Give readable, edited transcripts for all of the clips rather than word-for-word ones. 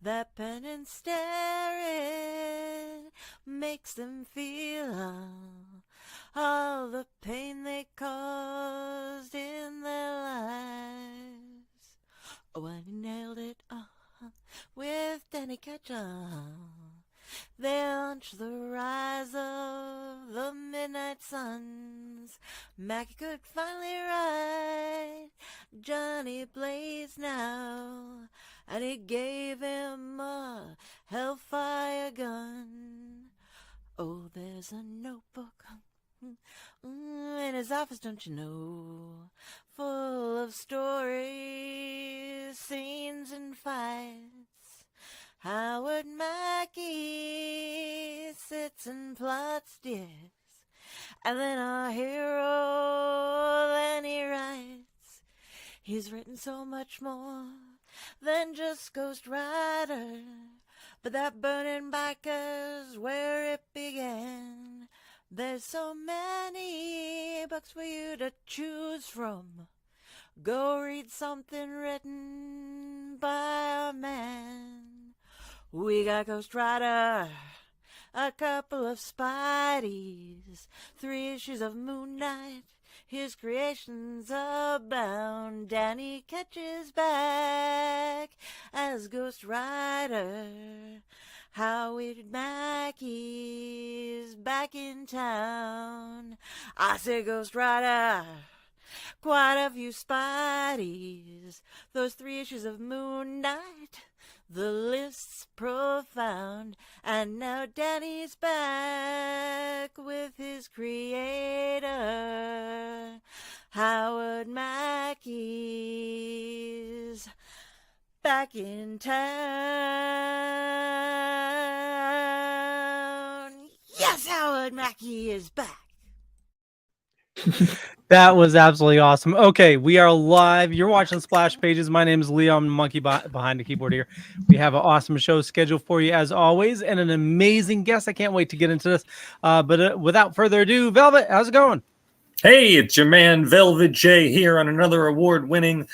That pen and staring makes them feel all the pain they caused in their lives. Oh, and he nailed it with Danny Ketchum. They launched the rise of the midnight suns. Mackie could finally ride Johnny Blaze now, and he gave him a hellfire gun. Oh, there's a notebook in his office, don't you know, full of stories, scenes, and fights. Howard Mackie sits and plots dears, and then our hero, then he writes. He's written so much more than just Ghost Rider, but that burning biker's where it began. There's so many books for you to choose from. Go read something written by a man. We got Ghost Rider, a couple of Spideys, 3 issues of Moon Knight, his creations abound. Danny Ketch's back as Ghost Rider. Howard Mackie's back in town. I say Ghost Rider, quite a few Spideys, those 3 issues of Moon Knight. The list's profound, and now Danny's back with his creator. Howard Mackie's back in town. Yes, Howard Mackie is back. That was absolutely awesome. Okay, we are live. You're watching Splash Pages. My name is Leo. I'm the monkey behind the keyboard here. We have an awesome show scheduled for you as always, and an amazing guest. I can't wait to get into this. But without further ado, Velvet, how's it going? Hey, it's your man Velvet J here on another award-winning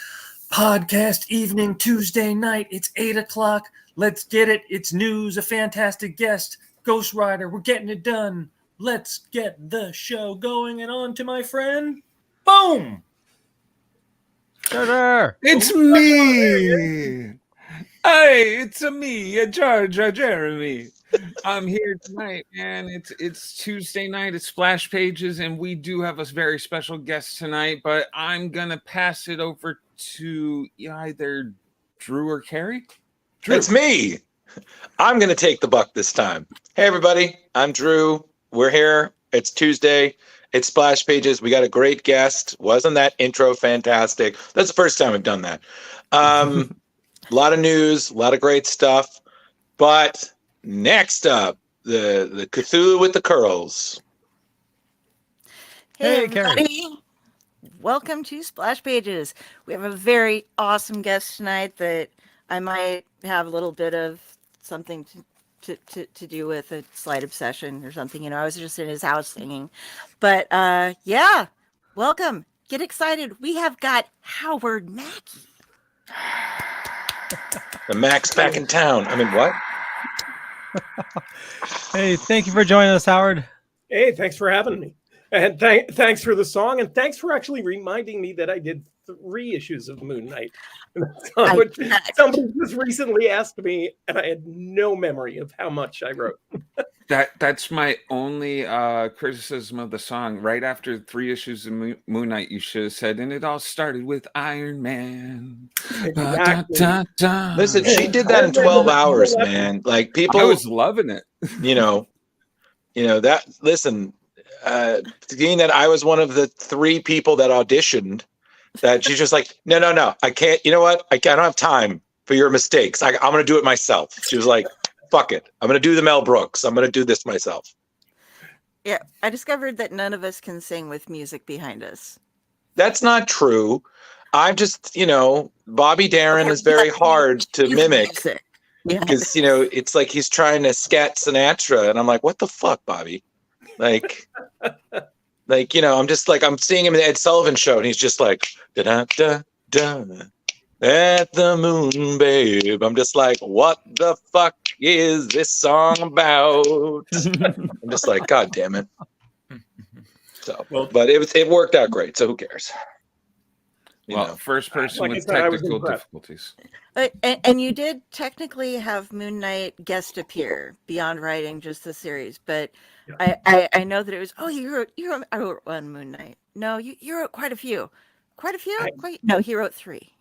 podcast evening Tuesday night. It's 8 o'clock. Let's get it. It's news, a fantastic guest, Ghost Rider. We're getting it done. Let's get the show going, and on to my friend. Boom! It's me! Hey, it's me, George Jeremy. I'm here tonight, man. It's Tuesday night. It's Splash Pages, and we do have a very special guest tonight, but I'm going to pass it over to either Drew or Carrie. Drew. It's me! I'm going to take the buck this time. Hey, everybody. I'm Drew. We're here. It's Tuesday. It's Splash Pages. We got a great guest. Wasn't that intro fantastic? That's the first time we've done that. A lot of news, a lot of great stuff. But next up, the Cthulhu with the curls. Hey everybody. Welcome to Splash Pages. We have a very awesome guest tonight that I might have a little bit of something to do with a slight obsession or something. You know, I was just in his house singing. But yeah, welcome. Get excited. We have got Howard Mackie. The Mac's back in town. I mean, what? Hey, thank you for joining us, Howard. Hey, thanks for having me. And thanks for the song, and thanks for actually reminding me that I did 3 issues of Moon Knight. Somebody just recently asked me, and I had no memory of how much I wrote. That's my only criticism of the song. Right after 3 issues of Moon Knight, you should have said, and it all started with Iron Man. Exactly. Listen, she did that in 12 hours, man. Like, people... I was loving it. you know that, listen, being that I was one of the 3 people that auditioned, that she's just like, no, I can't. You know what? I don't have time for your mistakes. I'm going to do it myself. She was like, fuck it. I'm going to do the Mel Brooks. I'm going to do this myself. Yeah, I discovered that none of us can sing with music behind us. That's not true. I'm just, Bobby Darin is very hard to mimic. Because, it's like he's trying to scat Sinatra. And I'm like, what the fuck, Bobby? Like, I'm just like, I'm seeing him in the Ed Sullivan show, and he's just like, da da da da at the moon, babe. I'm just like, what the fuck is this song about? I'm just like, God damn it. So, Well- but it worked out great. So who cares? You know. First person Like I with said, I was technical impressed. difficulties. And you did technically have Moon Knight guest appear beyond writing just the series, but Yeah. I know that it was you wrote I wrote one Moon Knight. No, you wrote quite a few. No, he wrote three.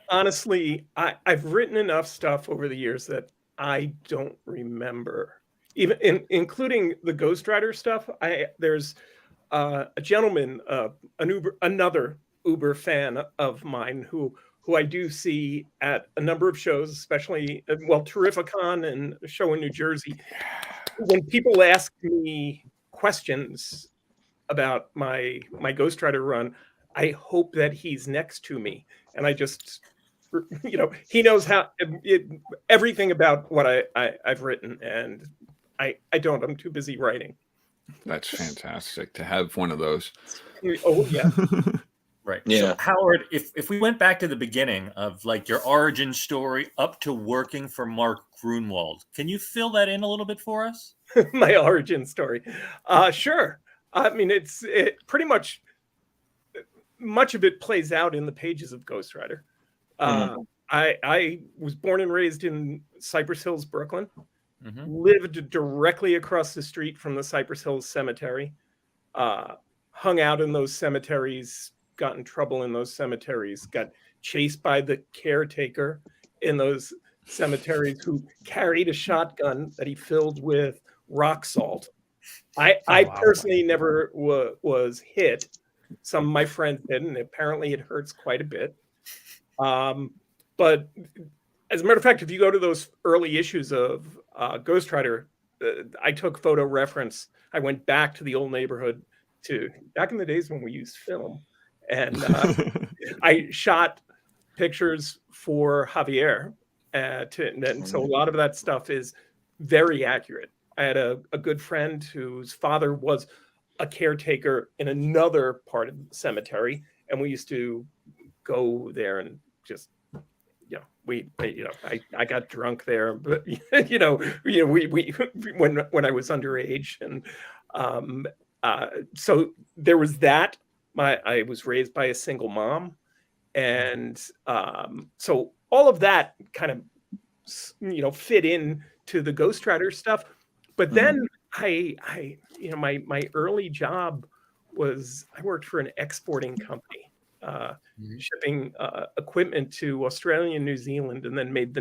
Honestly, I've written enough stuff over the years that I don't remember, even including the Ghost Rider stuff. There's a gentleman, another Uber fan of mine who I do see at a number of shows, especially Terrificon and a show in New Jersey. When people ask me questions about my Ghost Rider run, I hope that he's next to me, and I just, he knows everything about what I've written, and I don't. I'm too busy writing. That's fantastic to have one of those. Oh yeah. Right. Yeah. So Howard, if we went back to the beginning of like your origin story up to working for Mark Grunwald, can you fill that in a little bit for us? My origin story. Sure. I mean, it pretty much of it plays out in the pages of Ghost Rider. I was born and raised in Cypress Hills, Brooklyn. Lived directly across the street from the Cypress Hills Cemetery. Hung out in those cemeteries, got in trouble in those cemeteries, got chased by the caretaker in those cemeteries who carried a shotgun that he filled with rock salt. I personally never was hit. Some of my friends did, and apparently it hurts quite a bit. But as a matter of fact, if you go to those early issues of Ghost Rider, I took photo reference. I went back to the old neighborhood back in the days when we used film. And I shot pictures for Javier. And so a lot of that stuff is very accurate. I had a good friend whose father was a caretaker in another part of the cemetery. And we used to go there and just, I got drunk there, but we when I was underage, and so there was that. I was raised by a single mom, and so all of that kind of fit in to the Ghost Rider stuff. But then my early job was I worked for an exporting company. Shipping equipment to Australia and New Zealand, and then made the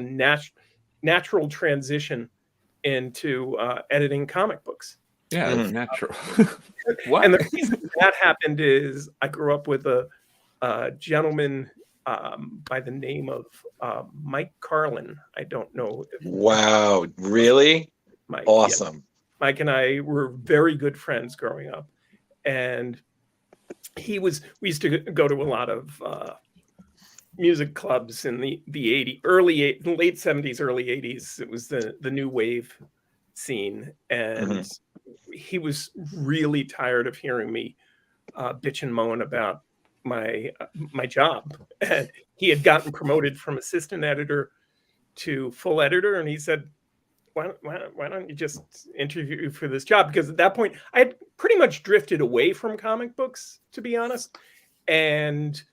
natural transition into editing comic books. Yeah, natural. What? And the reason that happened is I grew up with a gentleman by the name of Mike Carlin. I don't know. Wow, really? Mike, awesome. Yeah. Mike and I were very good friends growing up, and we used to go to a lot of music clubs in the late 70s, early 80s. It was the new wave scene, and he was really tired of hearing me bitch and moan about my job. And he had gotten promoted from assistant editor to full editor, and he said, why don't you just interview for this job? Because at that point, I had pretty much drifted away from comic books, to be honest. But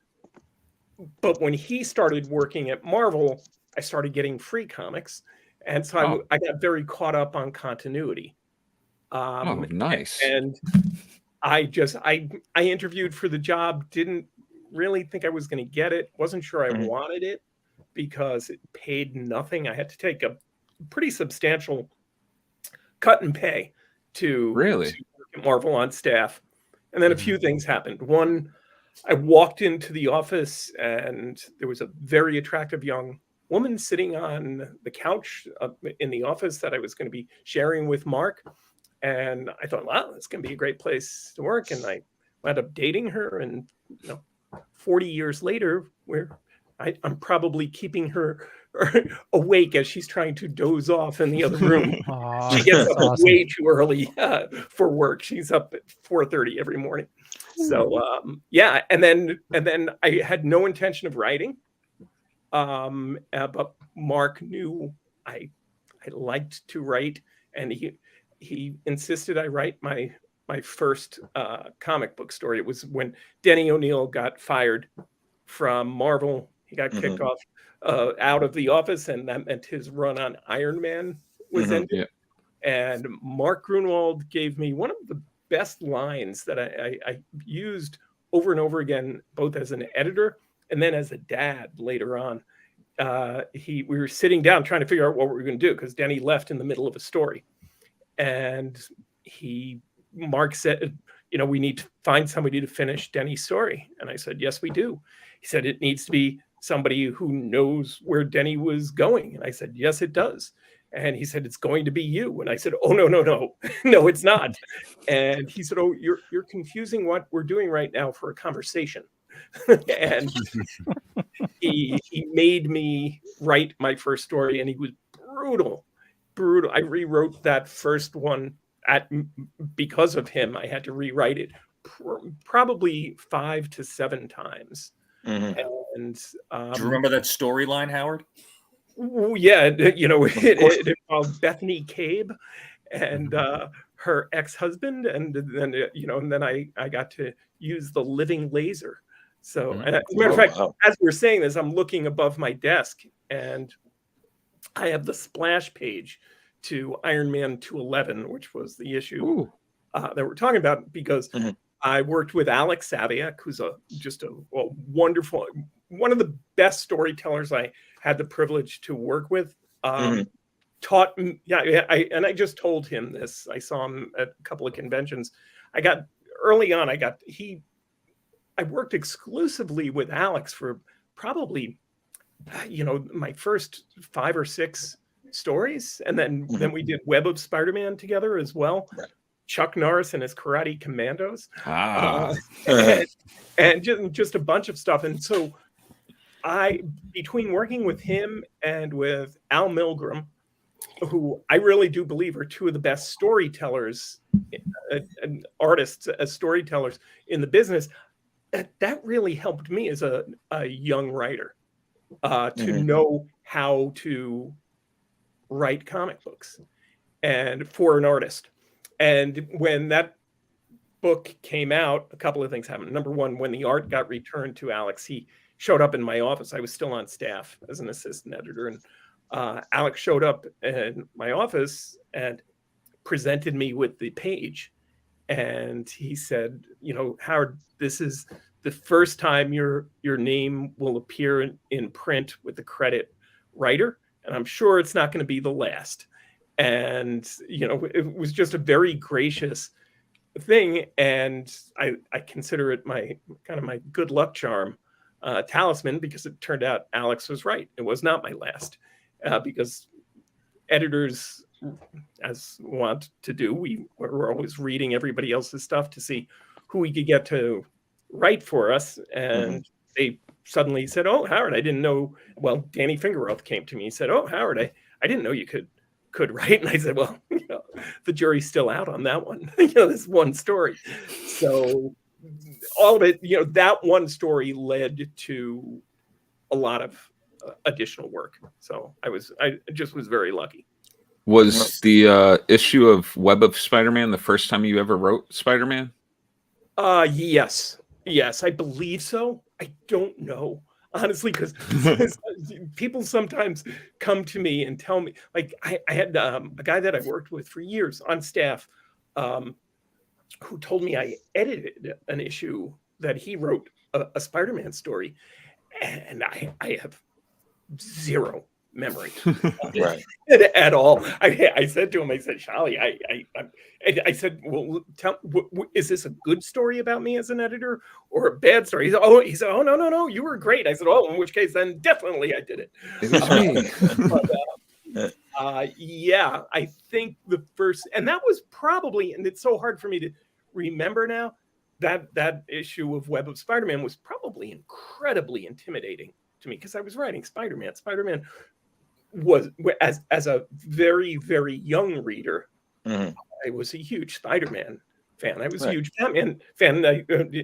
when he started working at Marvel, I started getting free comics. And so I got very caught up on continuity. Nice. And I interviewed for the job, didn't really think I was going to get it. Wasn't sure I wanted it because it paid nothing. I had to take a pretty substantial cut in pay to work at Marvel on staff. And then a few things happened. One, I walked into the office and there was a very attractive young woman sitting on the couch in the office that I was going to be sharing with Mark. And I thought, wow, this can be a great place to work. And I wound up dating her. And 40 years later, I'm probably keeping her awake as she's trying to doze off in the other room. She gets up way too early for work. She's up at 4:30 every morning. So yeah, and then I had no intention of writing, but Mark knew I liked to write, and he insisted I write my first comic book story. It was when Denny O'Neil got fired from Marvel. He got kicked off out of the office, and that meant his run on Iron Man was ended. Yeah. And Mark Grunwald gave me one of the best lines that I used over and over again, both as an editor and then as a dad later on. We were sitting down trying to figure out what we were going to do because Denny left in the middle of a story, and Mark said, we need to find somebody to finish Denny's story. And I said, yes, we do. He said, it needs to be somebody who knows where Denny was going. And I said, yes, it does. And he said, it's going to be you. And I said, oh, no, no, it's not. And he said, oh, you're confusing what we're doing right now for a conversation. And he made me write my first story, and he was brutal. I rewrote that first one because of him. I had to rewrite it probably 5 to 7 times. Mm-hmm. And do you remember that storyline, Howard? Yeah, it involved Bethany Cabe and her ex-husband, and then I got to use the living laser. So, as a matter of fact, as we're saying this, I'm looking above my desk, and I have the splash page to Iron Man 211, which was the issue that we're talking about, because I worked with Alex Saviak, who's just a wonderful, one of the best storytellers I had the privilege to work with. Taught me, I just told him this. I saw him at a couple of conventions. I worked exclusively with Alex for probably, my first 5 or 6 stories. And then we did Web of Spider-Man together as well. Right. Chuck Norris and his Karate Commandos. And just a bunch of stuff. And so between working with him and with Al Milgram, who I really do believe are 2 of the best storytellers, and artists as storytellers in the business, that really helped me as a young writer to know how to write comic books and for an artist. And when that book came out, a couple of things happened. Number one, when the art got returned to Alex, he showed up in my office. I was still on staff as an assistant editor, and Alex showed up in my office and presented me with the page. And he said, Howard, this is the first time your name will appear in print with the credit writer, and I'm sure it's not going to be the last. And it was just a very gracious thing, and I consider it my good luck charm, talisman, because it turned out Alex was right. It was not my last, because editors, as want to do, we're always reading everybody else's stuff to see who we could get to write for us. And they suddenly said, oh, Howard, I didn't know. Well, Danny Fingeroth came to me and said, oh, Howard, I didn't know you could write. And I said, well, the jury's still out on that one. This one story. So all of it, that one story led to a lot of additional work. So I just was very lucky. Was the issue of Web of Spider-Man the first time you ever wrote Spider-Man? Yes, I believe so. I don't know, honestly, because people sometimes come to me and tell me, like, I had a guy that I worked with for years on staff, who told me I edited an issue that he wrote, a Spider-Man story, and I have zero memory Right. at all. I said to him, I said, Shali, I said, well, is this a good story about me as an editor or a bad story? He said, oh, no, you were great. I said, oh, in which case, then definitely I did it. It was me. Yeah, I think the first, and that was probably, and it's so hard for me to remember now, that issue of Web of Spider-Man was probably incredibly intimidating to me, because I was writing Spider-Man. Spider-Man was, as a very, very young reader, I was a huge Spider-Man fan. I was a Right. huge Batman fan.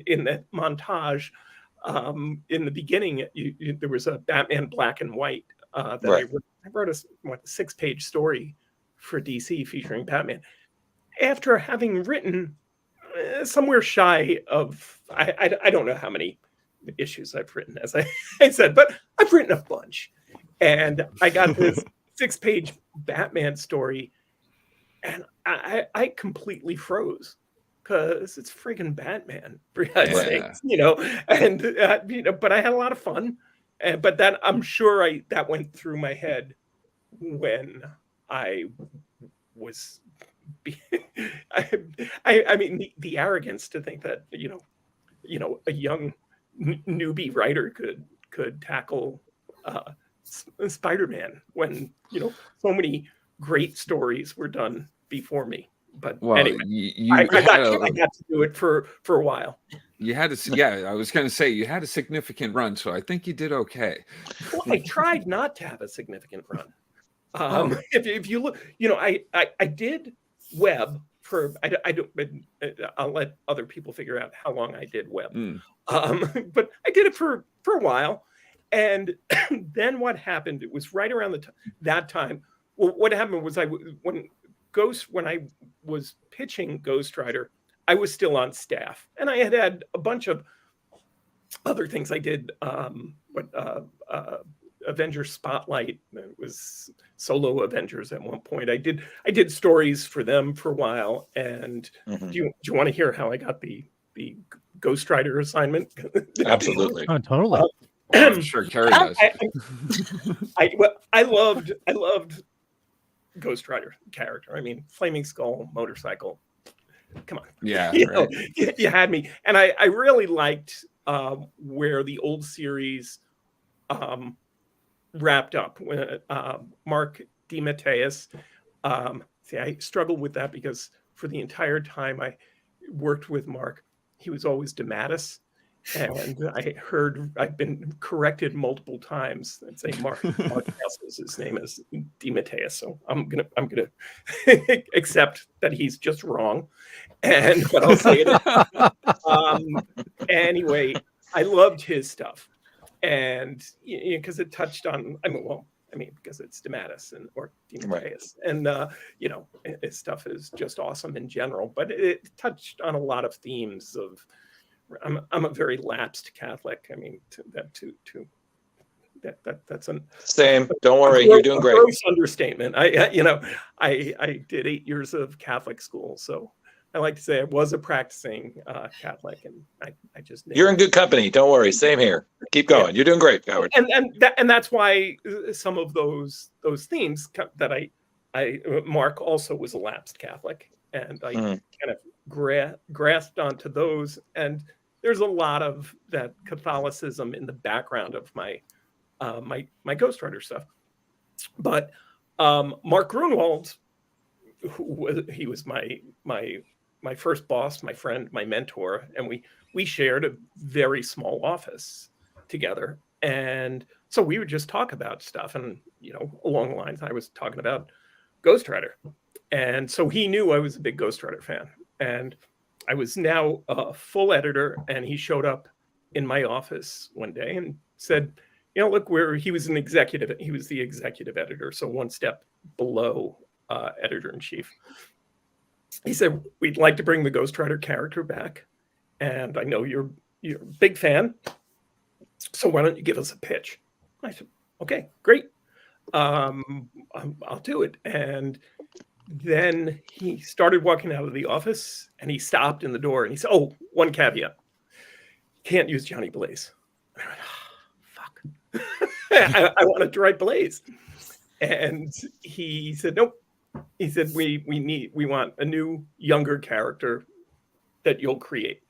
In that montage, in the beginning, there was a Batman Black and White that Right. I wrote a 6-page story for DC featuring Batman. After having written somewhere shy of, I don't know how many issues I've written, as I said, but I've written a bunch. And I got this 6-page Batman story, and I completely froze because it's friggin' Batman, for God's sakes, and but I had a lot of fun. But that, I'm sure that went through my head when I was I mean, the arrogance to think that a young newbie writer could tackle Spider-Man when so many great stories were done before me. But Well, anyway, you I got had to do it for a while. you had to, yeah. I was going to say you had a significant run, so I think you did okay. Well, I tried not to have a significant run. Oh. If you look, I did web for I don't. I'll let other people figure out how long I did web. But I did it for a while, and then what happened? It was right around that time. Well, what happened was when I was pitching Ghost Rider, I was still on staff, and I had a bunch of other things I did. Avengers Spotlight. It was solo Avengers at one point. I did stories for them for a while. And do you want to hear how I got the Ghost Rider assignment? Absolutely. Oh, totally. I'm sure Carrie does. I loved Ghost Rider character. I mean, flaming skull, motorcycle. Come on. Yeah. Right. You had me. And I really liked where the old series wrapped up when Mark DeMatteis. I struggled with that because for the entire time I worked with Mark, he was always DeMatteis, and I've been corrected multiple times. I'd say Mark Castles, his name is DeMatteis, so I'm gonna accept that he's just wrong, but I'll say it. Anyway, I loved his stuff. And because it touched on, because it's DeMatteis or DeMatteis, and his stuff is just awesome in general. But it touched on a lot of themes of. I'm a very lapsed Catholic. I mean, that's an Same. Don't worry, you're doing great. Gross understatement. I did 8 years of Catholic school, so. I like to say I was a practicing Catholic, and I just you're in good company. Don't worry. Same here. Keep going. You're doing great, Howard. And that's why some of those themes that Mark also was a lapsed Catholic, and I kind of grasped onto those. And there's a lot of that Catholicism in the background of my my Ghost Rider stuff. But Mark Grunwald, he was my first boss, my friend, my mentor, and we shared a very small office together. And so we would just talk about stuff, and along the lines I was talking about Ghost Rider. And so he knew I was a big Ghost Rider fan, and I was now a full editor, and he showed up in my office one day and said, look, he was the executive editor, so one step below editor-in-chief. He said, we'd like to bring the Ghost Rider character back, and I know you're a big fan, so why don't you give us a pitch? I said, okay, great. I'll do it. And then he started walking out of the office, and he stopped in the door, and he said, oh, one caveat. Can't use Johnny Blaze. And I went, oh, fuck. I wanted to write Blaze. And he said, nope. He said, we want a new, younger character that you'll create.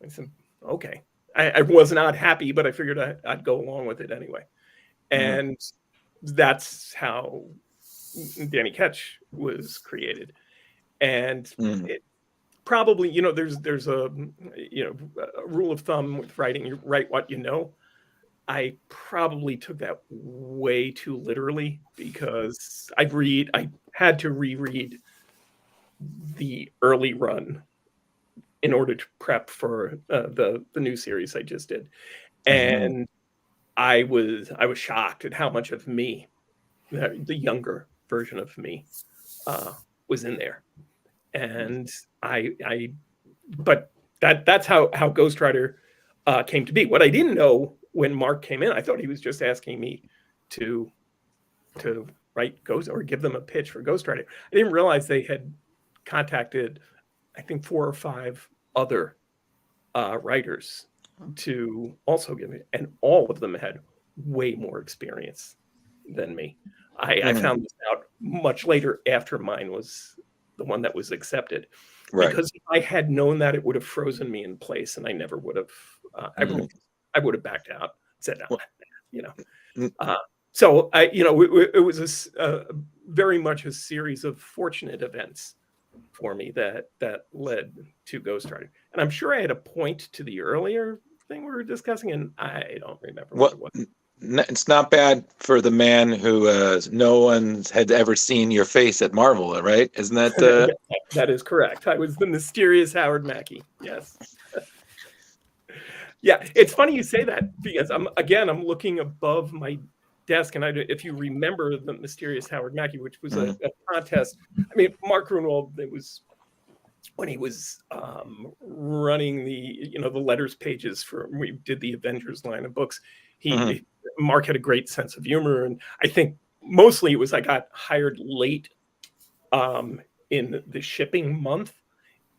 I said, okay. I was not happy, but I figured I'd go along with it anyway. And that's how Danny Ketch was created. And it probably, there's a rule of thumb with writing, you write what you know. I probably took that way too literally, because I had to reread the early run in order to prep for the new series I just did, and I was shocked at how much of me, the younger version of me, was in there, and but that's how Ghost Rider came to be. What I didn't know when Mark came in, I thought he was just asking me to write Ghost or give them a pitch for Ghost Rider. I didn't realize they had contacted, I think, 4 or 5 other writers to also give it, and all of them had way more experience than me. I found this out much later after mine was the one that was accepted. Right. Because if I had known that, it would have frozen me in place, and I never would have. I would have backed out, said, no, So it was very much a series of fortunate events for me that led to Ghost Rider. And I'm sure I had a point to the earlier thing we were discussing, and I don't remember what it was. It's not bad for the man who no one had ever seen your face at Marvel, right? Isn't that? That is correct. I was the mysterious Howard Mackie. Yes. Yeah, it's funny you say that because I'm looking above my desk, and if you remember the mysterious Howard Mackie, which was a contest. I mean, Mark Grunwald, it was when he was running the letters pages we did the Avengers line of books. Mark had a great sense of humor, and I think mostly it was I got hired late in the shipping month,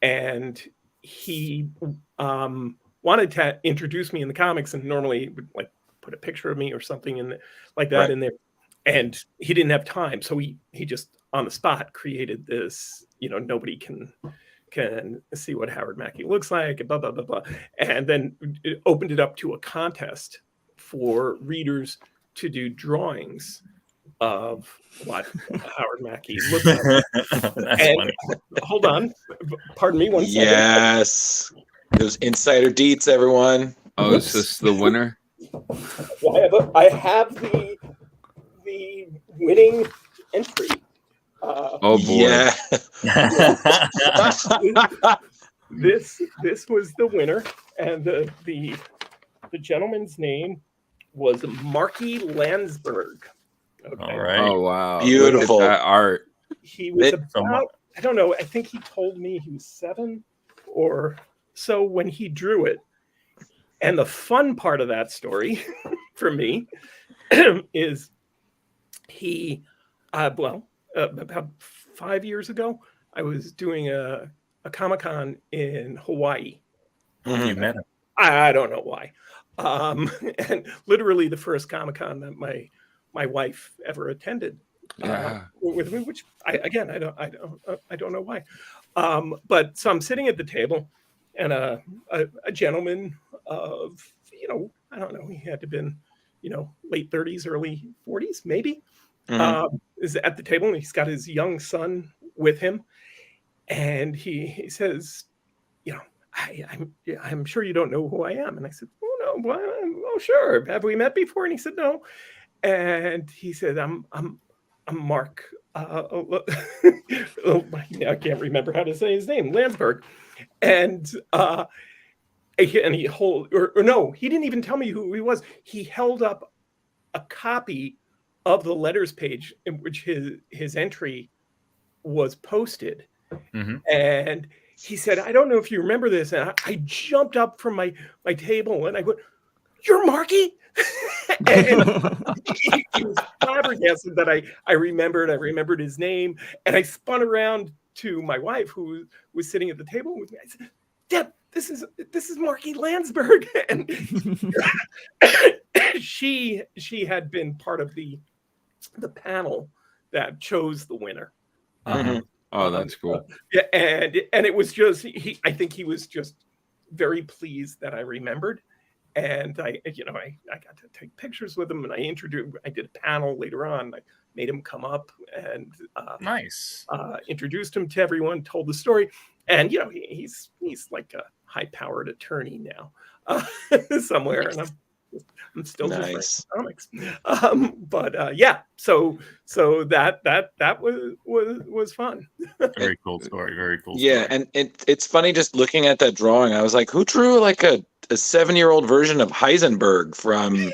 and he wanted to introduce me in the comics, and normally would like put a picture of me or something in in there, and he didn't have time, so he just on the spot created this. Nobody can see what Howard Mackie looks like, blah blah blah blah, and then it opened it up to a contest for readers to do drawings of what Howard Mackie looks like. That's funny. Hold on, pardon me one second. Yes, those insider deets, everyone. Oh, is this the winner? Well, I have the winning entry. Oh boy! Yeah. This was the winner, and the gentleman's name was Marky Landsberg. Okay. All right. Oh wow! Beautiful. Look at that art. He was about, I don't know, I think he told me he was 7 or so when he drew it. And the fun part of that story for me is he, about 5 years ago, I was doing a Comic-Con in Hawaii. You met him. I don't know why. And literally the first Comic-Con that my wife ever attended with me, which I don't know why. But so I'm sitting at the table, and a gentleman of, I don't know, he had to have been, late 30s, early 40s, maybe, is at the table, and he's got his young son with him. And he says, I'm sure you don't know who I am. And I said, oh, no, oh, sure. Have we met before? And he said, no. And he said, I'm Mark. I can't remember how to say his name, Landsberg. And he didn't even tell me who he was. He held up a copy of the letters page in which his entry was posted. And he said, I don't know if you remember this. And I jumped up from my table and I went, you're Marky? And he was flabbergasted that I remembered his name. And I spun around to my wife, who was sitting at the table with me. I said, Deb, this is Marky Landsberg. And she had been part of the panel that chose the winner. Oh, that's cool. Yeah, and it was just I think he was just very pleased that I remembered, and I got to take pictures with him, and I did a panel later on. I made him come up and Nice. Introduced him to everyone, told the story, and he's like a high-powered attorney now somewhere, and I'm still just writing Nice. comics. But yeah, so that was fun. Very cool story. Very cool Yeah, story. and it's funny just looking at that drawing. I was like, who drew like a 7-year-old version of Heisenberg from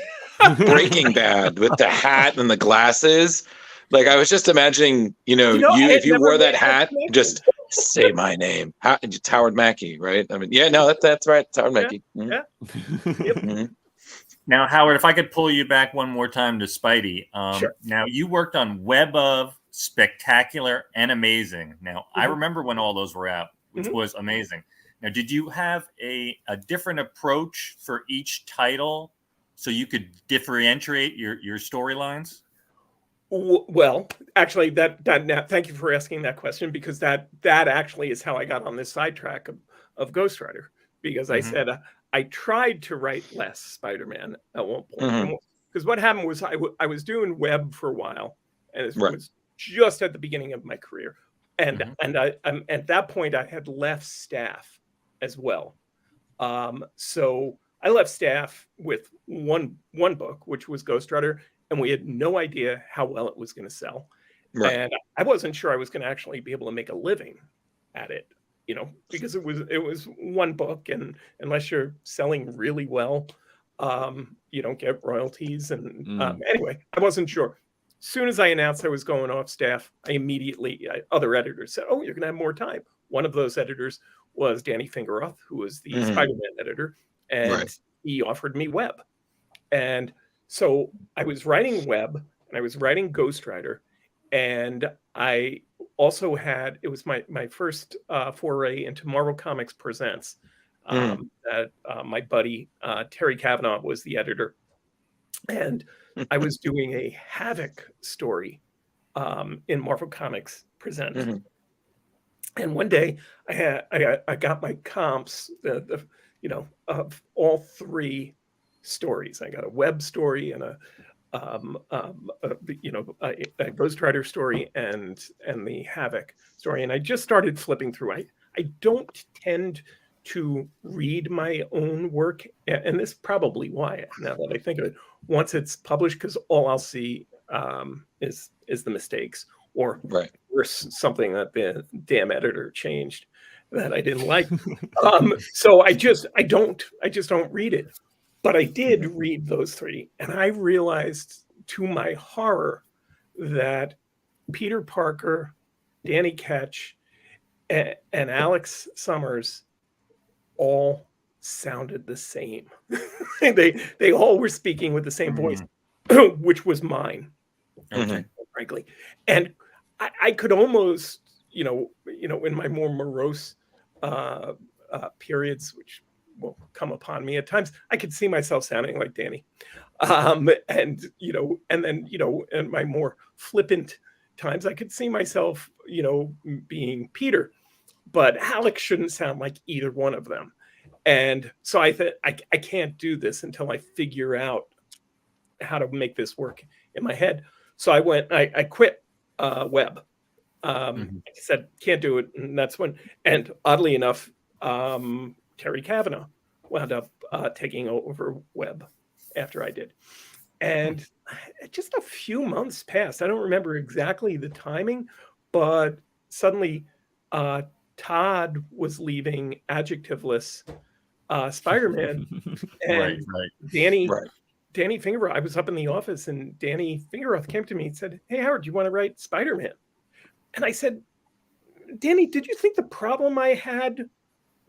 Breaking Bad with the hat and the glasses? Like I was just imagining, I if had you never wore that made hat, connection. just say my name. It's Howard Mackie, right? I mean, yeah, no, that's right. It's Howard Mackie. Mhm. Yeah. Yep. Mhm. Now, Howard, if I could pull you back one more time to Spidey. Sure. Now, you worked on Web of, Spectacular, and Amazing. Now, I remember when all those were out, which was amazing. Now, did you have a different approach for each title so you could differentiate your storylines? Well, actually, that thank you for asking that question, because that actually is how I got on this sidetrack of Ghost Rider, because I said I tried to write less Spider-Man at one point, because what happened was I was doing web for a while, and it was just at the beginning of my career, and at that point I had left staff as well, so I left staff with one book, which was Ghost Rider. And we had no idea how well it was going to sell. Right. And I wasn't sure I was going to actually be able to make a living at it, because it was one book. And unless you're selling really well, you don't get royalties. And anyway, I wasn't sure. As soon as I announced I was going off staff, other editors said, oh, you're going to have more time. One of those editors was Danny Fingeroth, who was the Spider-Man editor. And he offered me web. And so I was writing web and I was writing Ghost Rider, and I also had, it was my first foray into Marvel Comics Presents. That my buddy Terry Cavanaugh was the editor, and I was doing a Havoc story in Marvel Comics Presents. And one day I got my comps, of all three stories. I got a web story and a Ghost Rider story and the Havoc story. And I just started flipping through. I don't tend to read my own work, and this is probably why, now that I think of it, once it's published, because all I'll see is the mistakes, or something that the damn editor changed that I didn't like. So I just don't read it. But I did read those three, and I realized to my horror that Peter Parker, Danny Ketch, and Alex Summers all sounded the same. They all were speaking with the same voice, which was mine, frankly. And I could almost, in my more morose periods, which will come upon me at times, I could see myself sounding like Danny, and then in my more flippant times, I could see myself, being Peter, but Alex shouldn't sound like either one of them. And so I thought, I can't do this until I figure out how to make this work in my head. So I quit web. I said, can't do it. And that's when, and oddly enough, Terry Cavanaugh wound up taking over web after I did. And just a few months passed. I don't remember exactly the timing, but suddenly Todd was leaving adjectiveless Spider-Man. And Danny Fingeroth, I was up in the office, and Danny Fingeroth came to me and said, hey, Howard, do you want to write Spider-Man? And I said, Danny, did you think the problem I had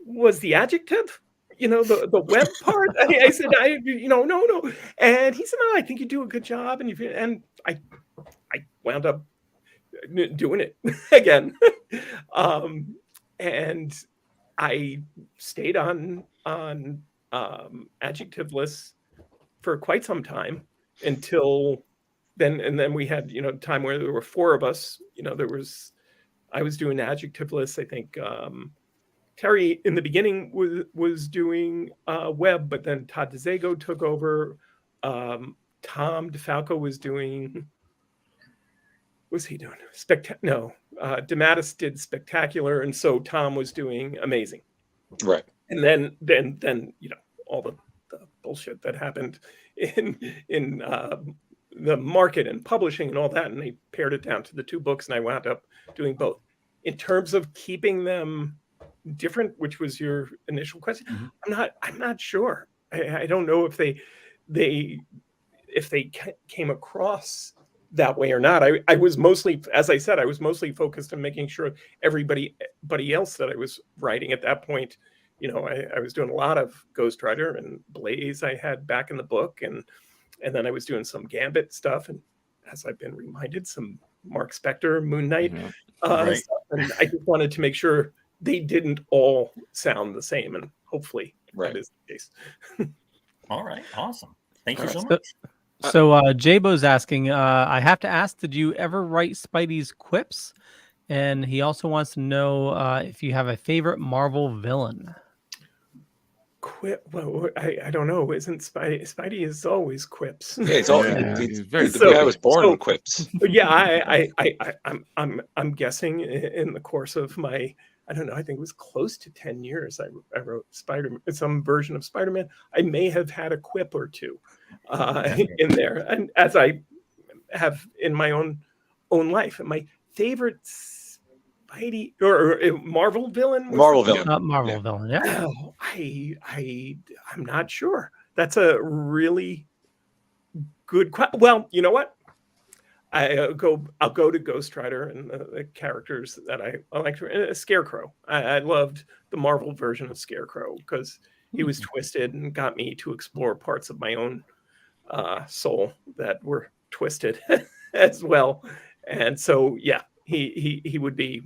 was the adjective? The web part? I said, no. And he said, no, I think you do a good job. And I wound up doing it again. And I stayed on adjectiveless for quite some time until then. And then we had, time where there were four of us, I was doing adjectiveless. I think, Terry in the beginning was doing web, but then Todd DeZago took over. Tom DeFalco was doing, what was he doing? DeMatteis did Spectacular, and so Tom was doing Amazing. Right. And then all the bullshit that happened in the market and publishing and all that, and they pared it down to the 2 books, and I wound up doing both. In terms of keeping them different, which was your initial question, I'm not sure. I don't know if they came across that way or not. I was mostly, as I said, I was mostly focused on making sure everybody else that I was writing at that point, I was doing a lot of Ghostwriter and Blaze I had back in the book, and then I was doing some Gambit stuff, and as I've been reminded, some Mark Spector, Moon Knight Right. stuff, and I just wanted to make sure they didn't all sound the same, and hopefully that is the case. All right. Awesome. Thank you so So- much. So Jabo's asking, I have to ask, did you ever write Spidey's quips? And he also wants to know if you have a favorite Marvel villain. Well, I don't know. Isn't Spidey is always quips? Yeah, it's all. Yeah, He's he's very the So- guy was born so- with quips. Yeah, I'm guessing in the course of my, I don't know, I think it was close to 10 years I wrote some version of Spider-Man. I may have had a quip or two in there, and as I have in my own life. And my favorite Spidey or Marvel villain was Marvel villain. Marvel villain, yeah. Oh, I'm not sure. That's a really good question. Well, you know what? I'll go to Ghostwriter and the characters that I like. Scarecrow. I loved the Marvel version of Scarecrow because he was twisted and got me to explore parts of my own soul that were twisted as well. And so, yeah, he would be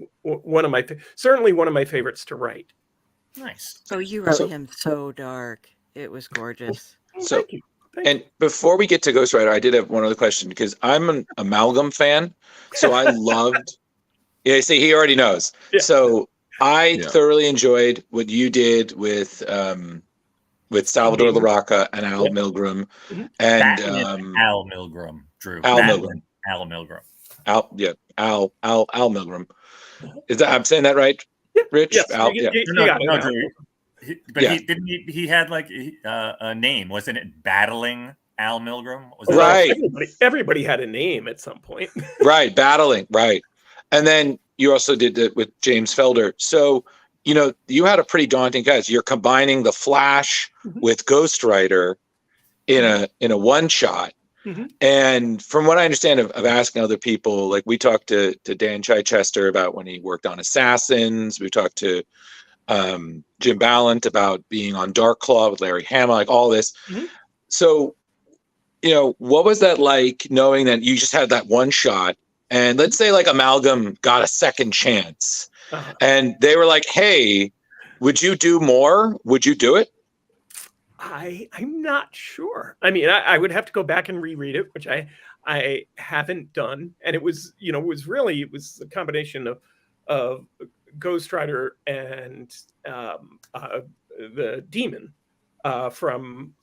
certainly one of my favorites to write. Nice. Oh, you wrote him so dark. It was gorgeous. So, Thank you. and before we get to Ghostwriter, I did have one other question because I'm an Amalgam fan. So I loved. Yeah, see, he already knows. Yeah. So I thoroughly enjoyed what you did with Salvador LaRocca and Al Milgrom, and Al Milgrom, Drew. Al Milgrom. Al Milgrom. Al Milgrom. Is that I'm saying that right, Rich? Yes, Al, you yeah. got it. No, Drew. But Yeah. he had like a name, wasn't it? Battling Al Milgrom, was Well, Right. Everybody had a name at some point. Right, battling, right. And then you also did that with James Felder. So, you had a pretty daunting task. You're combining the Flash with Ghostwriter in a one shot. And from what I understand of asking other people, like we talked to Dan Chichester about when he worked on Assassins. We talked to Jim Ballant about being on Dark Claw with Larry Hama, like all this. So, what was that like knowing that you just had that one shot? And let's say like Amalgam got a second chance and they were like, hey, would you do more? Would you do it? I'm not sure. I mean, I would have to go back and reread it, which I haven't done. And it was, it was a combination of Ghostwriter and the Demon from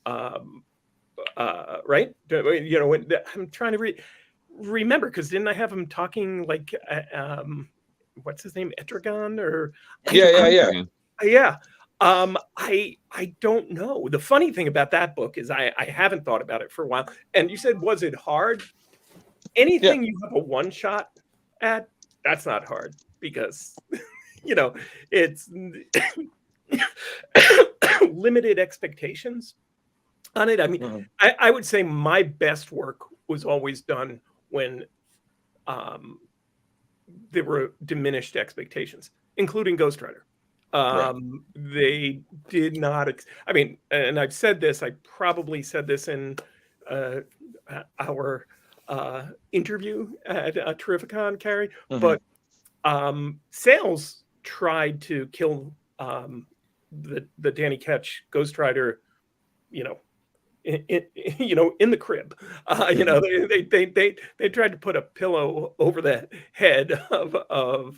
right. I'm trying to remember because didn't I have him talking like what's his name, Etrigan or yeah. I don't know. The funny thing about that book is I haven't thought about it for a while. And you said, was it hard? Anything you have a one shot at, that's not hard because it's limited expectations on it. I mean, I would say my best work was always done when there were diminished expectations, including Ghostwriter. They did not. I mean, and I've said this. I probably said this in our interview at Terrificon, Carrie. But sales tried to kill the Danny Ketch Ghostwriter. In the crib, they tried to put a pillow over the head of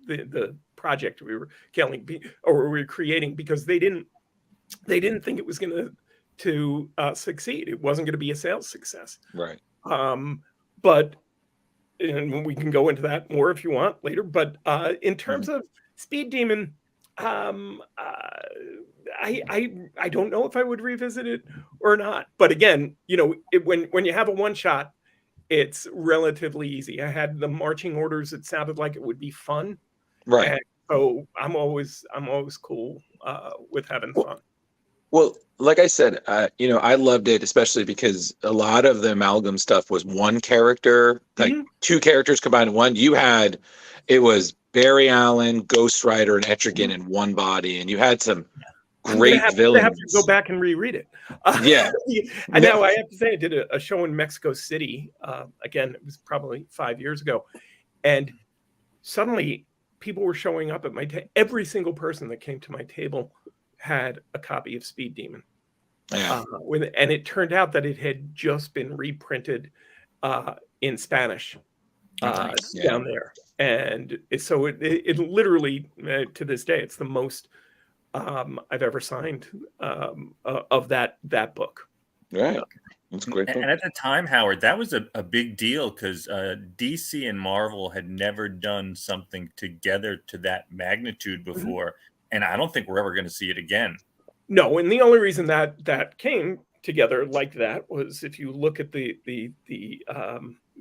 the project we were killing or we were creating because they didn't think it was going to succeed. It wasn't going to be a sales success. Right. But and we can go into that more if you want later. But in terms of Speed Demon, I don't know if I would revisit it or not. But again, when you have a one shot, it's relatively easy. I had the marching orders. It sounded like it would be fun. Right. And so I'm always cool with having fun. Well, like I said, I loved it, especially because a lot of the amalgam stuff was one character, like two characters combined in one. It was Barry Allen, Ghost Rider, and Etrigan in one body, and you had some great villains. I have to go back and reread it. Yeah. And now I have to say, I did a show in Mexico City. Again, it was probably 5 years ago. And suddenly people were showing up at my table. Every single person that came to my table had a copy of Speed Demon. Yeah. And it turned out that it had just been reprinted in Spanish down there. And so it literally, to this day, it's the most I've ever signed of that book. Right. That's great. And at the time, Howard, that was a big deal because DC and Marvel had never done something together to that magnitude before. And I don't think we're ever going to see it again. No, and the only reason that came together like that was if you look at the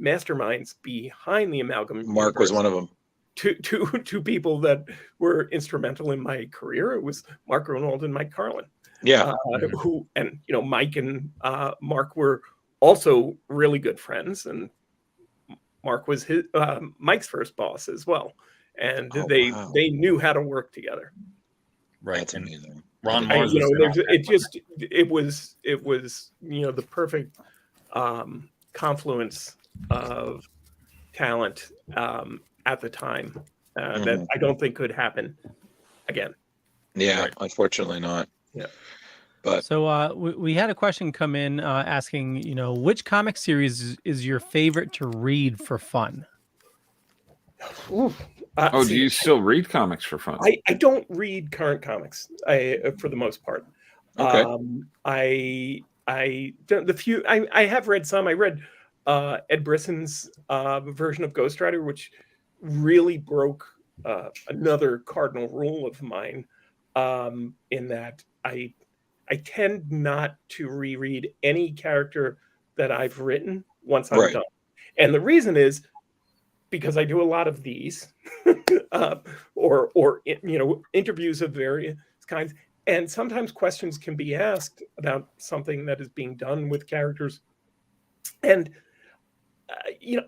masterminds behind the amalgam. Mark was one of them. Two people that were instrumental in my career. It was Mark Ronald and Mike Carlin. Yeah. Mike and Mark were also really good friends, and Mark was Mike's first boss as well, and they knew how to work together. Right. That's amazing. Ron Mars it was the perfect confluence of talent at the time that I don't think could happen again. Yeah, right. Unfortunately not. Yeah. But so we had a question come in asking, which comic series is your favorite to read for fun? Do you still read comics for fun? I don't read current comics for the most part. Okay. I have read some. I read Ed Brisson's version of Ghost Rider, which really broke another cardinal rule of mine, in that I tend not to reread any character that I've written once I'm done. And the reason is because I do a lot of these or interviews of various kinds. And sometimes questions can be asked about something that is being done with characters. And,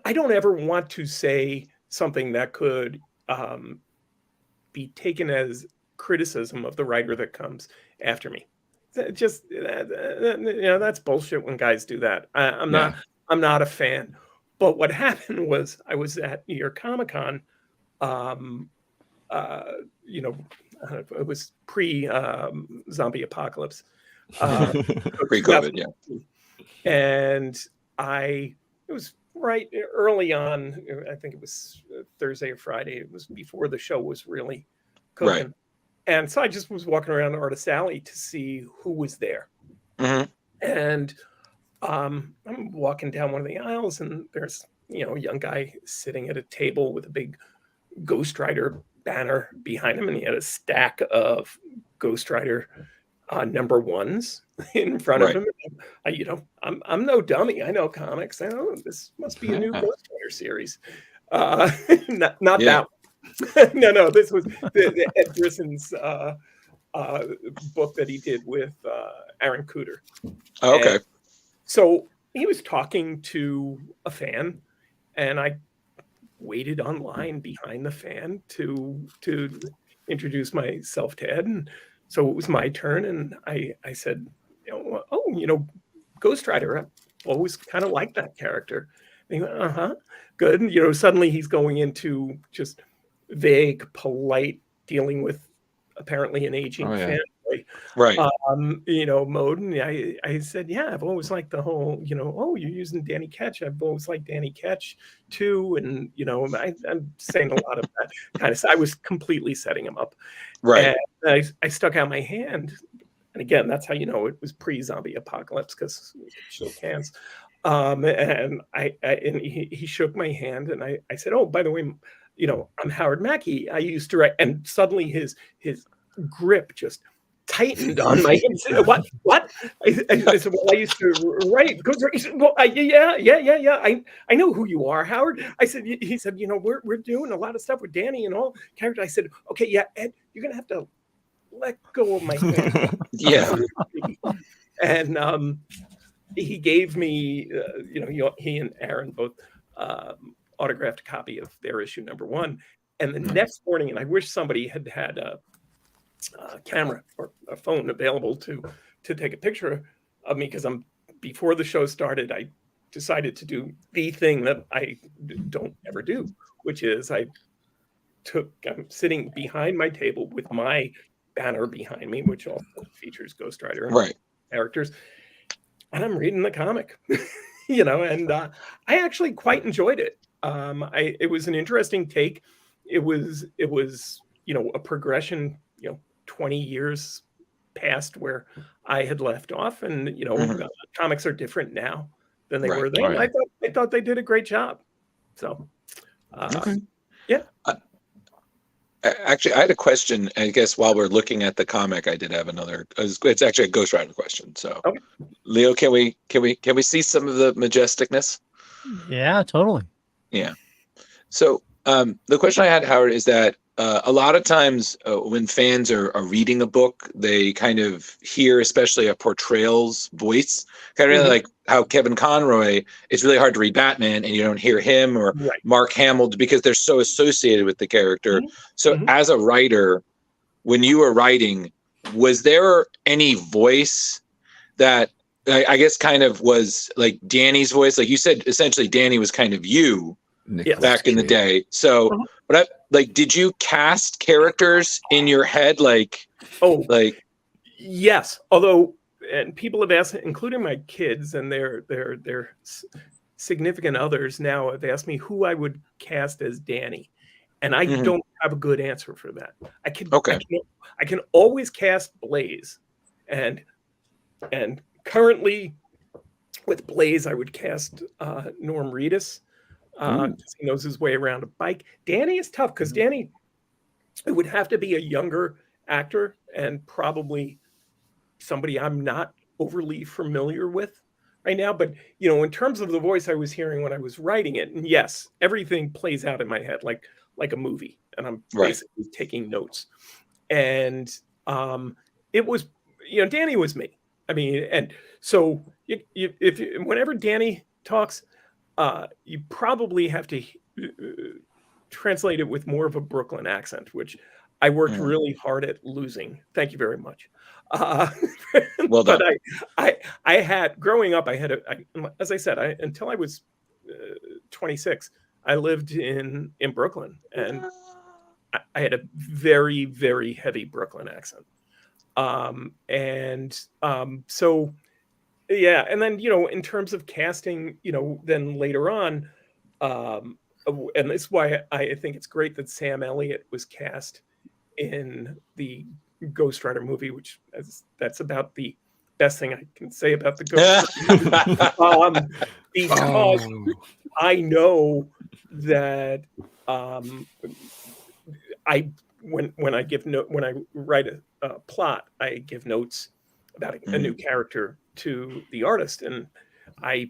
I don't ever want to say something that could be taken as criticism of the writer that comes after me. Just, that's bullshit when guys do that. I'm not a fan. But what happened was I was at New York Comic-Con, it was pre-zombie apocalypse. Pre-COVID, yeah. And it was right early on, I think it was Thursday or Friday. It was before the show was really cooking. Right. And so I just was walking around Artist Alley to see who was there. Mm-hmm. And I'm walking down one of the aisles, and there's a young guy sitting at a table with a big Ghost Rider banner behind him, and he had a stack of Ghost Rider number ones in front of him. I'm no dummy. I know comics. I know this must be a new Ghost Rider series. Not that one. No. This was the Ed Brisson's book that he did with Aaron Cooter. Oh, okay. And so he was talking to a fan, and I waited online behind the fan to introduce myself to Ed. And so it was my turn, and I said, Ghost Rider, I've always kind of liked that character. And he went, good. And, suddenly he's going into just vague, polite, dealing with apparently an aging family. Right. Mode. And I said, I've always liked the whole, you're using Danny Ketch. I've always liked Danny Ketch too. And, I'm saying a lot of that kind of stuff. I was completely setting him up. Right. And I stuck out my hand. And again, that's how it was pre-zombie apocalypse, because we shook hands. And he shook my hand, and I said, oh, by the way, I'm Howard Mackie. I used to write, and suddenly his grip just heightened on my what? I said, well, I used to write. He said, well, yeah. I know who you are, Howard. I said, he said, we're doing a lot of stuff with Danny and all characters. I said, okay, yeah, Ed, you're gonna have to let go of my hand. Yeah. And he gave me, he and Aaron both autographed a copy of their issue #1. And the next morning, and I wish somebody had a camera or a phone available to take a picture of me, because before the show started, I decided to do the thing that I don't ever do, which is I'm sitting behind my table with my banner behind me, which also features Ghost Rider and characters, and I'm reading the comic, and I actually quite enjoyed it. It was an interesting take. It was a progression, 20 years past where I had left off, and comics are different now than they were then. Right. I thought they did a great job. So, yeah. Actually, I had a question. I guess while we're looking at the comic, I did have another. It's actually a Ghost Rider question. So, okay. Leo, can we see some of the majesticness? Yeah, totally. Yeah. So the question I had, Howard, is that a lot of times when fans are reading a book, they kind of hear, especially a portrayal's voice, kind of like how Kevin Conroy, it's really hard to read Batman and you don't hear him, or Mark Hamill, because they're so associated with the character. So as a writer, when you were writing, was there any voice that I guess kind of was like Danny's voice? Like you said, essentially Danny was kind of you back in the day. So, but did you cast characters in your head? Yes. Although, and people have asked, including my kids and their significant others now have asked me who I would cast as Danny. And I don't have a good answer for that. I can always cast Blaze, and currently with Blaze, I would cast Norm Reedus. He knows his way around a bike. Danny is tough because Danny, it would have to be a younger actor and probably somebody I'm not overly familiar with right now. But, in terms of the voice I was hearing when I was writing it, and yes, everything plays out in my head like a movie, and I'm basically taking notes. And it was, Danny was me. I mean, and so whenever Danny talks, you probably have to translate it with more of a Brooklyn accent, which I worked really hard at losing. Thank you very much. Well done. But I had, growing up, as I said, until I was 26, I lived in Brooklyn, and I had a very, very heavy Brooklyn accent. So yeah, and then in terms of casting, then later on, and this is why I think it's great that Sam Elliott was cast in the Ghost Rider movie, that's about the best thing I can say about the Ghost Rider. Because I know that when I write a plot, I give notes about a new character to the artist, and I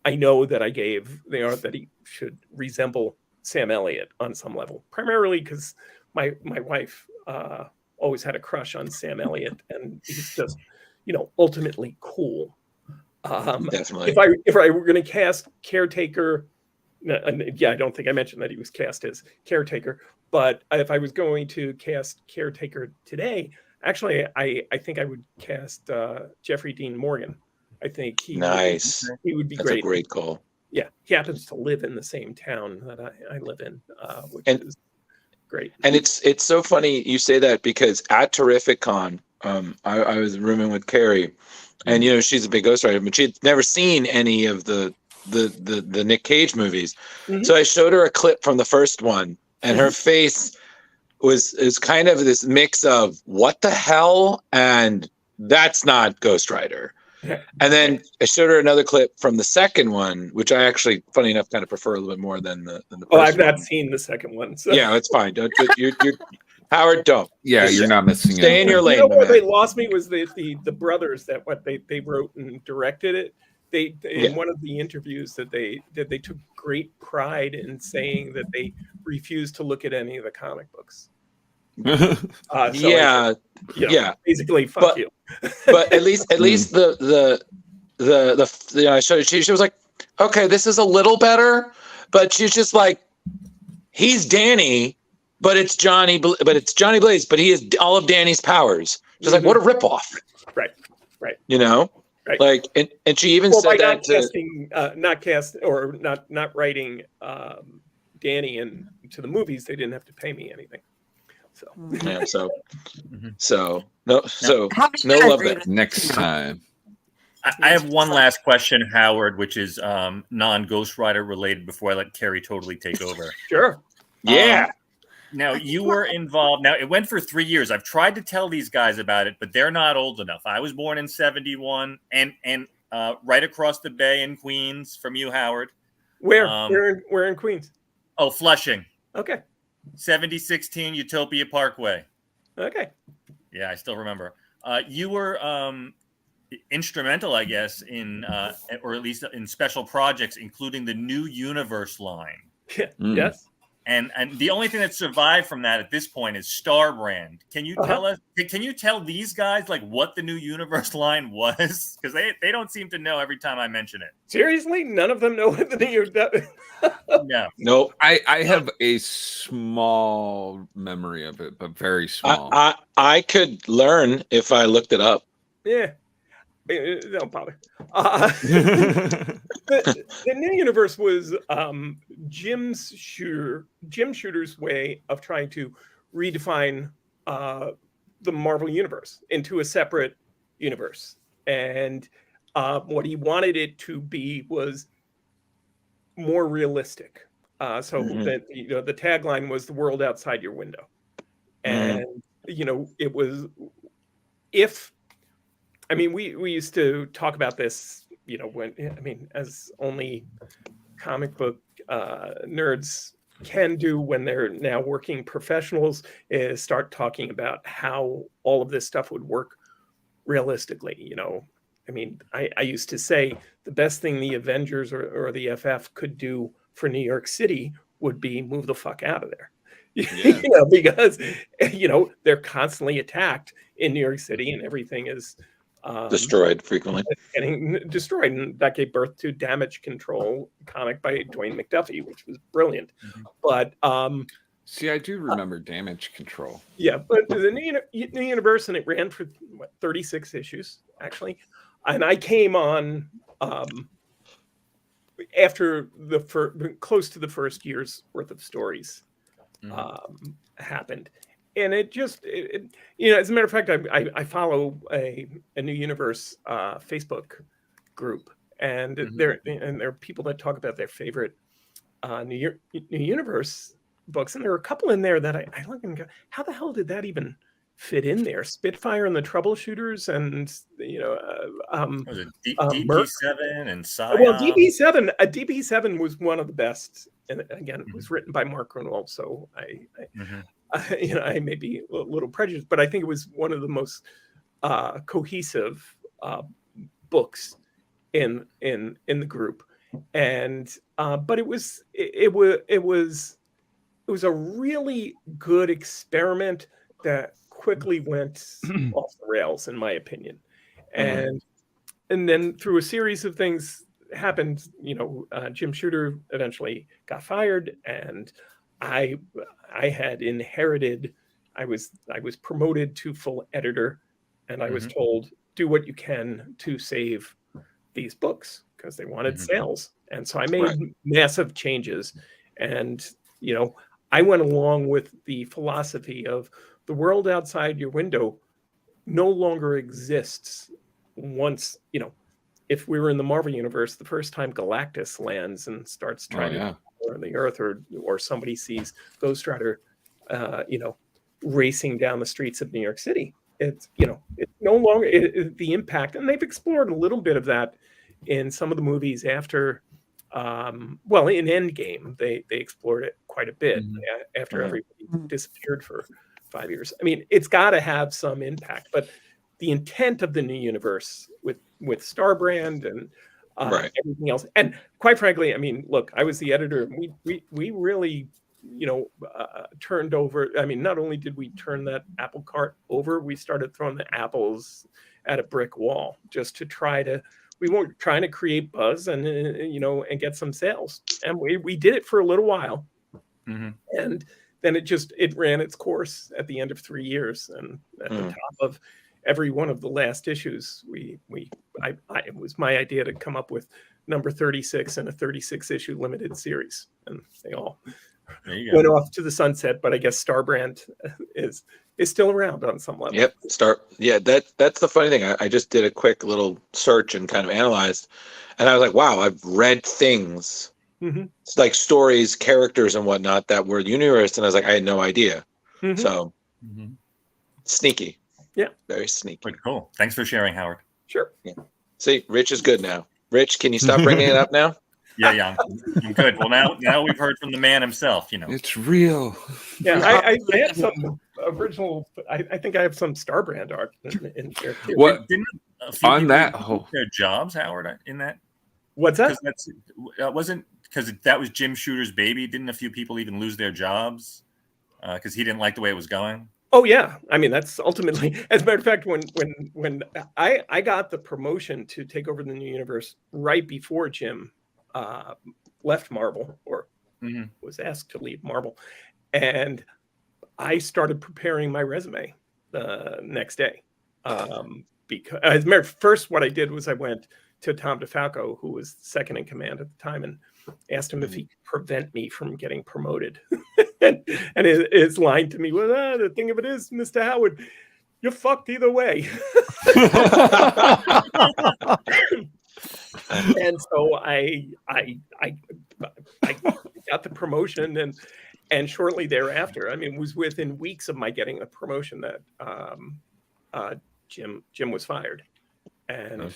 know that I gave the art that he should resemble Sam Elliott on some level, primarily because my wife always had a crush on Sam Elliott, and he's just ultimately cool. Definitely. If I were going to cast Caretaker, I don't think I mentioned that he was cast as Caretaker, but if I was going to cast Caretaker today, actually, I think I would cast Jeffrey Dean Morgan. I think he would be That's great. a great call. Yeah, he happens to live in the same town that I live in, which is great. And it's so funny you say that, because at Terrific Con, I was rooming with Carrie, and she's a big Ghost Rider, but she'd never seen any of the Nick Cage movies. So I showed her a clip from the first one, and her face is kind of this mix of what the hell and that's not Ghost Rider. And then I showed her another clip from the second one, which I actually, funny enough, kind of prefer a little bit more than the first I've not one. seen the second one. So. Yeah, it's fine. Howard, don't. Yeah, you're not missing Stay in anything. your lane, You know my where they man. lost me was the brothers that they wrote and directed it. They in Yeah. one of the interviews that they took great pride in saying that they refused to look at any of the comic books. So Yeah, you know, yeah. basically, fuck But- you. But at least the you know, she was like, okay, this is a little better, but she's just like, he's Danny, but it's Johnny Blaze, but he has all of Danny's powers. She's like, what a ripoff. Right. You know? Right. Like, and she even Well, said by that not to, casting, not writing Danny into the movies, they didn't have to pay me anything. So yeah, so How many no guys love read there. it? Next time. I have one last question, Howard, which is non-Ghost Rider related before I let Carrie totally take over. sure. Yeah. Now, you were involved. Now, it went for 3 years. I've tried to tell these guys about it, but they're not old enough. I was born in 71 and right across the bay in Queens from you, Howard. Where in Queens? Oh, Flushing. Okay. 7016 Utopia Parkway. Okay. Yeah, I still remember. You were instrumental, I guess, in or at least in special projects, including the New Universe line. Yes. And the only thing that survived from that at this point is Star Brand. Can you tell us? Can you tell these guys like what the New Universe line was? Because they don't seem to know every time I mention it. Seriously, none of them know what the New No. Nope. I have a small memory of it, but very small. I could learn if I looked it up. Yeah. Don't bother. The New Universe was Jim Shooter's way of trying to redefine the Marvel Universe into a separate universe. And what he wanted it to be was more realistic. So that the tagline was "The world outside your window," and it was we used to talk about this, as only comic book nerds can do when they're now working professionals, is start talking about how all of this stuff would work realistically. I used to say the best thing the Avengers or the FF could do for New York City would be move the fuck out of there. Yeah. Because they're constantly attacked in New York City and everything is Destroyed frequently. getting destroyed, and that gave birth to Damage Control comic by Dwayne McDuffie, which was brilliant. But See, I do remember Damage Control. yeah, but the New Universe, and it ran for 36 issues actually, and I came on after close to the first year's worth of stories happened. And it just, as a matter of fact, I follow a New Universe Facebook group, and there are people that talk about their favorite New Universe books, and there are a couple in there that I look and go, how the hell did that even fit in there? Spitfire and the Troubleshooters, and Was it Merc? DP7 and Saga? Well, DP7 was one of the best, and again, it was written by Mark Grunwald, so I may be a little prejudiced, but I think it was one of the most cohesive books in the group, and but it was a really good experiment that quickly went off the rails, in my opinion, and then through a series of things happened. Jim Shooter eventually got fired, and I had inherited. I was promoted to full editor, and I was told, do what you can to save these books, because they wanted sales. And so I made massive changes, and I went along with the philosophy of the world outside your window no longer exists. Once if we were in the Marvel universe, the first time Galactus lands and starts trying to on the Earth, or somebody sees Ghost Rider, racing down the streets of New York City, it's no longer the impact. And they've explored a little bit of that in some of the movies after. In Endgame, they explored it quite a bit after everybody disappeared for 5 years. I mean, it's got to have some impact, but the intent of the new universe with Starbrand and Right. everything else, and quite frankly, I mean, look, I was the editor. We really, turned over. I mean, not only did we turn that apple cart over, we started throwing the apples at a brick wall just to try to. We weren't trying to create buzz and and get some sales, and we did it for a little while, and then it ran its course at the end of 3 years, and at the top of every one of the last issues, it was my idea to come up with number 36 in a 36 issue limited series, and they all went off to the sunset. But I guess Starbrand is still around on some level. Yep. That's the funny thing. I just did a quick little search and kind of analyzed, and I was like, wow, I've read things. It's like stories, characters, and whatnot that were universe, and I was like, I had no idea. So sneaky. Yeah. Very sneaky. Pretty cool. Thanks for sharing, Howard. Sure. Yeah. See, Rich is good now. Rich, can you stop bringing it up now? Yeah, I'm good. Well, now we've heard from the man himself. It's real. Yeah, I have some original. I think I have some Starbrand art in there too. What Didn't a few on people that lose whole their jobs, Howard? In that, What's that? because wasn't because that was Jim Shooter's baby. Didn't a few people even lose their jobs because he didn't like the way it was going? Oh yeah, I mean that's ultimately. As a matter of fact, when I got the promotion to take over the new universe right before Jim left Marvel, or was asked to leave Marvel, and I started preparing my resume the next day. Because as a matter of fact, first what I did was I went to Tom DeFalco, who was second in command at the time, and asked him if he could prevent me from getting promoted. and his line to me was, the thing of it is, Mr. Howard, you're fucked either way. And so I got the promotion, and shortly thereafter, I mean, it was within weeks of my getting the promotion that Jim was fired, and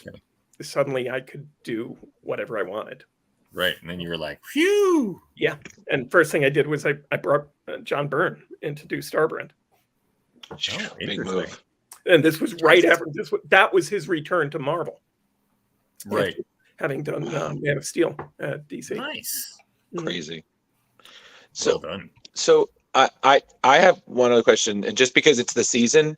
suddenly I could do whatever I wanted. Right, and then you were like, "Phew!" Yeah, and first thing I did was I brought John Byrne in to do Starbrand. Oh, big move. And this was right after that was his return to Marvel. Right, having done Man of Steel at DC. Nice, crazy. Well done. So I have one other question, and just because it's the season,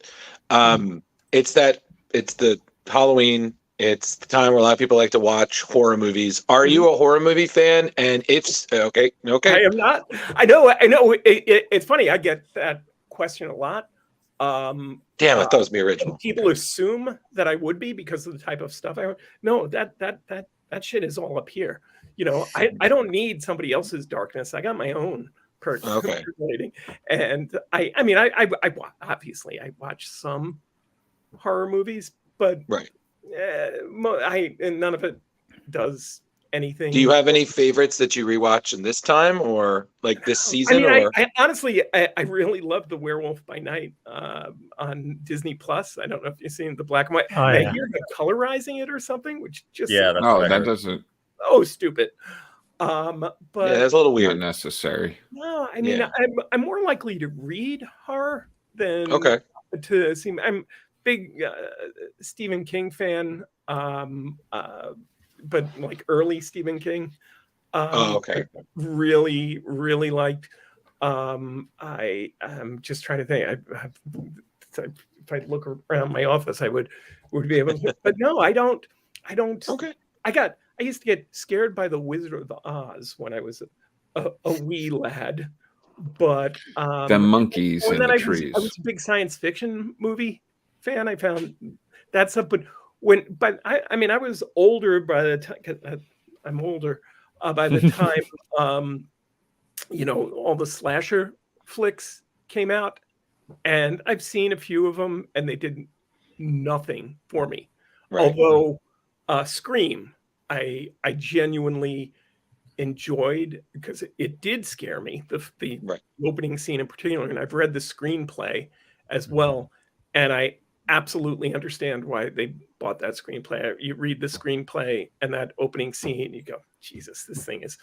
it's the Halloween. It's the time where a lot of people like to watch horror movies. Are you a horror movie fan? And if okay, I am not. I know. It's funny. I get that question a lot. Damn, I thought it was me original. People assume that I would be because of the type of stuff I. No, that shit is all up here. I don't need somebody else's darkness. I got my own percolating. And I mean, I obviously I watch some horror movies, but right. And none of it does anything. Do you have any favorites that you rewatch in this time or like this season? I mean, I honestly, I really love The Werewolf by Night on Disney Plus. I don't know if you've seen the black and white. I hear they're colorizing it or something, which just that doesn't. Oh, stupid. But that's a little weird. Not necessary. No, I mean, I'm more likely to read horror than to see. I'm big Stephen King fan, but like early Stephen King. I really, really liked. I'm just trying to think. If I look around my office, I would be able to. But no, I don't. Okay. I used to get scared by the Wizard of Oz when I was a wee lad. But the monkeys in the trees. I was a big science fiction movie fan. I found that stuff, but I mean, I was older by the time. I'm older by the time all the slasher flicks came out, and I've seen a few of them, and they did nothing for me. Right. Although Scream, I genuinely enjoyed because it did scare me. The opening scene in particular, and I've read the screenplay as well, and I absolutely understand why they bought that screenplay. You read the screenplay and that opening scene, you go, Jesus, this thing is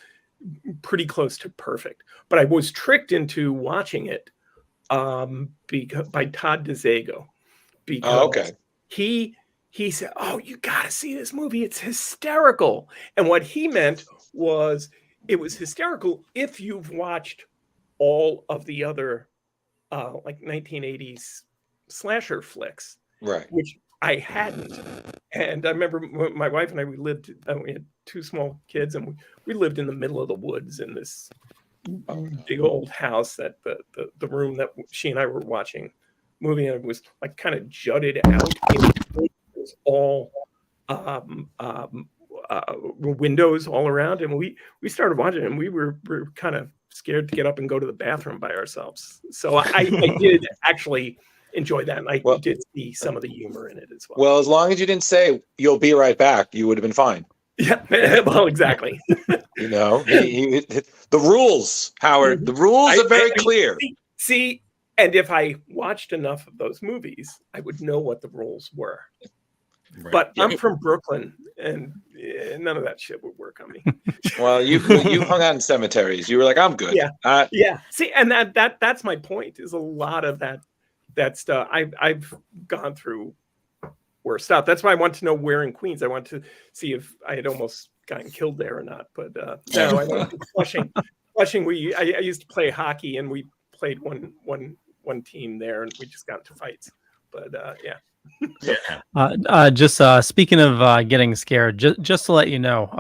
pretty close to perfect. But I was tricked into watching it by Todd DeZago, because Oh, okay. he said, "Oh, you got to see this movie. It's hysterical." And what he meant was it was hysterical if you've watched all of the other like 1980s slasher flicks, Right. which I hadn't. And I remember my wife and I, we had 2 small kids, and we lived in the middle of the woods in this big old house that the room that she and I were watching movie in was like kind of jutted out. It was all windows all around, and we started watching it, and we were kind of scared to get up and go to the bathroom by ourselves. So I did actually enjoy that, and I did see some of the humor in it as well. Well, as long as you didn't say "you'll be right back," you would have been fine. Yeah, well, exactly. You know, the rules, Howard. The rules are very clear. See, and if I watched enough of those movies, I would know what the rules were. Right. But I'm from Brooklyn, and none of that shit would work on me. Well, you hung out in cemeteries. You were like, I'm good. Yeah, yeah. See, and that's my point. Is a lot of that stuff. I've gone through worse stuff. That's why I want to know where in Queens. I want to see if I had almost gotten killed there or not. But no, I went to Flushing. Flushing. I used to play hockey, and we played one team there, and we just got into fights. But yeah. Just speaking of getting scared, just to let you know,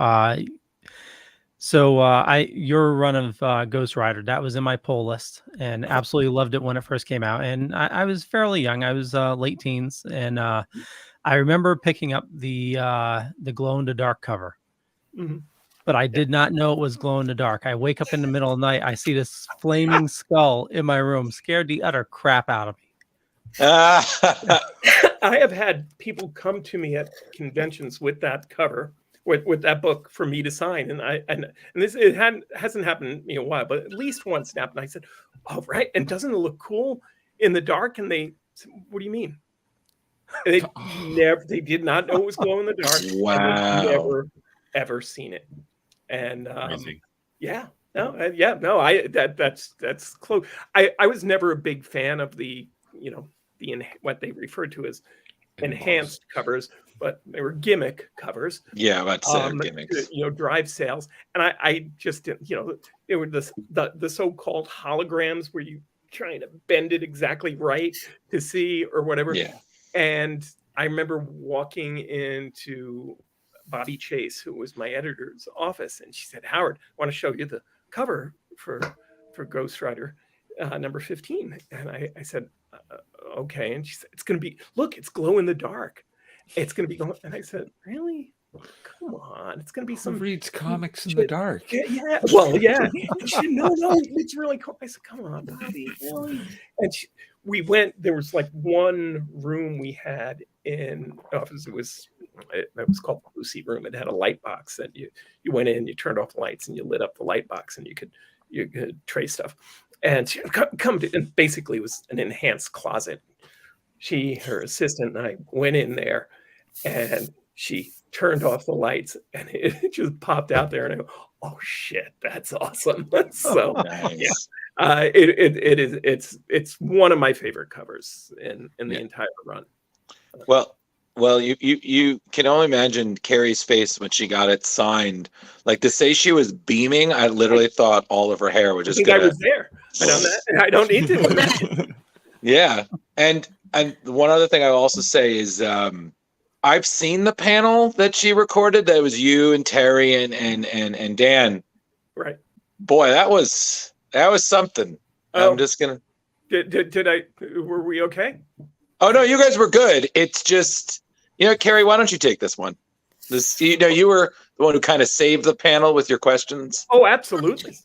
your run of Ghost Rider, that was in my pull list, and absolutely loved it when it first came out. And I was fairly young; I was late teens, and I remember picking up the glow in the dark cover, but I did not know it was glow in the dark. I wake up in the middle of the night, I see this flaming skull in my room, scared the utter crap out of me. I have had people come to me at conventions with that cover, with that book for me to sign, and this hasn't happened in a while, but at least once it happened. I said, "Oh, right, and doesn't it look cool in the dark?" And they said, "What do you mean?" They did not know it was glow in the dark. Wow, never ever seen it, and that's close. I was never a big fan of the what they referred to as enhanced covers, but they were gimmick covers. Yeah, that's gimmicks. Drive sales, and I just didn't. They were the so-called holograms where you trying to bend it exactly right to see or whatever. Yeah. And I remember walking into Bobby Chase, who was my editor's office, and she said, "Howard, I want to show you the cover for Ghost Rider number 15." And I said, "Okay." And she said, "It's going to be, look, it's glow in the dark. It's going to be going." And I said, "Really? Come on, it's going to be some." Who reads comics in the dark? Yeah. Well, yeah. She said, no, it's really cool. I said, "Come on, Bobby, really?" And we went. There was like one room we had in office. It was called the Lucy Room. It had a light box that you went in, you turned off the lights, and you lit up the light box, and you could trade stuff. And she and basically it was an enhanced closet. Her assistant, and I went in there, and she turned off the lights, and it just popped out there, and I go, "Oh shit, that's awesome!" So nice. Yeah, it's one of my favorite covers in the entire run. Well, you can only imagine Carrie's face when she got it signed. Like, to say she was beaming, I literally thought all of her hair was just I was there. I don't need to. Yeah, and one other thing I will also say is I've seen the panel that she recorded. That was you and Terry and Dan. Right. Boy, that was something. Oh, I'm just gonna. Were we okay? Oh no, you guys were good. It's just, Carrie, why don't you take this one? You were the one who kind of saved the panel with your questions. Oh, absolutely.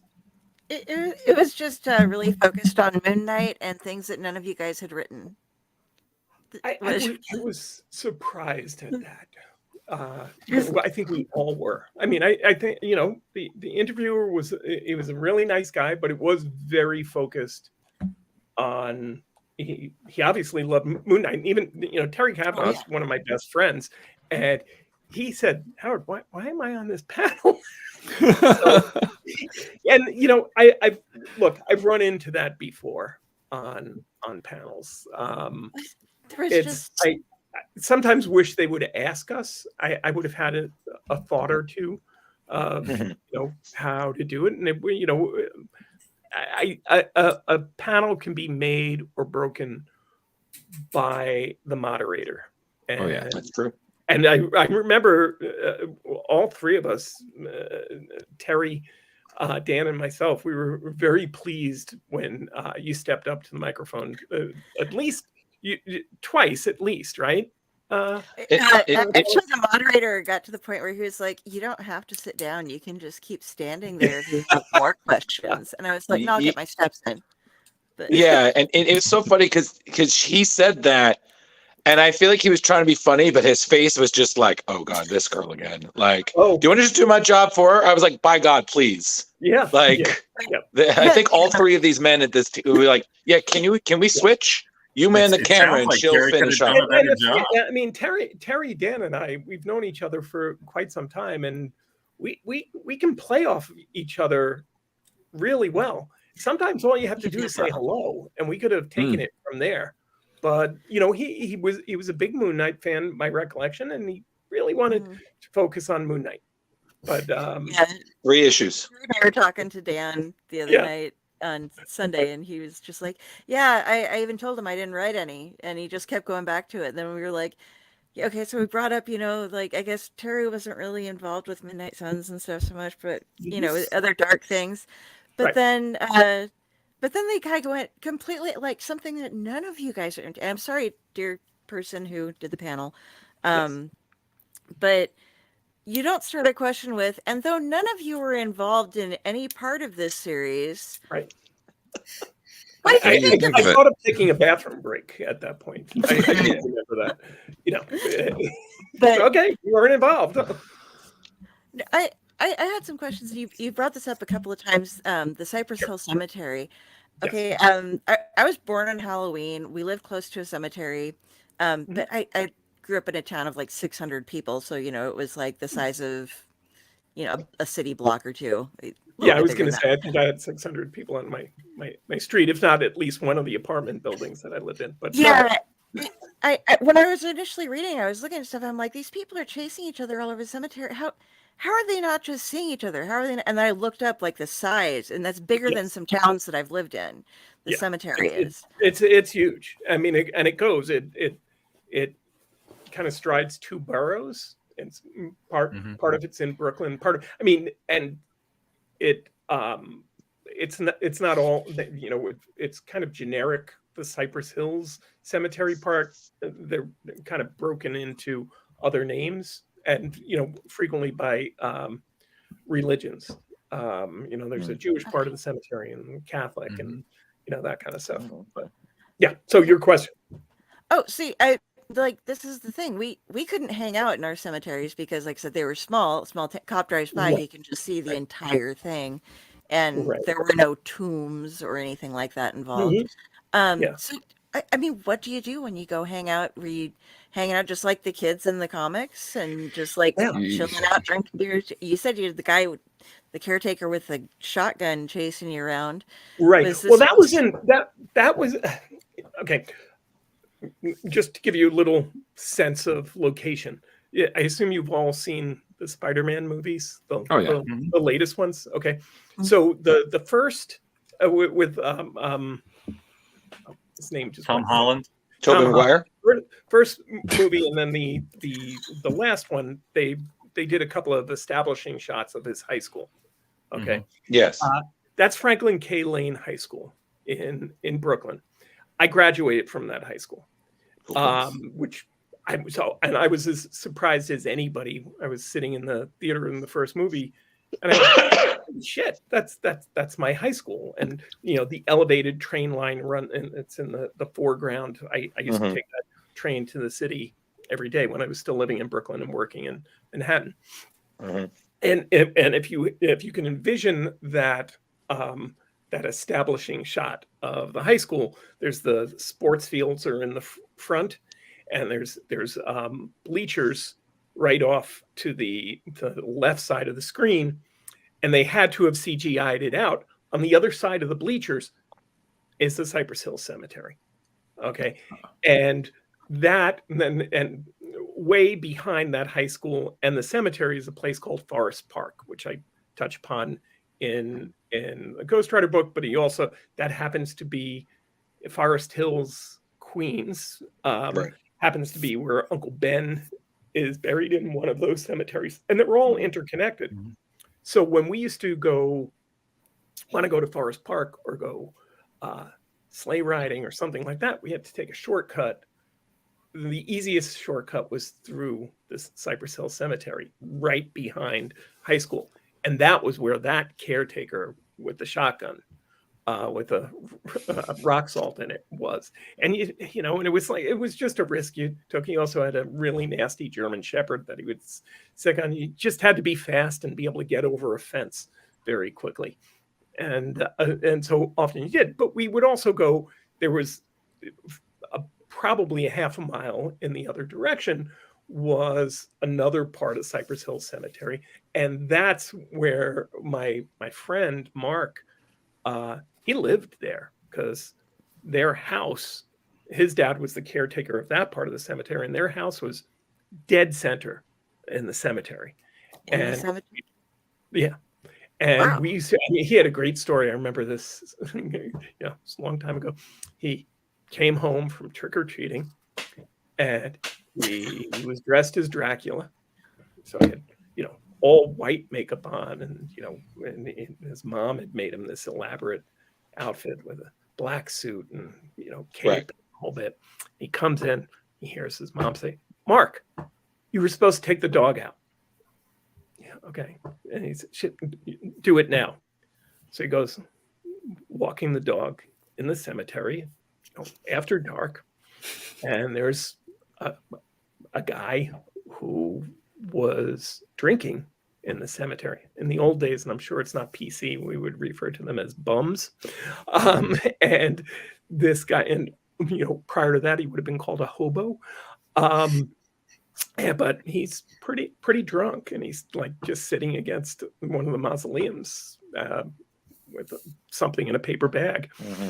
It was just really focused on Moon Knight and things that none of you guys had written. I was surprised at that. I think we all were. I mean, I think the interviewer was a really nice guy, but it was very focused on. He obviously loved Moon Knight. And even Terry Kavanaugh is one of my best friends, and he said, "Howard, why am I on this panel?" And I've run into that before. on panels. There was It's just I sometimes wish they would ask us. I would have had a thought or two of how to do it, and a panel can be made or broken by the moderator. And, Oh, yeah. That's true. And I remember all three of us, Terry, Dan, and myself, we were very pleased when you stepped up to the microphone, at least twice, at least, right? actually the moderator got to the point where he was like, "You don't have to sit down. You can just keep standing there if you have more questions." And I was like, "No, I'll get my steps in." But Yeah, and it was so funny because he said that, and I feel like he was trying to be funny, but his face was just like, "Oh God, this girl again." Like, Oh. do you want to just do my job for her? I was like, "By God, please." Yeah. Like, Yeah. I think all three of these men at this were like, "Yeah, can we switch? You man the It camera, sounds and like she'll Terry finish could've up." done a better job. I mean, Terry, Dan, and I, we've known each other for quite some time, and we can play off each other really well. Sometimes all you have to do is say hello, and we could have taken it from there. But he was a big Moon Knight fan, my recollection, and he really wanted to focus on Moon Knight. But 3 issues. I were talking to Dan the other night on Sunday, and he was just like, "Yeah, I even told him I didn't write any," and he just kept going back to it. And then we were like, yeah, okay, so we brought up, like, I guess Terry wasn't really involved with Midnight Suns and stuff so much, but other dark things. But then they kind of went completely like something that none of you guys are into. And I'm sorry, dear person who did the panel, but you don't start a question with, and though none of you were involved in any part of this series, right? What do you think I thought of taking a bathroom break at that point. I didn't remember that. But okay, you weren't involved. I had some questions. You brought this up a couple of times. The Cypress Hill Cemetery. Okay. I was born on Halloween. We lived close to a cemetery. But I grew up in a town of like 600 people, so it was like the size of a city block or two. Yeah, I was going to say, I think I had 600 people on my street, if not at least one of the apartment buildings that I lived in. But yeah, I when I was initially reading, I was looking at stuff. I'm like, these people are chasing each other all over the cemetery. How are they not just seeing each other? How are they? And then I looked up like the size, and that's bigger than some towns that I've lived in. The cemetery is. It's huge. I mean, it goes. It kind of strides 2 boroughs. It's part of it's in Brooklyn. And it's not all, it's kind of generic. The Cypress Hills Cemetery Park, they're kind of broken into other names, and frequently by religions. There's a Jewish part of the cemetery and Catholic and that kind of stuff. But yeah, so your question. Oh, see, this is the thing. We couldn't hang out in our cemeteries because, like I said, they were small. Cop drives by, he can just see the entire thing, and there were no tombs or anything like that involved. So, I mean, what do you do when you go hang out? Were you hanging out just like the kids in the comics and just like chilling out, drinking beer? You said you're the caretaker with the shotgun chasing you around. Right. Well, that was okay. Just to give you a little sense of location, I assume you've all seen the Spider-Man movies, the latest ones. Okay, so the first with his name just Tom Holland, Tobey Maguire. First movie, and then the last one, they did a couple of establishing shots of his high school. Okay, Yes, that's Franklin K. Lane High School in Brooklyn. I graduated from that high school. Which I was as surprised as anybody. I was sitting in the theater in the first movie, and I was, shit, that's my high school. And the elevated train line run, and it's in the foreground. I used to take that train to the city every day when I was still living in Brooklyn and working in Manhattan. And if you can envision that that establishing shot of the high school, there's the sports fields are in the front, and there's bleachers right off to the left side of the screen, and they had to have CGI'd it out. On the other side of the bleachers, is the Cypress Hill Cemetery. Okay. And and way behind that high school and the cemetery is a place called Forest Park, which I touch upon in the Ghost Rider book, but that happens to be Forest Hills, Queens, happens to be where Uncle Ben is buried in one of those cemeteries, and they're all interconnected. Mm-hmm. So when we used to want to go to Forest Park or go sleigh riding or something like that, we had to take a shortcut. The easiest shortcut was through this Cypress Hill Cemetery, right behind high school, and that was where that caretaker with the shotgun, with a rock salt in it was. And and it was just a risk you took. He also had a really nasty German Shepherd that he would sick on. You just had to be fast and be able to get over a fence very quickly. And so often you did. But we would also go, there was probably a half a mile in the other direction was another part of Cypress Hill Cemetery. And that's where my friend Mark, he lived there because their house, his dad was the caretaker of that part of the cemetery, and their house was dead center in the cemetery. Yeah. And wow. He had a great story. I remember this, it's a long time ago. He came home from trick-or-treating, and he was dressed as Dracula. So he had, all white makeup on, and his mom had made him this elaborate outfit with a black suit and, cape, right. A whole bit. He comes in, he hears his mom say, "Mark, you were supposed to take the dog out." Yeah, okay. And he said, "Shit, do it now." So he goes walking the dog in the cemetery, after dark, and there's a guy who was drinking in the cemetery. In the old days, and I'm sure it's not PC, we would refer to them as bums. And this guy, and prior to that, he would have been called a hobo. But he's pretty drunk, and he's like just sitting against one of the mausoleums with something in a paper bag. Mm-hmm.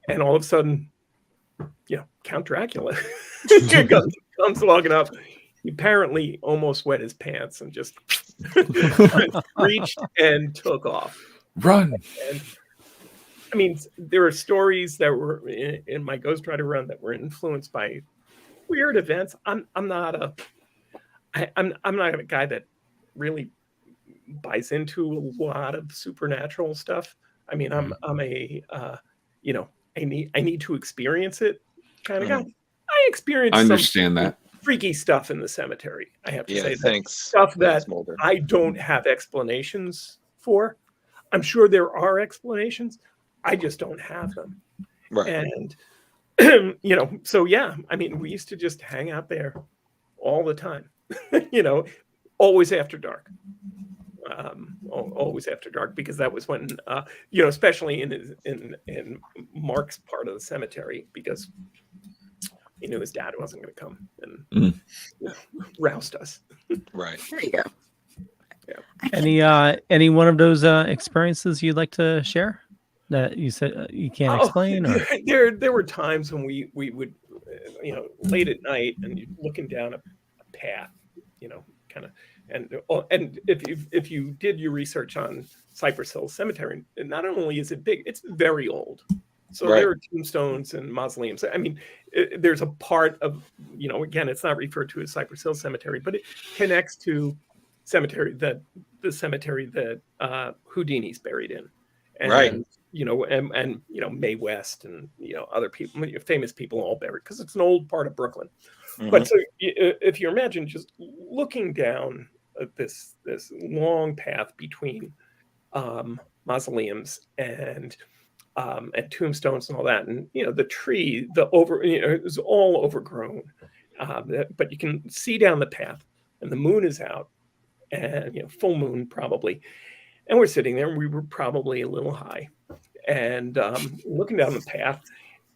And all of a sudden, Count Dracula comes walking up. He apparently almost wet his pants and just reached and took off. Run. And I mean, there are stories that were in my Ghost Rider run that were influenced by weird events. I'm not a guy that really buys into a lot of supernatural stuff. I mean, I'm a I need to experience it kind of guy. I experienced understand some that freaky stuff in the cemetery. I have to say thanks. Stuff that I don't have explanations for. I'm sure there are explanations. I just don't have them. Right. And so yeah, I mean, we used to just hang out there all the time. Always after dark. Always after dark, because that was when especially in Mark's part of the cemetery, because he knew his dad wasn't going to come and roust us. Right. There you go. Yeah. Any one of those experiences you'd like to share that you said you can't explain? Or? There were times when we would late at night, and you're looking down a path, kind of. And if you did your research on Cypress Hill Cemetery, not only is it big, it's very old. So right. There are tombstones and mausoleums. I mean, there's a part of, again, it's not referred to as Cypress Hill Cemetery, but it connects to the cemetery that Houdini's buried in. And, right. Mae West and, other people, famous people all buried, because it's an old part of Brooklyn. Mm-hmm. But so if you imagine just looking down at this long path between mausoleums and tombstones and all that, and the tree, it was all overgrown, but you can see down the path, and the moon is out, and full moon probably, and we're sitting there, and we were probably a little high, and looking down the path,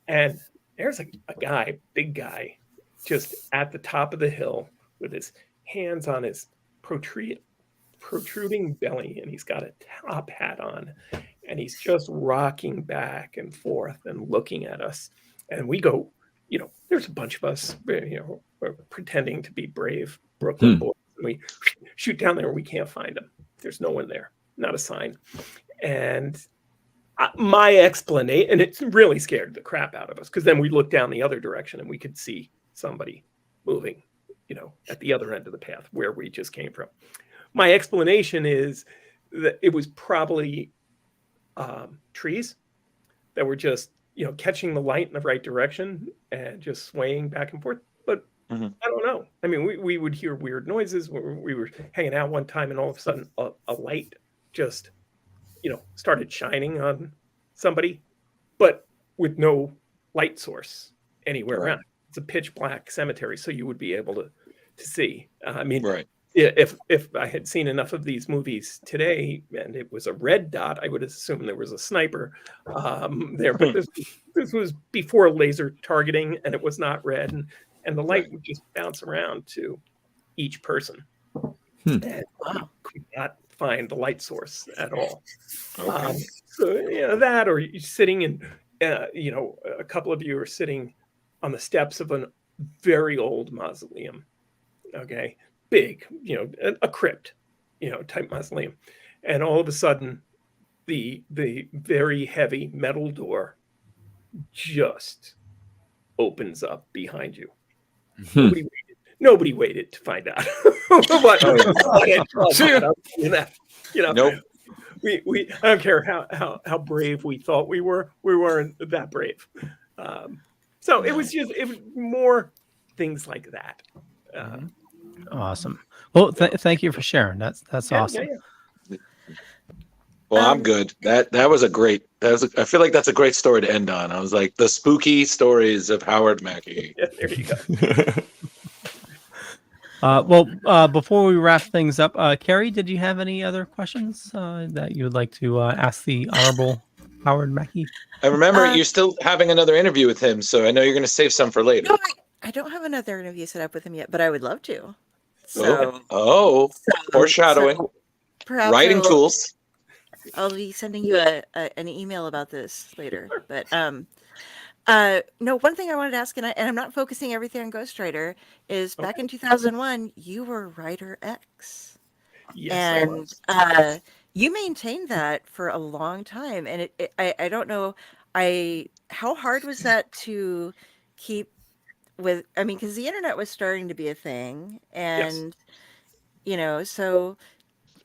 and there's a guy, big guy, just at the top of the hill with his hands on his protruding belly, and he's got a top hat on, and he's just rocking back and forth and looking at us. And we go, there's a bunch of us, we're pretending to be brave Brooklyn boys. And we shoot down there and we can't find him. There's no one there, not a sign. And my explanation, and it really scared the crap out of us, because then we looked down the other direction and we could see somebody moving, at the other end of the path where we just came from. My explanation is that it was probably trees that were just, catching the light in the right direction and just swaying back and forth. But I don't know. I mean, we would hear weird noises. We were hanging out one time and all of a sudden a light just, started shining on somebody, but with no light source anywhere around. It's a pitch black cemetery, so you would be able to see. I mean, if I had seen enough of these movies today and it was a red dot, I would assume there was a sniper there. But this was before laser targeting, and it was not red, and the light would just bounce around to each person. And could not find the light source at all. So that, or you're sitting in, a couple of you are sitting on the steps of a very old mausoleum. Okay, big, a crypt, type mausoleum, and all of a sudden, the very heavy metal door just opens up behind you. Nobody waited to find out what Nope. We I don't care how brave we thought we weren't that brave. So it was more things like that. Awesome. Well, thank you for sharing. That's awesome. Yeah. Well, I'm good. That was a great. I feel like that's a great story to end on. I was like, the spooky stories of Howard Mackie. Yeah, there you go. Before we wrap things up, Carrie, did you have any other questions that you would like to ask the Honorable Howard Mackie? I remember you're still having another interview with him, so I know you're going to save some for later. No, I don't have another interview set up with him yet, but I would love to. So, foreshadowing. So perhaps writing tools. I'll be sending you an email about this later. But no, one thing I wanted to ask, and I'm not focusing everything on Ghostwriter, is back in 2001, you were Writer X. Yes, and you maintained that for a long time. And I don't know, how hard was that to keep with? I mean, because the internet was starting to be a thing, and so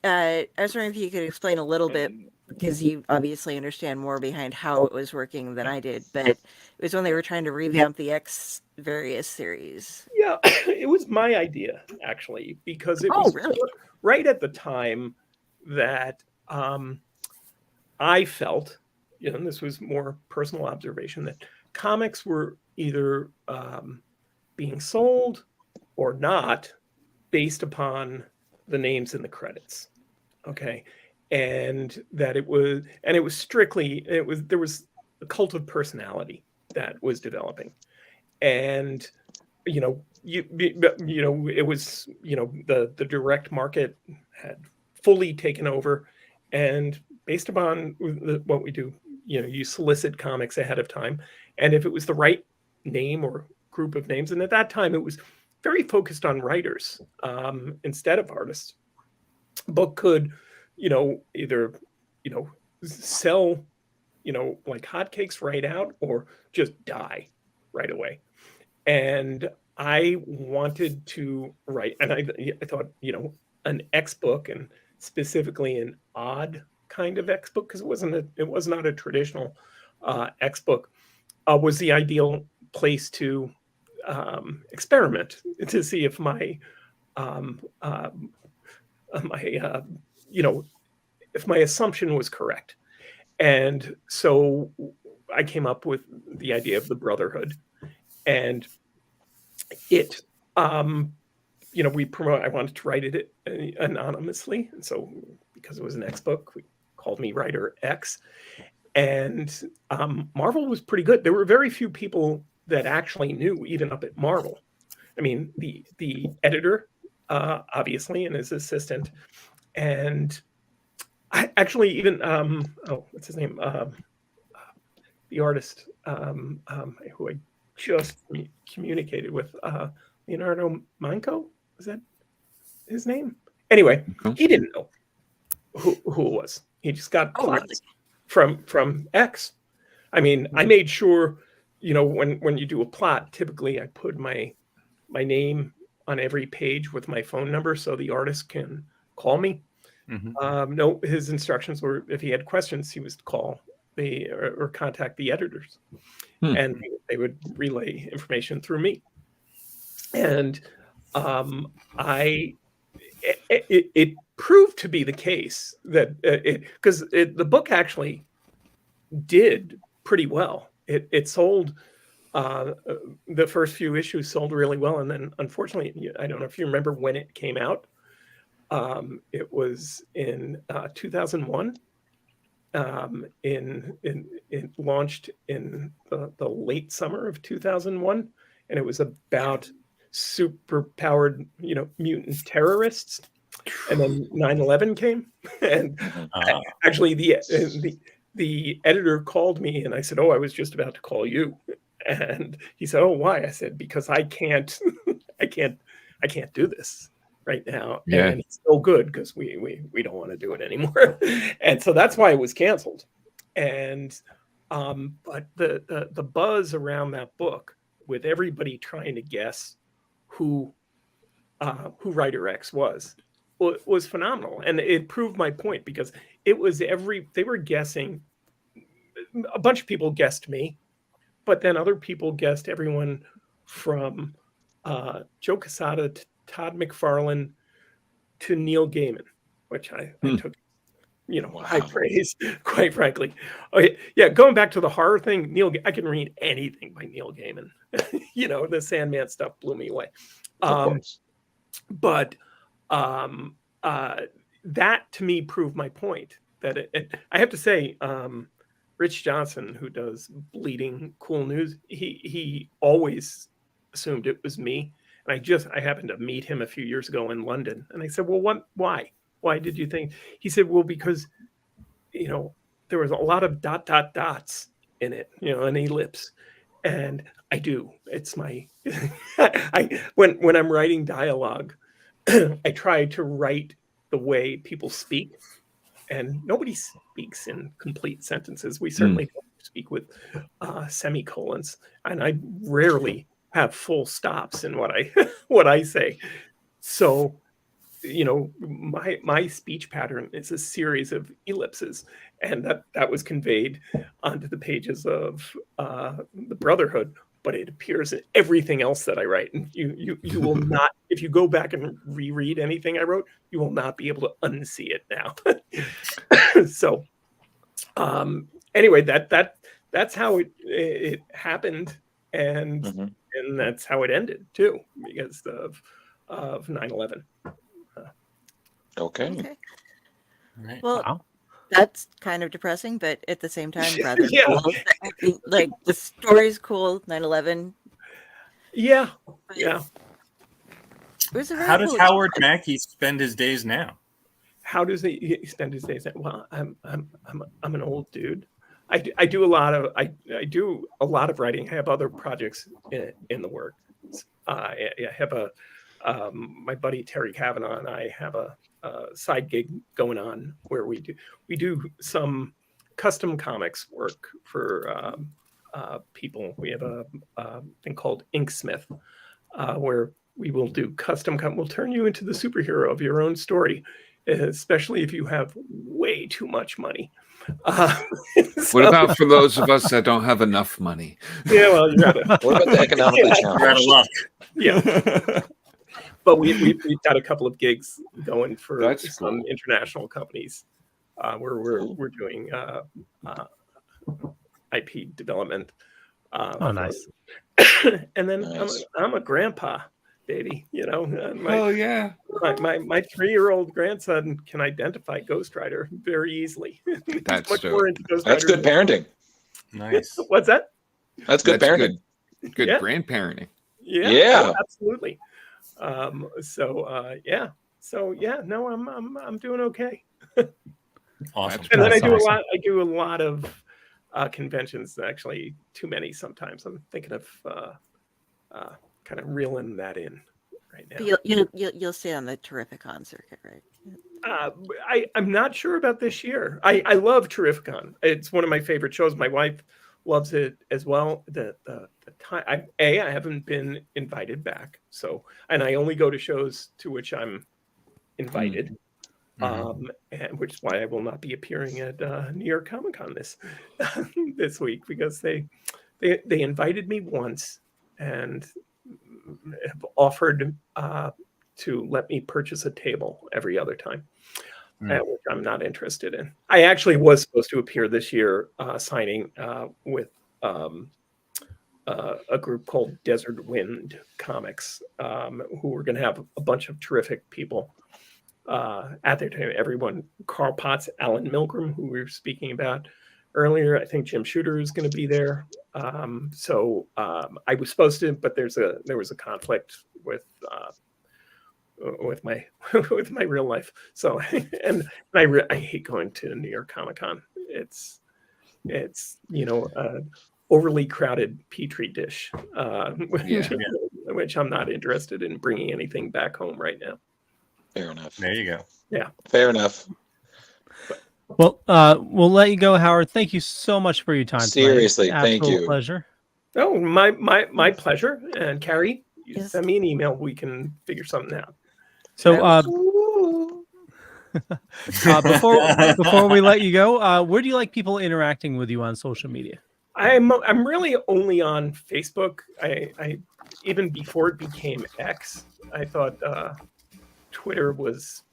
I was wondering if you could explain a little bit, because you obviously understand more behind how it was working than I did, but it was when they were trying to revamp the X various series. Yeah, it was my idea, actually, because it was really? right at the time that I felt, and this was more personal observation, that comics were either being sold or not based upon the names in the credits. Okay. And that it was strictly, there was a cult of personality that was developing. And, it was, the direct market had fully taken over, and based upon what we do, you solicit comics ahead of time. And if it was the right name or group of names, and at that time it was very focused on writers instead of artists, book could, either, sell, like hotcakes right out, or just die right away. And I wanted to write, and I thought, an X book, and specifically an odd kind of X book, because it was not a traditional X book, was the ideal place to experiment, to see if my if my assumption was correct. And so I came up with the idea of the Brotherhood, and it, we promote, I wanted to write it anonymously. And so because it was an X book, we called me Writer X. And Marvel was pretty good. There were very few people that actually knew, even up at Marvel. I mean, the editor, obviously, and his assistant, and I actually even what's his name? The artist who I just communicated with, Leonardo Manco. Is that his name? Anyway, he didn't know who it was. He just got plots from X. I mean, I made sure, when you do a plot, typically I put my name on every page with my phone number so the artist can call me. No, his instructions were if he had questions, he was to call or contact the editors, and they would relay information through me. And it proved to be the case that because the book actually did pretty well. It sold. The first few issues sold really well, and then unfortunately, I don't know if you remember when it came out. It was in 2001. It launched in the late summer of 2001, and it was about super powered, mutant terrorists. And then 9/11 came, and actually the editor called me, and I said, "Oh, I was just about to call you," and he said, "Oh, why?" I said, "Because I can't do this right now." Yeah. And it's so good because we don't want to do it anymore. And so that's why it was canceled. And but the buzz around that book with everybody trying to guess who writer X was phenomenal. And it proved my point because it was they were guessing. A bunch of people guessed me, but then other people guessed everyone from Joe Quesada to Todd McFarlane to Neil Gaiman, which I took, high praise, quite frankly. Okay, yeah, going back to the horror thing, I can read anything by Neil Gaiman. The Sandman stuff blew me away. But that to me proved my point that I have to say, Rich Johnson, who does Bleeding Cool News, he always assumed it was me. And I happened to meet him a few years ago in London. And I said, well, why? Why did you think? He said, well, because, there was a lot of dots in it, an ellipse. And I do. It's my, when I'm writing dialogue, I try to write the way people speak. And nobody speaks in complete sentences. We certainly don't speak with semicolons. And I rarely have full stops in what I say. So, my speech pattern is a series of ellipses, and that was conveyed onto the pages of the Brotherhood. But it appears in everything else that I write, and you will not, if you go back and reread anything I wrote, you will not be able to unsee it now. So, anyway, that's how it happened, and that's how it ended too, because of 9/11. Okay. Right. Well, Wow. that's kind of depressing, but at the same time, rather Yeah. cool. Like the story's cool. 9/11. Yeah. It was a very How does cool Howard experience. Mackie spend his days now? How does he spend his days? Well, I'm an old dude. I do a lot of writing. I have other projects in the works. I have my buddy Terry Kavanaugh and I have a side gig going on where we do some custom comics work for people. We have a thing called Inksmith, where we will do custom. We'll turn you into the superhero of your own story, especially if you have way too much money. What about for those of us that don't have enough money? Yeah, well, you gotta. What about the economically You're out of challenged? luck. Yeah. But we've got a couple of gigs going for That's some cool. international companies where we're doing IP development. Nice. And then Nice. I'm a grandpa, baby. Oh yeah. My 3-year-old grandson can identify Ghost Rider very easily. He's That's much dope. more into Ghost That's Rider good parenting. Nice. What's that? That's good That's parenting. Good Yeah. grandparenting. Yeah. Oh, absolutely. So yeah. No, I'm doing okay. Awesome. And then That's I do awesome. I do a lot of conventions. Actually, too many sometimes. I'm thinking of kind of reeling that in right now. But you'll stay on the Terrificon circuit, right? I'm not sure about this year. I love Terrificon. It's one of my favorite shows. My wife loves it as well. The time I haven't been invited back, so and I only go to shows to which I'm invited. And which is why I will not be appearing at New York Comic Con this week, because they invited me once and have offered to let me purchase a table every other time, which I'm not interested in. I actually was supposed to appear this year signing with a group called Desert Wind Comics, who were going to have a bunch of terrific people at their time. Everyone, Carl Potts, Alan Milgram, who we were speaking about earlier. I think Jim Shooter is going to be there. So I was supposed to, but there was a conflict with my with my real life. So and I hate going to New York Comic Con. It's overly crowded petri dish, which I'm not interested in bringing anything back home right now. Fair enough. There you go. Yeah. Fair enough. Well, we'll let you go, Howard. Thank you so much for your time. Seriously, tonight. thank Absolute you. Pleasure. Oh, my pleasure. And Carrie, you Yes. send me an email. We can figure something out. So before we let you go, where do you like people interacting with you on social media? I'm really only on Facebook. I even before it became X, I thought Twitter was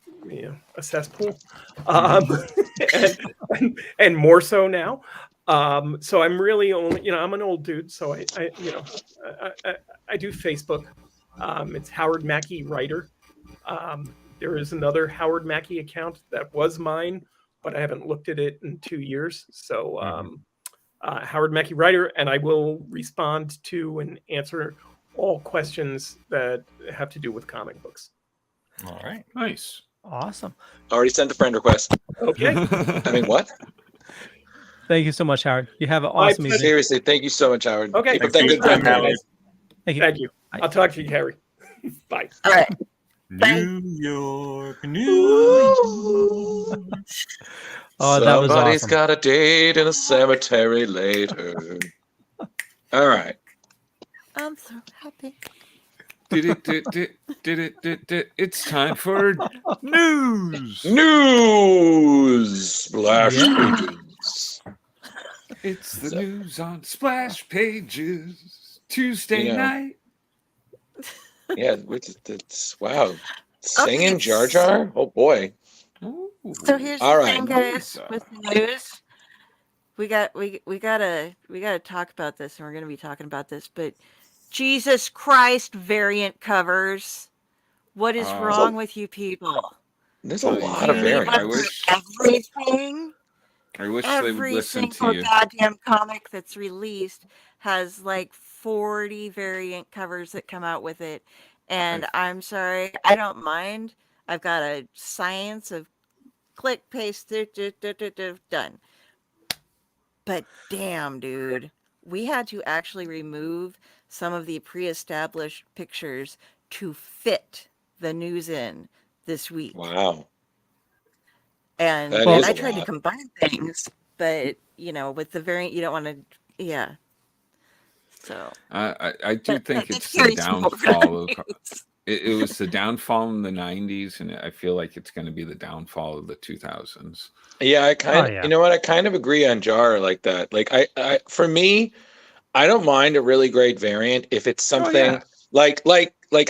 a cesspool, and more so now. So I'm really only I'm an old dude, so I do Facebook. It's Howard Mackie Writer. There is another Howard Mackie account that was mine, but I haven't looked at it in 2 years. So Howard Mackie Writer, and I will respond to and answer all questions that have to do with comic books. All right. Nice. Awesome. Already sent a friend request. Okay. I mean, what? Thank you so much, Howard. You have an awesome evening. Seriously, thank you so much, Howard. Okay. Keep up that good Thanks, time, Howard. guys. Thank you. Thank you. I'll talk to you, Harry. Bye. All right. New York, New York. Oh, that was Somebody's awesome. got a date in a cemetery later. All right. I'm so happy. It's time for news. News splash Yeah. pages. It's the news on Splash Pages Tuesday night. Yeah, it's wow. Singing Jar Jar? Oh boy. Ooh. So here's All the right. thing, guys, with the news. We gotta talk about this, and we're gonna be talking about this, but Jesus Christ, variant covers. What is wrong with you people? There's a lot Do of you need variants. one for everything? I wish they would Every listen to single you. goddamn comic that's released has like 40 variant covers that come out with it. And I'm sorry, I don't mind. I've got a science of click, paste, done. But damn, dude, we had to actually remove some of the pre-established pictures to fit the news in this week. Wow. And, That and is I a tried to lot. combine things, but with the variant, you don't want to, yeah. So I do think that it's the carries me over the downfall of news. it was the downfall in the 90s, and I feel like it's going to be the downfall of the 2000s. Yeah, I kind of, yeah. you know what? I kind of agree on Jar like that. Like I for me, I don't mind a really great variant if it's something like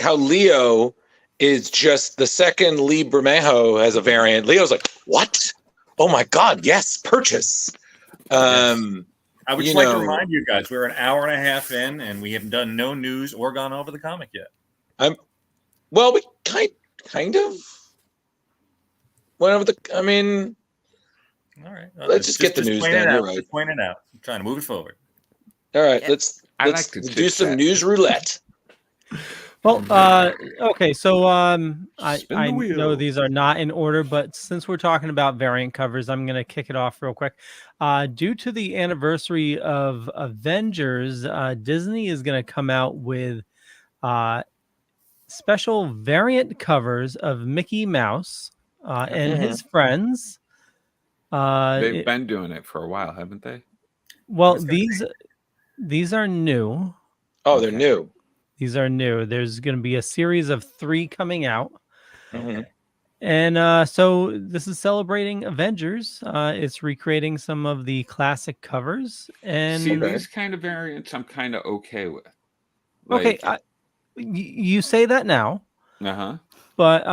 how Leo is just the second Lee Bermejo has a variant. Leo's like, what? Oh my God, yes, purchase. I would just like to know- remind you guys, we're an hour and a half in, and we have done no news or gone over the comic yet. Well, we kind of went over I mean, All right. Let's just get the news point it done. out. You're right. Just point it out. I'm trying to move it forward. all right, Yeah. let's I like to do chit some chat. news roulette. Well, okay, so I Spin the know wheel. these are not in order, but since we're talking about variant covers, I'm going to kick it off real quick. Due to the anniversary of Avengers, Disney is going to come out with special variant covers of Mickey Mouse and his friends. They've been doing it for a while, haven't they? Well, these are new. Oh, they're new. These are new. There's going to be a series of 3 coming out. Mhm. And so this is celebrating Avengers. It's recreating some of the classic covers. And See, these kind of variants I'm kind of okay with. okay, you say that now. Uh-huh. But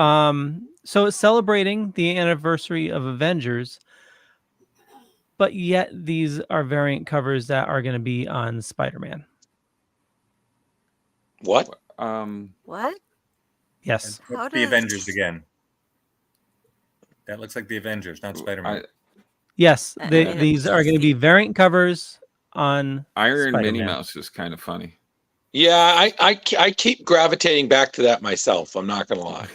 so it's celebrating the anniversary of Avengers, but yet these are variant covers that are going to be on Spider-Man. What? What? Yes. What's How the does- Avengers again? That looks like the Avengers, not Spider-Man. Yes, And these are going to be variant covers on Iron Minnie Spider-Man. Mouse is kind of funny. Yeah, I keep gravitating back to that myself. I'm not gonna lie.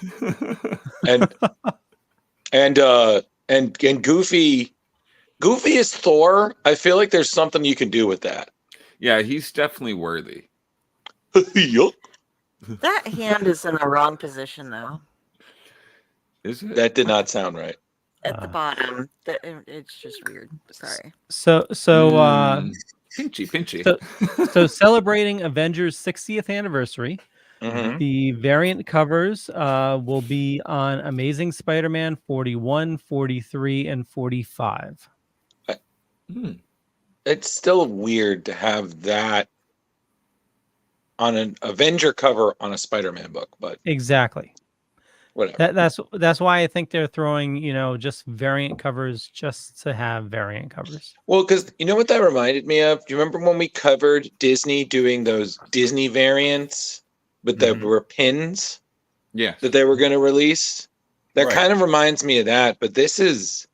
And Goofy is Thor. I feel like there's something you can do with that. Yeah, he's definitely worthy. Yuck. That hand is in the wrong position, though. Is it? That did not sound right. At the bottom. It's just weird. Sorry. So Pinchy. so celebrating Avengers 60th anniversary, Mhm. the variant covers will be on Amazing Spider-Man 41, 43, and 45. It's still weird to have that on an Avenger cover on a Spider-Man book, but Exactly. whatever. That's why I think they're throwing, just variant covers just to have variant covers. Well, because you know what that reminded me of? Do you remember when we covered Disney doing those Disney variants, but that were pins Yes. that they were going to release? That Right. kind of reminds me of that, but this is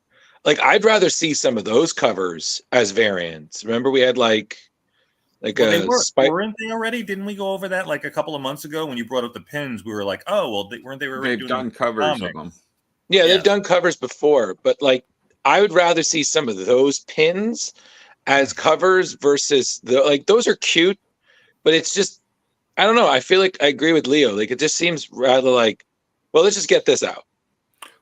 like I'd rather see some of those covers as variants. Remember we had like Well, they weren't they already? Didn't we go over that like a couple of months ago when you brought up the pins? We were like, oh, well, weren't they already They've doing done covers comics? of them. Yeah, they've done covers before, but like I would rather see some of those pins as covers versus those are cute, but it's just I don't know. I feel like I agree with Leo. Like it just seems rather like, well, let's just get this out.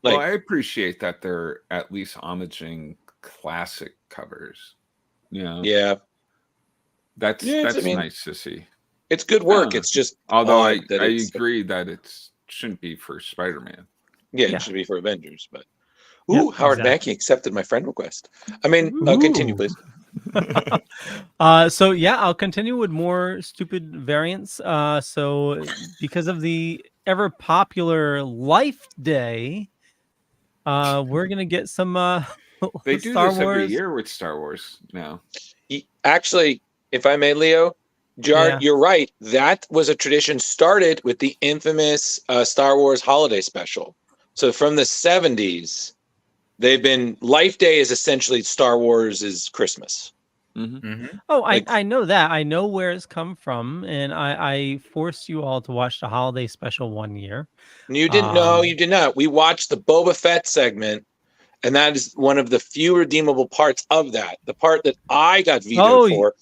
Well, I appreciate that they're at least homaging classic covers. Yeah. That's nice to see. It's good work. It's just although I odd that it's- agree that it shouldn't be for Spider-Man. Yeah, it should be for Avengers, but Howard Mackie accepted my friend request. I mean, continue, please. So yeah, I'll continue with more stupid variants. So because of the ever popular Life Day, we're gonna get some They do Star this Wars. every year with Star Wars now. Actually, if I may, Leo, you're right. That was a tradition started with the infamous Star Wars holiday special. So from the 70s, they've been Life Day is essentially Star Wars is Christmas. Oh, I know that. I know where it's come from, and I forced you all to watch the holiday special one year. You didn't know, you did not. We watched the Boba Fett segment, and that is one of the few redeemable parts of that. The part that I got vetoed for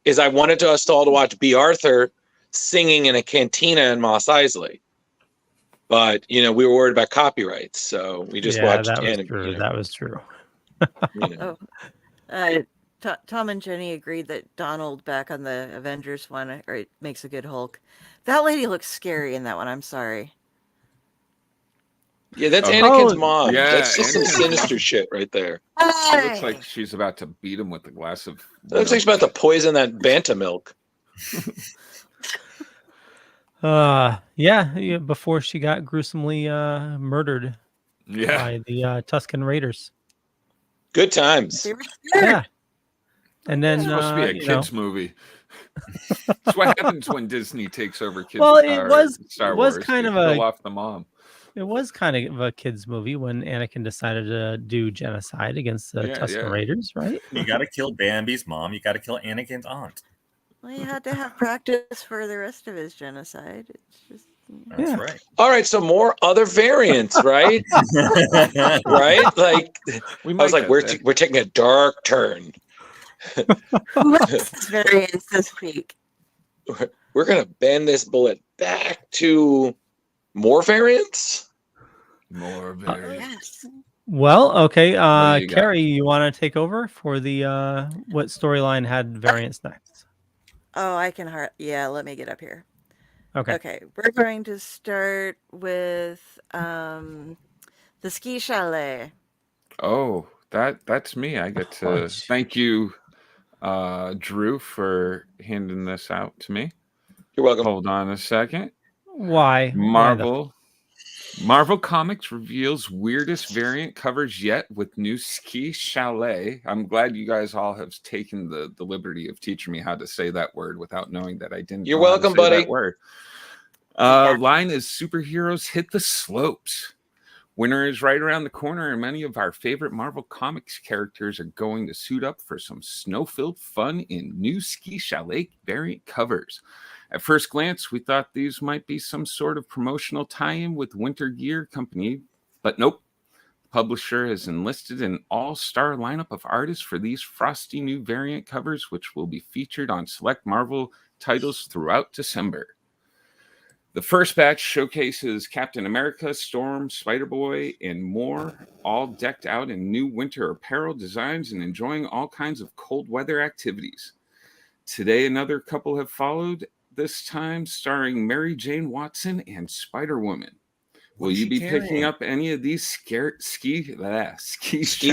is I wanted us all to watch B. Arthur singing in a cantina in Mos Eisley. But, we were worried about copyrights, so we just watched that was anime. true. That was true. Tom and Jenny agreed that Donald back on the Avengers one makes a good Hulk. That lady looks scary in that one. I'm sorry. Yeah, that's Anakin's Oh, mom. yeah, That's just some Anakin's sinister shit right there. She looks like she's about to beat him with a glass of. It looks like she's about to poison that Banta milk. Yeah, before she got gruesomely murdered by the Tusken Raiders. Good times. Yeah. And then It's supposed to be a kids movie. That's what happens when Disney takes over kids. Well, it was Star Wars. kind of kill off the mom. It was kind of a kids movie when Anakin decided to do genocide against the Tusken Raiders, right? You got to kill Bambi's mom. You got to kill Anakin's aunt. Well, he had to have practice for the rest of his genocide. It's just That's Yeah. right. All right, so more other variants, right? Right? Like We I might was like, get there. we're taking a dark turn. what's variance this week? We're gonna bend this bullet back to more variants. More very. Yes. Well, okay. do you got? Carrie, you want to take over for the what storyline had variants next? Oh, I can yeah, let me get up here. Okay. Okay, we're going to start with the ski chalet. Oh, that's me. I get to geez. thank you, Drew, for handing this out to me. You're welcome. Hold on a second. Why? Marvel Comics reveals weirdest variant covers yet with new ski chalet. I'm glad you guys all have taken the liberty of teaching me how to say that word without knowing that I didn't. You're know how to welcome, say buddy. That word. Yeah. Line is superheroes hit the slopes. Winter is right around the corner, and many of our favorite Marvel Comics characters are going to suit up for some snow-filled fun in new ski chalet variant covers. At first glance, we thought these might be some sort of promotional tie-in with Winter Gear Company, but nope. The publisher has enlisted an all-star lineup of artists for these frosty new variant covers, which will be featured on select Marvel titles throughout December. The first batch showcases Captain America, Storm, Spider-Boy, and more, all decked out in new winter apparel designs and enjoying all kinds of cold weather activities. Today, another couple have followed, this time starring Mary Jane Watson and Spider-Woman. Will you be picking up any of these ski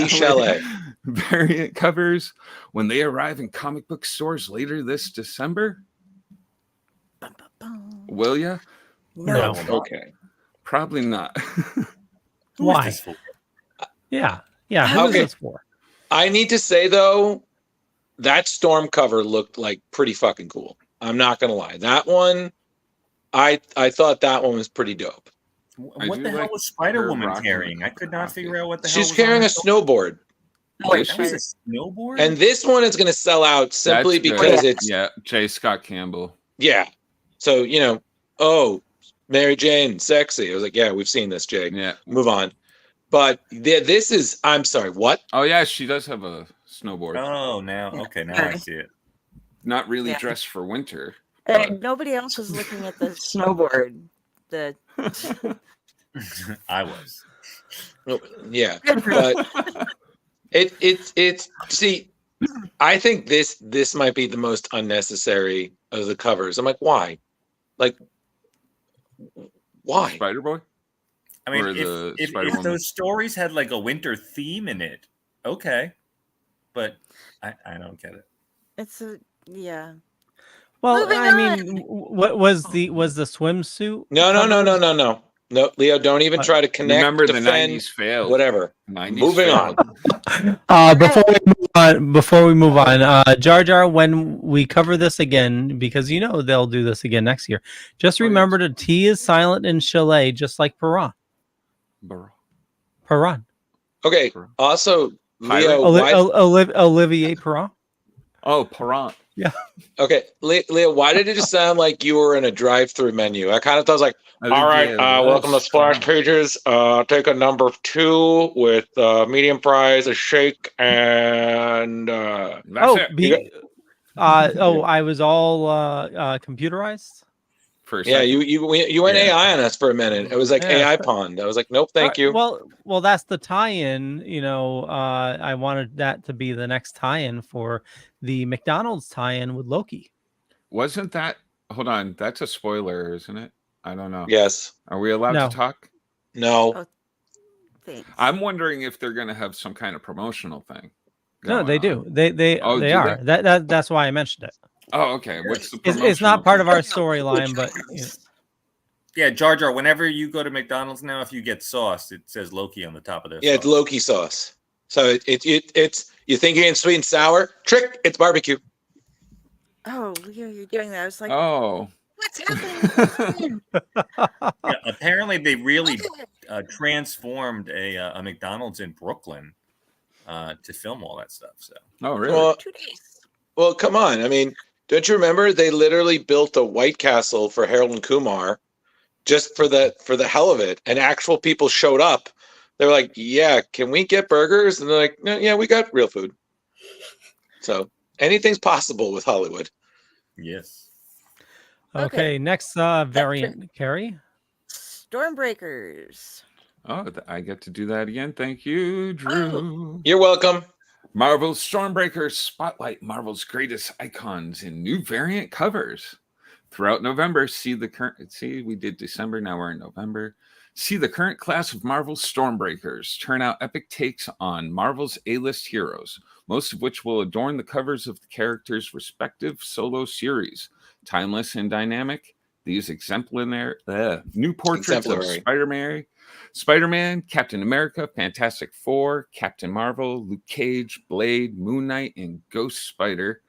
chalet variant covers when they arrive in comic book stores later this December? Bum, bum, bum. Will ya? No. Okay. Probably not. Why? Yeah. Who is Okay. this for? I need to say though, that Storm cover looked like pretty fucking cool. I'm not gonna lie. That one, I thought that one was pretty dope. What the hell was Spider-Woman carrying? I could not figure out what the hell She's was carrying on a snowboard. Wait, That was a snowboard? And this one is gonna sell out simply That's because good. it's J. Scott Campbell. yeah. So, Mary Jane, sexy. I was like, yeah, we've seen this, Jay. Yeah. Move on. But this is, I'm sorry, what? Oh yeah, she does have a snowboard. Oh, now I see it. Not really Yeah. dressed for winter. And nobody else was looking at the snowboard. The I was. Yeah. good for But it's see, I think this might be the most unnecessary of the covers. I'm like, why? Like, why? Spider Boy. I mean, Or the if Spider-Woman. those stories had like a winter theme in it, okay. But I don't get it. It's a yeah. Well, Moving I mean, what was the swimsuit? No. No, Leo, don't even try to connect. Remember the defend, 90s failed. whatever. 90s Moving failed. on. Before we move on, Jar Jar, when we cover this again, because they'll do this again next year, just remember the T is silent in chalet, just like Perron. Perron. Okay. Also, Leo, Olivier Perron. Oh, Perron. Yeah. Okay, Leo, why did it just sound like you were in a drive-through menu? I kind of thought it was like, all right, welcome to Splash Pages. Take a number 2 with medium fries, a shake, and That's it. I was all computerized. For a yeah, second. you went AI on us for a minute. It was like Yeah. AI pond. I was like, nope, thank you. Well, that's the tie-in. I wanted that to be the next tie-in for the McDonald's tie-in with Loki. Wasn't that? Hold on, that's a spoiler, isn't it? I don't know. Yes. Are we allowed No. to talk? No. Thanks. I'm wondering if they're going to have some kind of promotional thing. No, they going do. on. They Oh, they do are. they? That's why I mentioned it. Oh, okay. What's the It's not part of our thing? storyline, but Yeah, Jar Jar, whenever you go to McDonald's now, if you get sauce, it says Loki on the top of their Yeah, sauce. it's Loki sauce. So it's you think you're getting sweet and sour? Trick, it's barbecue. Oh, you're doing that. I was like, Oh. what's happening? Yeah, apparently they really transformed a McDonald's in Brooklyn to film all that stuff. So Oh, really? Well, 2 days. well, come on. I mean, Don't you remember they literally built a White Castle for Harold and Kumar just for the hell of it, and actual people showed up. They're like, "Yeah, can we get burgers?" And they're like, "No, yeah, we got real food." So anything's possible with Hollywood. Yes. Okay, next variant, Carrie. Stormbreakers. Oh, I get to do that again. Thank you, Drew. You're welcome. Marvel's Stormbreakers spotlight Marvel's greatest icons in new variant covers. Throughout November, we did December, now we're in November. See the current class of Marvel's Stormbreakers turn out epic takes on Marvel's A-list heroes, most of which will adorn the covers of the characters' respective solo series. Timeless and dynamic, these new portraits of Spider-Man, Captain America, Fantastic Four, Captain Marvel, Luke Cage, Blade, Moon Knight, and Ghost Spider,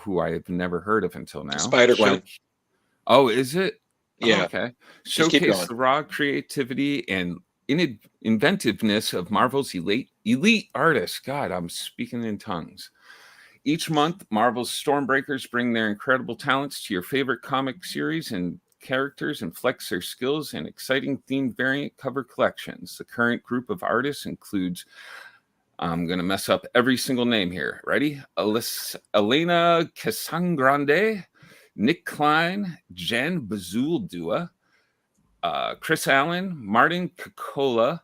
who I have never heard of until now. Spider-Gwen. Oh, is it? Yeah. Oh, okay. Showcase the raw creativity and inventiveness of Marvel's elite artists. God, I'm speaking in tongues. Each month, Marvel's Stormbreakers bring their incredible talents to your favorite comic series and characters and flex their skills in exciting themed variant cover collections. The current group of artists includes, I'm going to mess up every single name here. Ready? Elena Casangrande, Nick Klein, Jen Bazuldua, Chris Allen, Martin Cocola,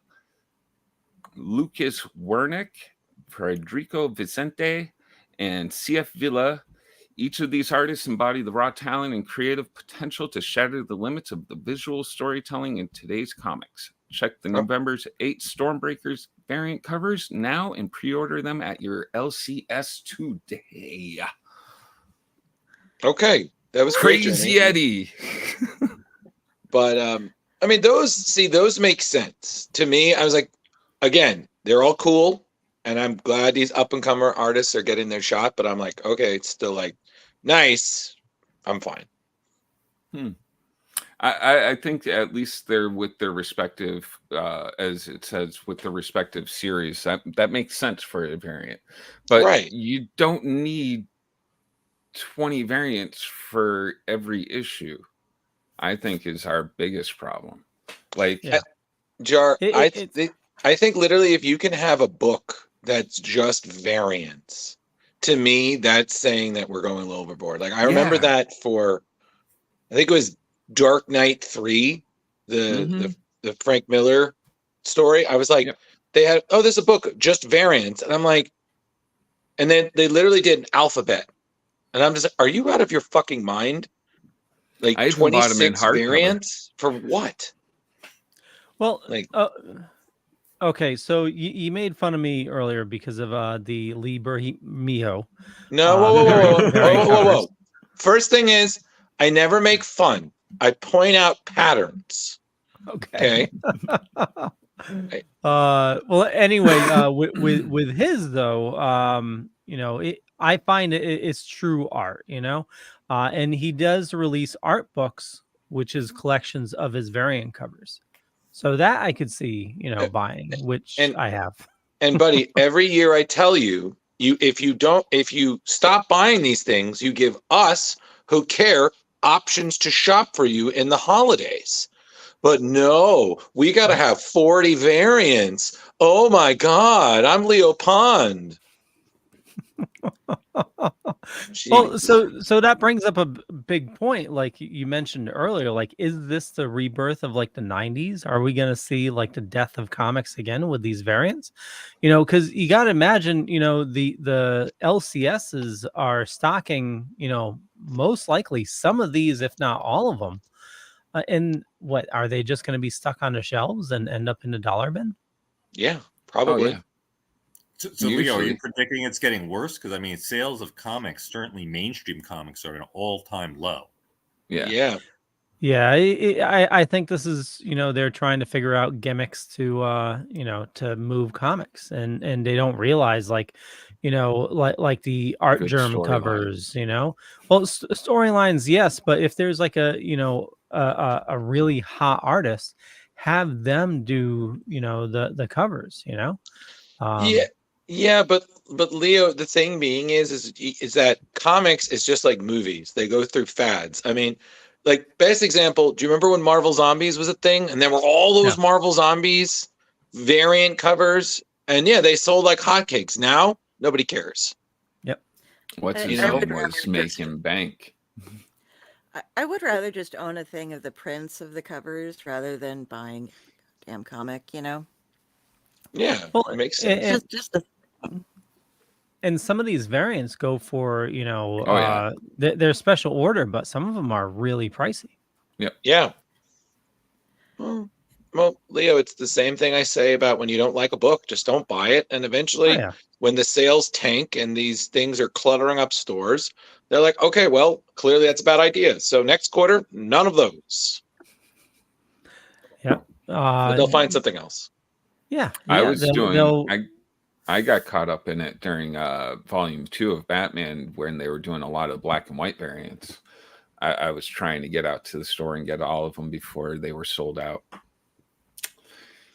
Lucas Wernick, Federico Vicente, and CF Villa. Each of these artists embody the raw talent and creative potential to shatter the limits of the visual storytelling in today's comics. Check the November's 8 Stormbreakers variant covers now and pre-order them at your LCS today. Okay, that was Crazy great, Eddie. But I mean, those make sense to me. I was like, again, they're all cool, and I'm glad these up and comer artists are getting their shot. But I'm like, okay, it's still like nice. I'm fine. I think at least they're with their respective, as it says, with the respective series. That makes sense for a variant, but you don't need 20 variants for every issue. I think is our biggest problem. Like, Jar, I think literally if you can have a book that's just variants, to me, that's saying that we're going a little overboard. Like I remember that for, I think it was Dark Knight 3, the Frank Miller story. I was like, they had, this is a book, just variants. And I'm like, and then they literally did an alphabet. And I'm just like, are you out of your fucking mind? Like 26 variants for what? Well, like, okay, so you made fun of me earlier because of the Lee Bermejo. No, whoa. First thing is, I never make fun. I point out patterns. Okay. Well, anyway, with his though, you know, I find it's true art, you know, and he does release art books, which is collections of his variant covers. So that I could see, you know, buying, which I have. And buddy, every year I tell you, if you stop buying these things, you give us who care options to shop for you in the holidays. But no, we got to have 40 variants. Oh my God, I'm Leo Pond. Well, so that brings up a big point. Like you mentioned earlier, like, is this the rebirth of like the 90s? Are we going to see like the death of comics again with these variants? You know, because you got to imagine, you know, the LCSs are stocking, you know, most likely some of these, if not all of them. And what are they just going to be stuck on the shelves and end up in the dollar bin? Yeah, probably. Oh, yeah. So Leo, are you predicting it's getting worse? Because I mean, sales of comics, certainly mainstream comics, are at an all-time low. Yeah. I think this is, you know, they're trying to figure out gimmicks to you know, to move comics, and they don't realize, like, you know, like the art germ covers, you know, well, storylines, yes, but if there's like a, you know, a really hot artist, have them do, you know, the covers, you know. Yeah, but Leo, the thing being is that comics is just like movies. They go through fads. I mean, like best example, do you remember when Marvel Zombies was a thing and there were all those Marvel Zombies variant covers and yeah, they sold like hotcakes. Now, nobody cares. Yep. What's I- his I name would was rather making bank. I would rather just own a thing of the prints of the covers rather than buying a damn comic, you know? Yeah, Well, it makes sense. Just a and some of these variants go for, you know, Oh, yeah. they're special order, but some of them are really pricey. Yeah. Well, Leo, it's the same thing I say about when you don't like a book, just don't buy it. And Oh, eventually, yeah. when the sales tank and these things are cluttering up stores, they're like, okay, well, clearly that's a bad idea. So next quarter, none of those. Yeah. But they'll find something else. Yeah. I yeah, was they'll- doing. they'll- I got caught up in it during volume 2 of Batman when they were doing a lot of black and white variants. I was trying to get out to the store and get all of them before they were sold out.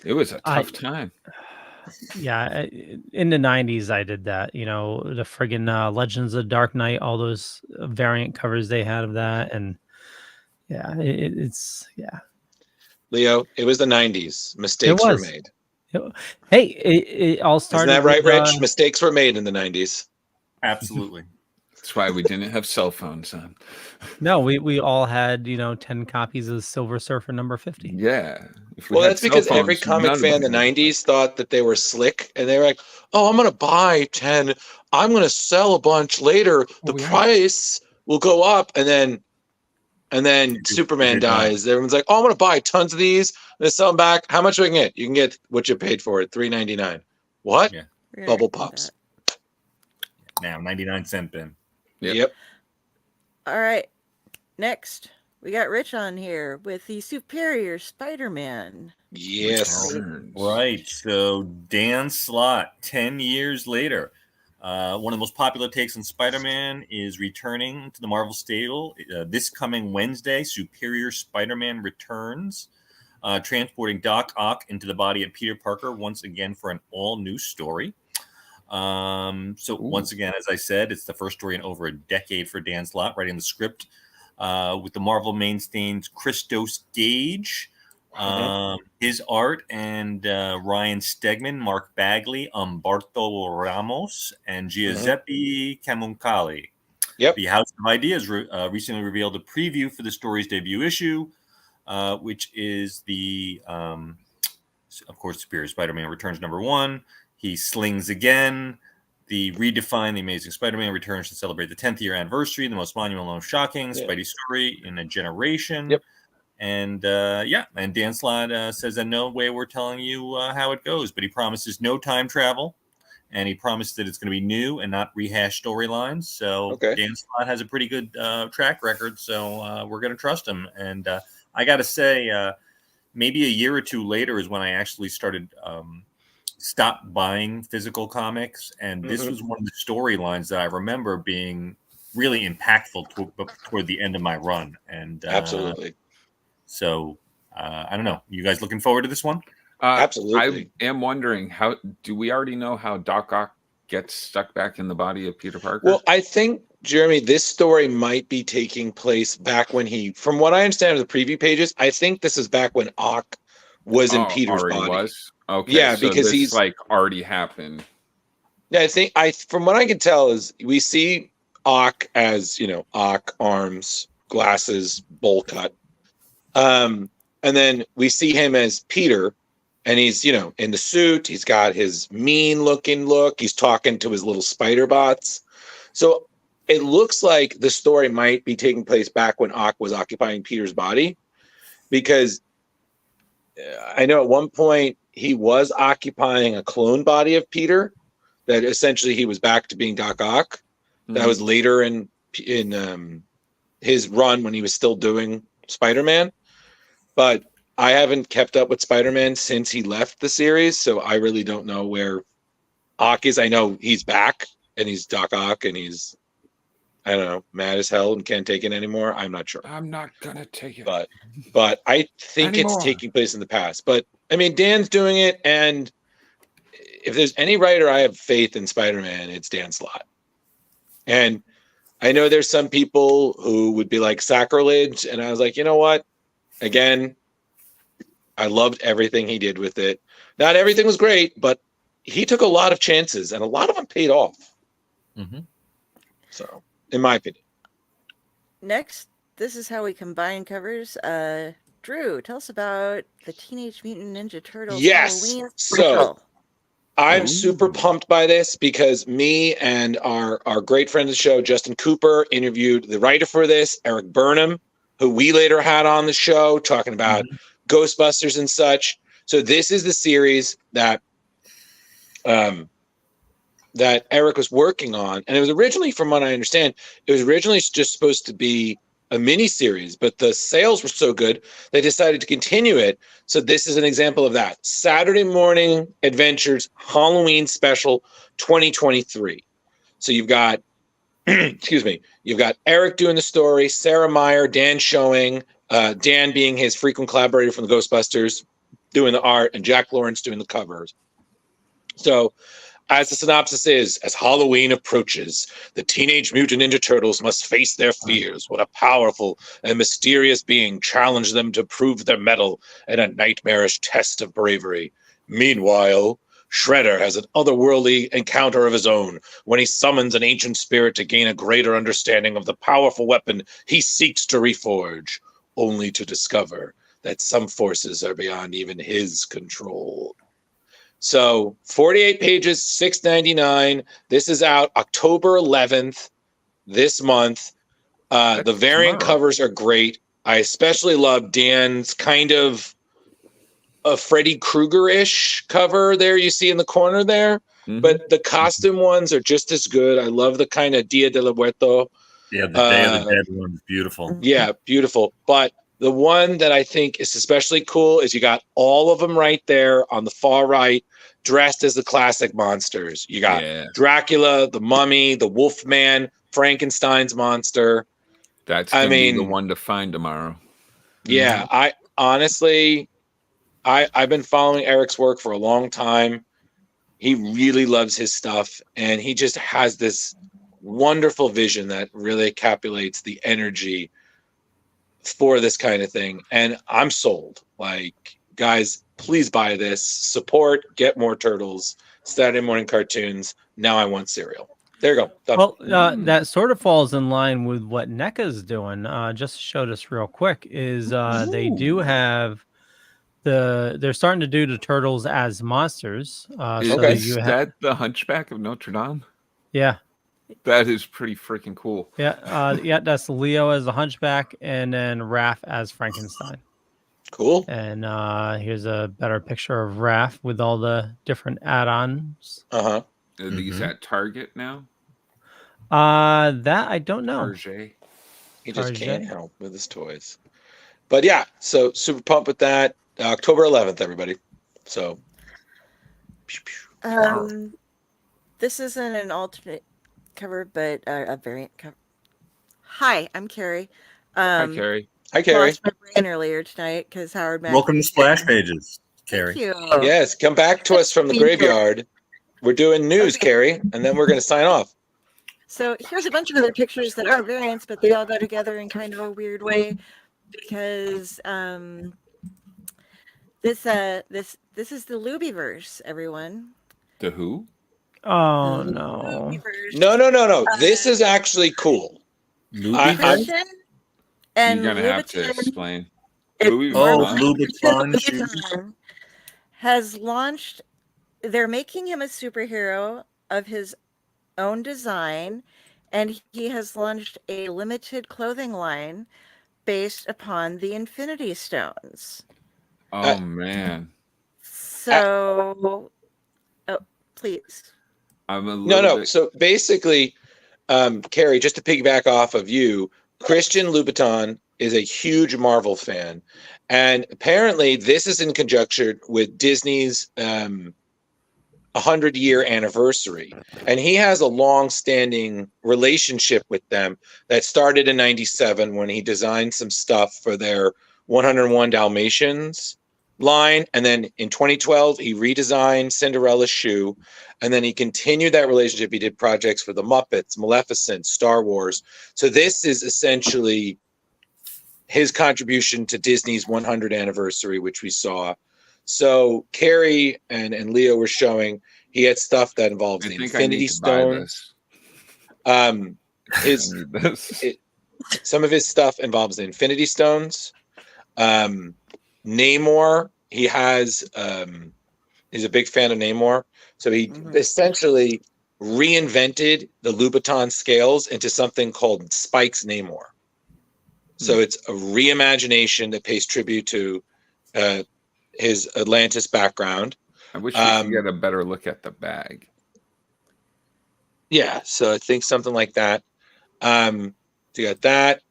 It was a tough time. Yeah, in the 90s I did that, you know, the friggin' Legends of Dark Knight, all those variant covers they had of that, and yeah, it's Leo, it was the 90s. Mistakes were was. made. Hey, it all started Isn't that right, with, Rich? Mistakes were made in the 90s. Absolutely. That's why we didn't have cell phones then. no, we all had, you know, 10 copies of Silver Surfer number 50. Yeah. If we Well, had that's because cell every phones, comic none of fan in the them would- 90s thought that they were slick and they were like, oh, I'm going to buy 10. I'm going to sell a bunch later. The yeah. price will go up. And then Superman dies. Everyone's like, oh, I'm going to buy tons of these. And sell them back. How much do I can get? You can get what you paid for it, $3.99. What? Yeah. Bubble pops. Now, 99-cent bin. Yep. All right. Next, we got Rich on here with the Superior Spider-Man. Yes. Returns. Right. So Dan Slott, 10 years later. One of the most popular takes on Spider-Man is returning to the Marvel stable this coming Wednesday. Superior Spider-Man returns, transporting Doc Ock into the body of Peter Parker once again for an all-new story. Once again, as I said, it's the first story in over a decade for Dan Slott writing the script with the Marvel mainstays Christos Gage, his art, and Ryan Stegman, Mark Bagley, Umberto Ramos, and Giuseppe Camuncoli. Yep. The House of Ideas recently revealed a preview for the story's debut issue, which is the, of course, Superior Spider-Man Returns #1. He slings again. The Redefine the Amazing Spider-Man returns to celebrate the 10th year anniversary, the most monumental and shocking Spidey story in a generation. Yep. And and Dan Slott says in no way we're telling you how it goes, but he promises no time travel, and he promised that it's going to be new and not rehashed storylines. So Dan Slott has a pretty good track record, so we're going to trust him. And I got to say, maybe a year or two later is when I actually started stopped buying physical comics, and this was one of the storylines that I remember being really impactful toward the end of my run. And absolutely. So I don't know. You guys looking forward to this one? Absolutely. I am wondering, how do we already know how Doc Ock gets stuck back in the body of Peter Parker? Well, I think, Jeremy, this story might be taking place back when from what I understand of the preview pages, I think this is back when Ock was in Peter's body. Was? Okay. Yeah, so because this, he's like already happened. Yeah, from what I can tell is we see Ock as, Ock, arms, glasses, bowl cut. And then we see him as Peter, and he's, in the suit. He's got his mean looking look. He's talking to his little spider bots. So it looks like the story might be taking place back when Ock was occupying Peter's body, because I know at one point he was occupying a clone body of Peter, that essentially he was back to being Doc Ock. That was later in his run when he was still doing Spider-Man. But I haven't kept up with Spider-Man since he left the series, so I really don't know where Ock is. I know he's back and he's Doc Ock and he's, I don't know, mad as hell and can't take it anymore. I'm not sure. I'm not gonna take it. But I think it's taking place in the past. But I mean, Dan's doing it, and if there's any writer I have faith in Spider-Man, it's Dan Slott. And I know there's some people who would be like sacrilege, and I was like, you know what? Again, I loved everything he did with it. Not everything was great, but he took a lot of chances, and a lot of them paid off. Mm-hmm. So, in my opinion. Next, this is how we combine covers. Drew, tell us about the Teenage Mutant Ninja Turtles Halloween special. I'm super pumped by this because me and our great friend of the show, Justin Cooper, interviewed the writer for this, Eric Burnham, who we later had on the show talking about Ghostbusters and such. So this is the series that that Eric was working on. And it was originally, from what I understand, it was originally just supposed to be a mini series, but the sales were so good they decided to continue it. So this is an example of that. Saturday Morning Adventures Halloween Special 2023. So you've got excuse me, you've got Eric doing the story, Sarah Meyer, Dan showing, Dan being his frequent collaborator from the Ghostbusters doing the art, and Jack Lawrence doing the covers. So as the synopsis is, as Halloween approaches, the Teenage Mutant Ninja Turtles must face their fears when a powerful and mysterious being challenges them to prove their mettle in a nightmarish test of bravery. Meanwhile, Shredder has an otherworldly encounter of his own when he summons an ancient spirit to gain a greater understanding of the powerful weapon he seeks to reforge, only to discover that some forces are beyond even his control. So 48 pages, $6.99. This is out October 11th this month. The variant covers are great. I especially love Dan's kind of a Freddy Krueger-ish cover there you see in the corner there. But the costume ones are just as good. I love the kind of Dia de la Muerto. Yeah, the Day of the Dead one's beautiful. Yeah, beautiful. But the one that I think is especially cool is you got all of them right there on the far right, dressed as the classic monsters. You got Dracula, the Mummy, the Wolfman, Frankenstein's monster. That's gonna be the one to find tomorrow. Yeah, I honestly, I've been following Eric's work for a long time. He really loves his stuff, and he just has this wonderful vision that really encapsulates the energy for this kind of thing. And I'm sold. Like, guys, please buy this. Support, get more turtles. Saturday morning cartoons. Now I want cereal. There you go. Done. Well, that sort of falls in line with what NECA's doing. Just showed us real quick is they do have they're starting to do the turtles as monsters. Is that the Hunchback of Notre Dame? Yeah. That is pretty freaking cool. Yeah, yeah, that's Leo as the Hunchback, and then Raph as Frankenstein. Cool. And here's a better picture of Raph with all the different add-ons. Uh-huh. Are these at Target now? That I don't know. Target. He just can't help with his toys. But yeah, so super pumped with that. October 11th, everybody. So. This isn't an alternate cover, but a variant cover. Hi, I'm Carrie. Hi, Carrie. Hi, Carrie. Lost my brain earlier tonight because Howard Mackie. Welcome to Splash Pages, Carrie. Thank you. Yes, come back to us from the graveyard. We're doing news, Carrie, and then we're going to sign off. So here's a bunch of other pictures that are variants, but they all go together in kind of a weird way because this is the Lubyverse, everyone. The who? Oh no. No. This is actually cool. Christian and You're gonna have to explain. Louboutin has launched. They're making him a superhero of his own design, and he has launched a limited clothing line based upon the Infinity Stones. Oh man! So, please. No. So basically, Carrie, just to piggyback off of you, Christian Louboutin is a huge Marvel fan, and apparently this is in conjunction with Disney's 100-year anniversary, and he has a long-standing relationship with them that started in '97 when he designed some stuff for their 101 Dalmatians line, and then in 2012 he redesigned Cinderella's shoe, and then he continued that relationship. He did projects for the Muppets, Maleficent, Star Wars. So this is essentially his contribution to Disney's 100th anniversary, which we saw. So Carrie and Leo were showing he had stuff that involves the Infinity Stones. Some of his stuff involves the Infinity Stones. Namor, he has he's a big fan of Namor, so he essentially reinvented the Louboutin scales into something called Spike's Namor. So it's a reimagination that pays tribute to his Atlantis background. I wish we could get a better look at the bag. Yeah, so I think something like that. So you got that.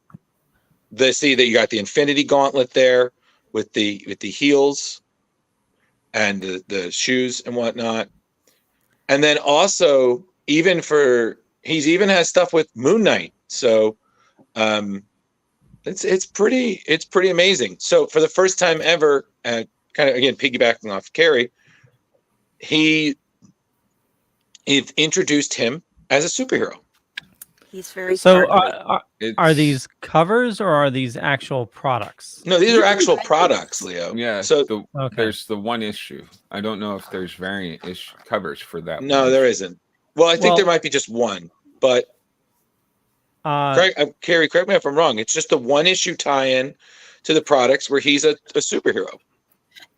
See that you got the Infinity Gauntlet there with the heels and the shoes and whatnot. And then also even has stuff with Moon Knight. So it's pretty amazing. So for the first time ever, kind of again piggybacking off Carrie, he introduced him as a superhero. He's very so. Are these covers or are these actual products? No, these are actual products, Leo. Yeah. So there's the one issue. I don't know if there's variant covers for that. No, there isn't. Well, I think there might be just one, but Carrie, correct me if I'm wrong. It's just a one issue tie-in to the products where he's a superhero.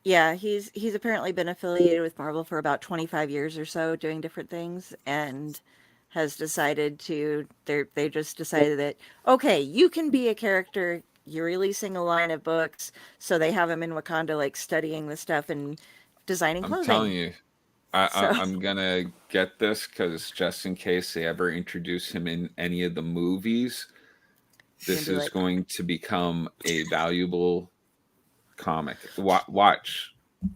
Yeah, he's apparently been affiliated with Marvel for about 25 years or so, doing different things, and has decided they just decided that, okay, you can be a character, you're releasing a line of books, so they have him in Wakanda, like, studying the stuff and designing clothing. I'm telling you, I'm gonna get this, because just in case they ever introduce him in any of the movies, this is going to become a valuable comic. Watch.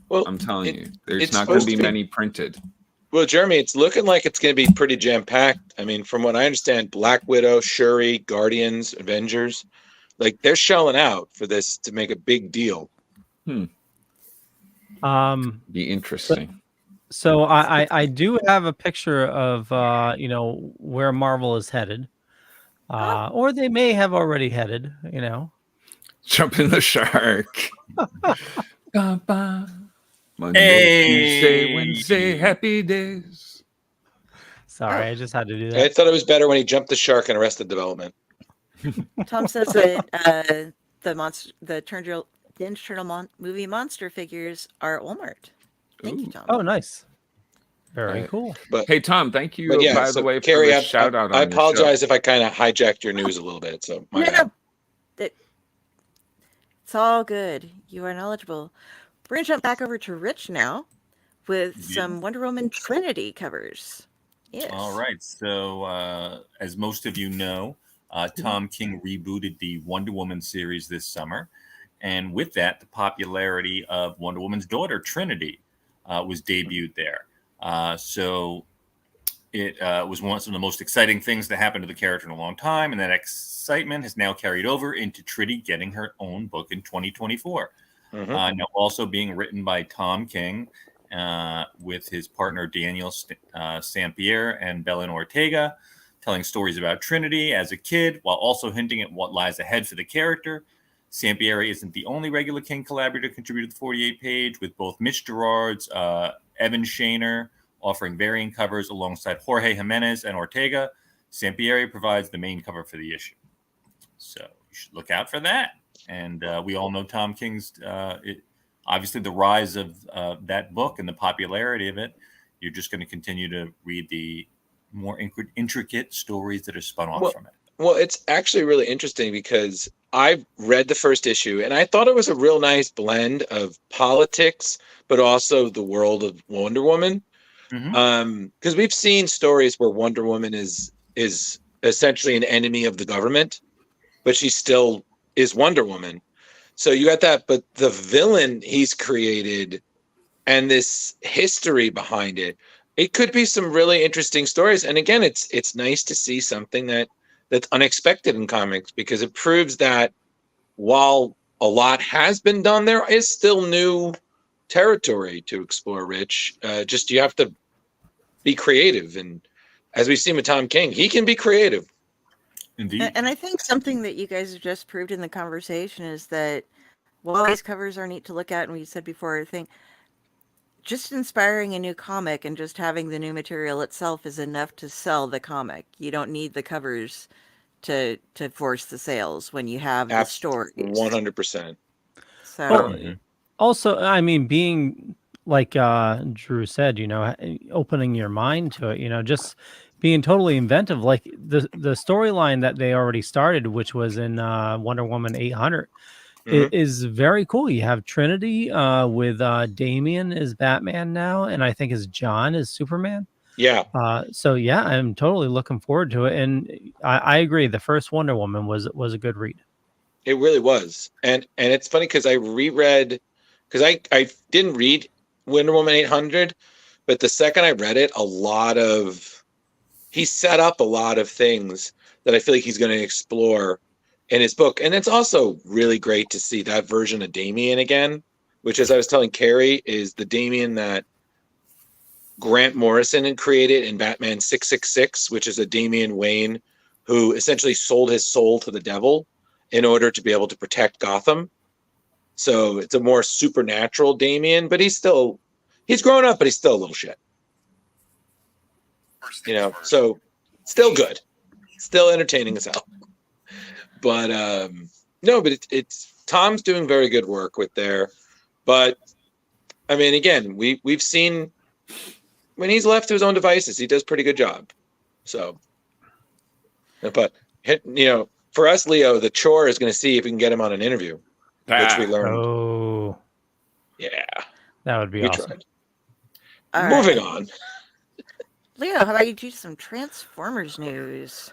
Well, I'm telling you, there's not going to be many printed. Well, Jeremy, it's looking like it's going to be pretty jam-packed. I mean, from what I understand, Black Widow, Shuri, Guardians, Avengers, like they're shelling out for this to make a big deal. Be interesting. So I do have a picture of where Marvel is headed, or they may have already headed. Jump in the shark. Monday, Tuesday, Wednesday, happy days. Sorry, I just had to do that. I thought it was better when he jumped the shark in Arrested Development. Tom says that the internal movie monster figures are at Walmart. Thank you, Tom. Oh, nice. Very cool. But hey, Tom, thank you by the way, Carrie, for the shout out. I apologize if I kind of hijacked your news a little bit. So it's all good. You are knowledgeable. We're going to jump back over to Rich now with some Wonder Woman Trinity covers. Yes. All right. So, as most of you know, Tom King rebooted the Wonder Woman series this summer. And with that, the popularity of Wonder Woman's daughter, Trinity, was debuted there. So it was one of the most exciting things that happened to the character in a long time. And that excitement has now carried over into Trinity getting her own book in 2024. Now also being written by Tom King with his partner Daniel Sampierre and Belen Ortega, telling stories about Trinity as a kid while also hinting at what lies ahead for the character. Sampierre isn't the only regular King collaborator to contribute to the 48-page, with both Mitch Gerard's Evan Shaner offering variant covers alongside Jorge Jimenez and Ortega. Sampierre provides the main cover for the issue. So you should look out for that. And we all know Tom King's, obviously the rise of that book and the popularity of it. You're just going to continue to read the more intricate stories that are spun off from it. Well, it's actually really interesting because I've read the first issue and I thought it was a real nice blend of politics, but also the world of Wonder Woman. Because we've seen stories where Wonder Woman is essentially an enemy of the government, but she still is Wonder Woman. So you got that, but the villain he's created and this history behind it, it could be some really interesting stories. And again, it's nice to see something that's unexpected in comics, because it proves that while a lot has been done, there is still new territory to explore, Rich. Just you have to be creative, and as we've seen with Tom King, he can be creative. Indeed. And I think something that you guys have just proved in the conversation is that while these covers are neat to look at, and we said before, I think just inspiring a new comic and just having the new material itself is enough to sell the comic. You don't need the covers to force the sales when you have the stories. 100%. So Well, also, I mean, being like Drew said, opening your mind to it, just being totally inventive. Like the storyline that they already started, which was in Wonder Woman 800, is very cool. You have Trinity with Damian is Batman now, and I think is John is Superman. Yeah. So yeah, I'm totally looking forward to it, and I agree. The first Wonder Woman was a good read. It really was, and it's funny because I reread, because I didn't read Wonder Woman 800, but the second I read it, he set up a lot of things that I feel like he's going to explore in his book, and it's also really great to see that version of Damian again, which, as I was telling Carrie, is the Damian that Grant Morrison had created in Batman 666, which is a Damian Wayne who essentially sold his soul to the devil in order to be able to protect Gotham. So it's a more supernatural Damian, but he's grown up, but he's still a little shit. So still good. Still entertaining as hell. But no, but it's Tom's doing very good work with there. But I mean, again, we've seen when he's left to his own devices, he does a pretty good job. So, but for us, Leo, the chore is going to see if we can get him on an interview, which we learned. Oh, yeah, that would be awesome. Tried. Moving on. Leo, how about you do some Transformers news?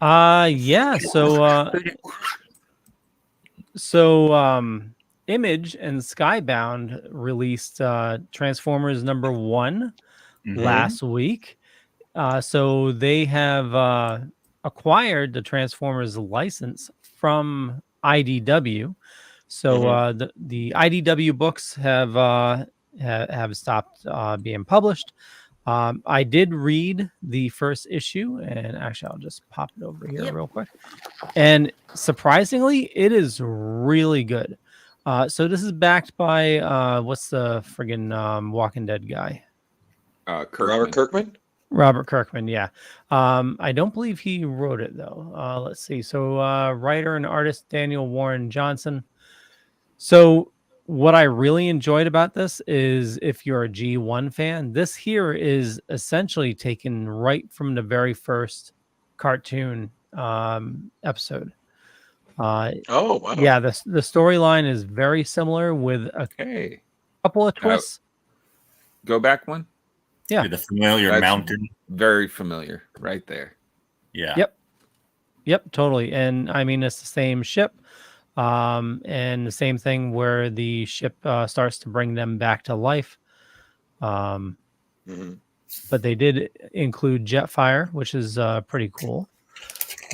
Yeah. So Image and Skybound released Transformers #1 last week. So they have acquired the Transformers license from IDW. So the IDW books have stopped being published. I did read the first issue, and actually I'll just pop it over here real quick. And surprisingly, it is really good. So this is backed by what's the friggin' Walking Dead guy? Robert Kirkman? Robert Kirkman, yeah. I don't believe he wrote it though. Let's see. So writer and artist Daniel Warren Johnson. So what I really enjoyed about this is if you're a G1 fan, this here is essentially taken right from the very first cartoon episode. Oh, wow. Yeah, the storyline is very similar with a couple of twists. Go back one? Yeah. The familiar mountain. Very familiar right there. Yeah. Yep, totally. And I mean, it's the same ship. And the same thing where the ship starts to bring them back to life. But they did include Jetfire, which is pretty cool.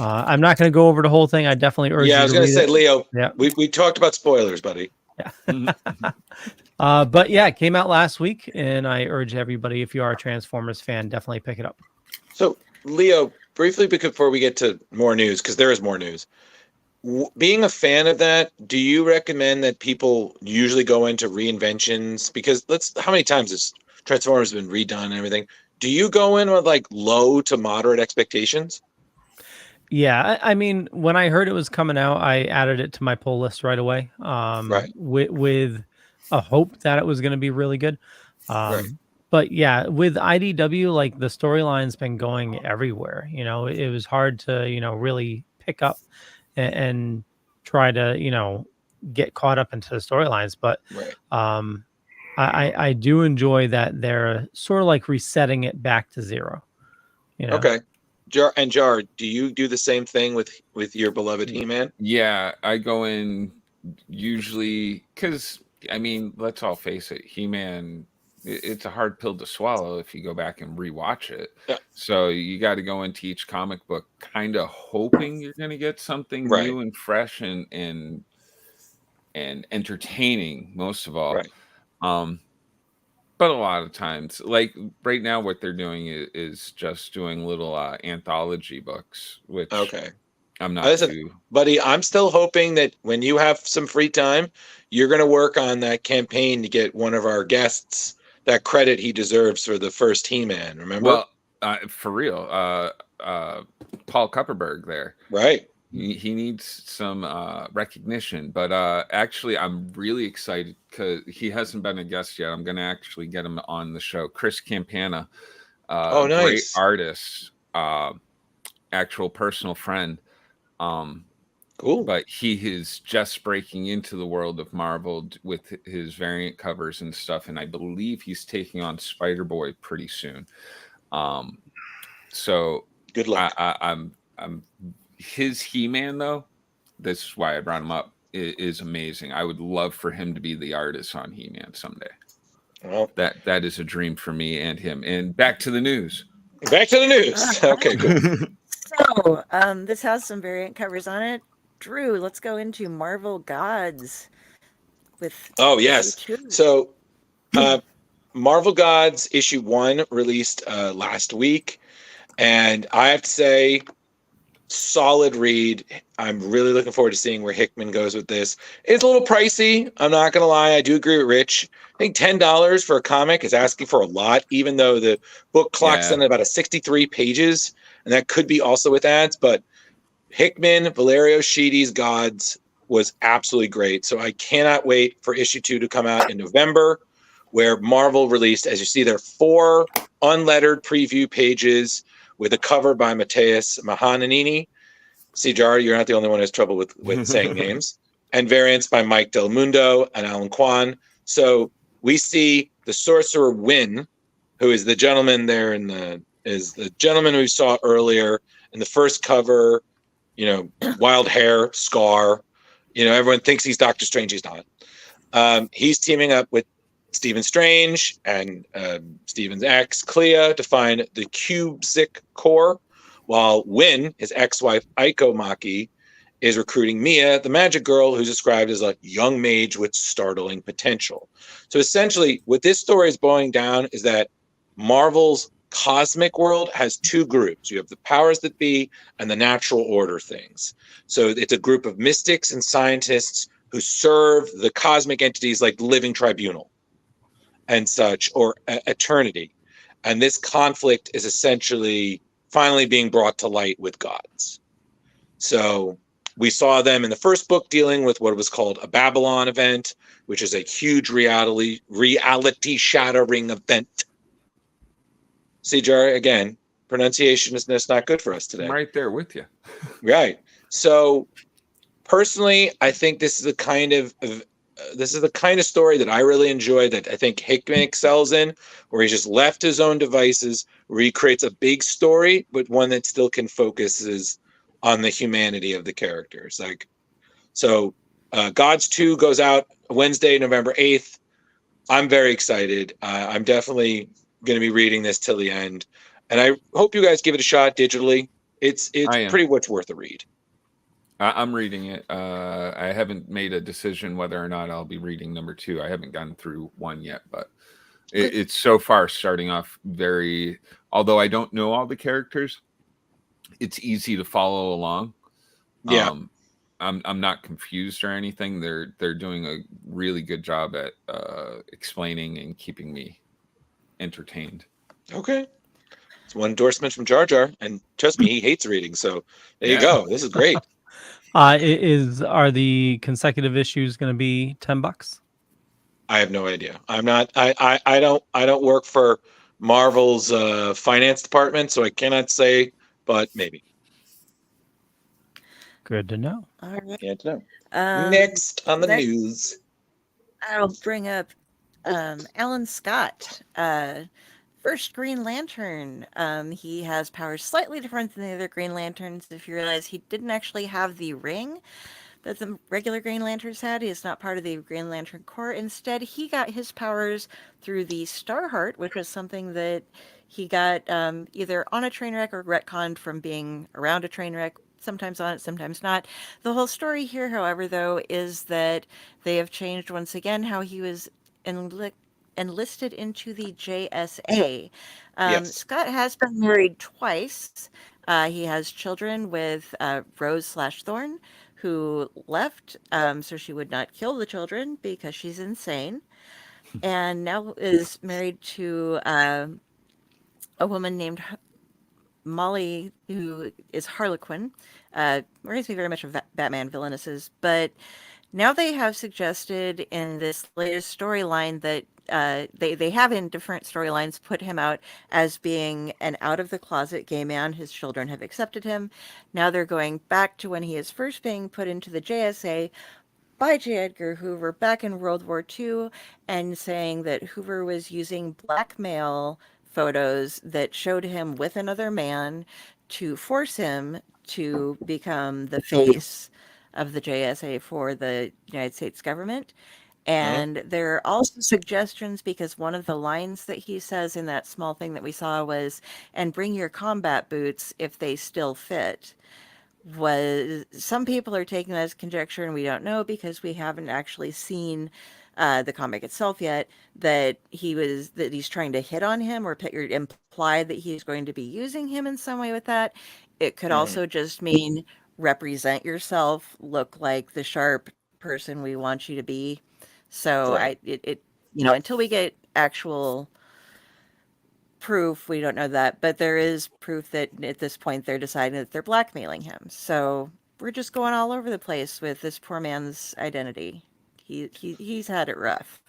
I'm not going to go over the whole thing. I definitely urge you I was going to say, Leo, we talked about spoilers, buddy. Yeah. But yeah, it came out last week, and I urge everybody, if you are a Transformers fan, definitely pick it up. So, Leo, briefly before we get to more news, because there is more news, being a fan of that, do you recommend that people usually go into reinventions? Because how many times has Transformers been redone and everything? Do you go in with like low to moderate expectations? Yeah, I mean, when I heard it was coming out, I added it to my pull list right away. With a hope that it was going to be really good. But yeah, with IDW, like the storyline's been going everywhere. It was hard to really pick up and try to get caught up into the storylines. But I do enjoy that they're sort of like resetting it back to zero. Okay. Jar, do you do the same thing with your beloved He-Man? Yeah, I go in usually because, I mean, let's all face it, He-Man, it's a hard pill to swallow if you go back and rewatch it. Yeah. So you got to go into each comic book kind of hoping you're going to get something new and fresh and entertaining, most of all. But a lot of times, like right now, what they're doing is just doing little anthology books, which Okay. I'm not Listen, too. buddy, I'm still hoping that when you have some free time, you're going to work on that campaign to get one of our guests that credit he deserves for the first He-Man. Remember? Well, for real, Paul Kupperberg there. Right. He needs some recognition, but actually, I'm really excited because he hasn't been a guest yet. I'm going to actually get him on the show. Chris Campana, Oh, great nice. artist, actual personal friend. Cool. But he is just breaking into the world of Marvel with his variant covers and stuff, and I believe he's taking on Spider-Boy pretty soon. So Good luck. I'm his He-Man though. This is why I brought him up. Is amazing. I would love for him to be the artist on He-Man someday. Well, that is a dream for me and him. And back to the news. back to the news. Okay, cool. So, this has some variant covers on it. Drew, let's go into Marvel Gods with. Oh, yes. issue 2. So, Marvel Gods issue 1 released last week, and I have to say, solid read. I'm really looking forward to seeing where Hickman goes with this. It's a little pricey. I'm not going to lie. I do agree with Rich. I think $10 for a comic is asking for a lot, even though the book clocks in at about 63 pages, and that could be also with ads. But Hickman, Valerio Schiti's Gods was absolutely great. So I cannot wait for issue 2 to come out in November, where Marvel released, as you see there, 4 unlettered preview pages with a cover by Mateus Mahananini. See, Jar, you're not the only one who has trouble with saying names. And variants by Mike Del Mundo and Alan Kwan. So we see the Sorcerer Wynn, who is the gentleman there is the gentleman we saw earlier in the first cover, wild hair, scar. Everyone thinks he's Doctor Strange. He's not. He's teaming up with Stephen Strange and Stephen's ex, Clea, to find the Cube-Sick core, while Wynn, his ex-wife, Aiko Mackie, is recruiting Mia, the magic girl, who's described as a young mage with startling potential. So essentially, what this story is boiling down is that Marvel's cosmic world has 2 groups. You have the powers that be and the natural order things. So it's a group of mystics and scientists who serve the cosmic entities like the Living Tribunal and such, or eternity. And this conflict is essentially finally being brought to light with gods. So we saw them in the first book dealing with what was called a Babylon event, which is a huge reality shattering event. See, Jar, again, pronunciation is not good for us today. I'm right there with you. Right. So personally, I think this is the kind of story that I really enjoy, that I think Hickman excels in, where he's just left his own devices, where he creates a big story, but one that still can focus on the humanity of the characters. Gods 2 goes out Wednesday, November 8th. I'm very excited. I'm definitely going to be reading this till the end, and I hope you guys give it a shot digitally. It's pretty much worth a read. I'm reading it. I haven't made a decision whether or not I'll be reading number 2. I haven't gotten through 1 yet, but it's so far starting off very. Although I don't know all the characters, it's easy to follow along. Yeah, I'm not confused or anything. They're doing a really good job at explaining and keeping me entertained. Okay. It's one endorsement from Jar Jar, and trust me, he hates reading. So there you go. This is great. Are the consecutive issues going to be $10? I have no idea. I'm not. I don't work for Marvel's finance department, so I cannot say. But maybe. Good to know. All right. Can't know. Next on the news, I'll bring up Alan Scott. First Green Lantern. He has powers slightly different than the other Green Lanterns. If you realize he didn't actually have the ring that the regular Green Lanterns had, he is not part of the Green Lantern Corps. Instead, he got his powers through the Starheart, which was something that he got either on a train wreck or retconned from being around a train wreck. Sometimes on it, sometimes not. The whole story here, however, though, is that they have changed once again how he was enlisted into the JSA. Yes. Scott has been married twice. He has children with Rose/Thorn, who left so she would not kill the children because she's insane, and now is married to a woman named Molly, who is Harlequin. Reminds me very much of Batman villainesses, but now they have suggested in this latest storyline that they have in different storylines put him out as being an out of the closet gay man. His children have accepted him. Now they're going back to when he is first being put into the JSA by J. Edgar Hoover back in World War II, and saying that Hoover was using blackmail photos that showed him with another man to force him to become the face of the JSA for the United States government. And there are also suggestions, because one of the lines that he says in that small thing that we saw was, "And bring your combat boots if they still fit." Was some people are taking that as conjecture, and we don't know because we haven't actually seen the comic itself yet, that he's trying to hit on him or imply that he's going to be using him in some way with that. It could also just mean represent yourself, look like the sharp person we want you to be. So Right. until we get actual proof, we don't know that, but there is proof that at this point they're deciding that they're blackmailing him. So we're just going all over the place with this poor man's identity. He's had it rough.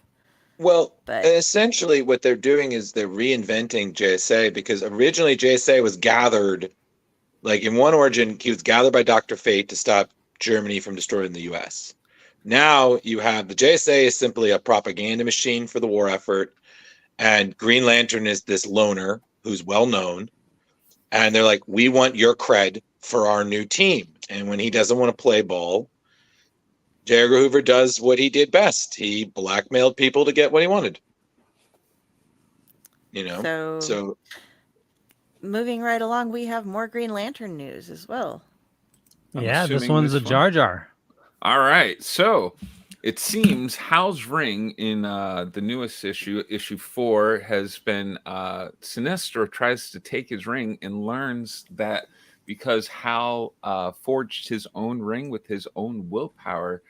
Well, But essentially what they're doing is they're reinventing JSA, because originally JSA was gathered, like in one origin, he was gathered by Dr. Fate to stop Germany from destroying the US. Now you have the JSA is simply a propaganda machine for the war effort, and Green Lantern is this loner who's well known, and they're like, we want your cred for our new team. And when he doesn't want to play ball, J. Edgar Hoover does what he did best. He blackmailed people to get what he wanted. so moving right along, we have more Green Lantern news as well. I'm Yeah, this assuming one's a this Jar Jar. All right, so it seems Hal's ring in the newest issue 4, has been Sinestro tries to take his ring and learns that because Hal forged his own ring with his own willpower,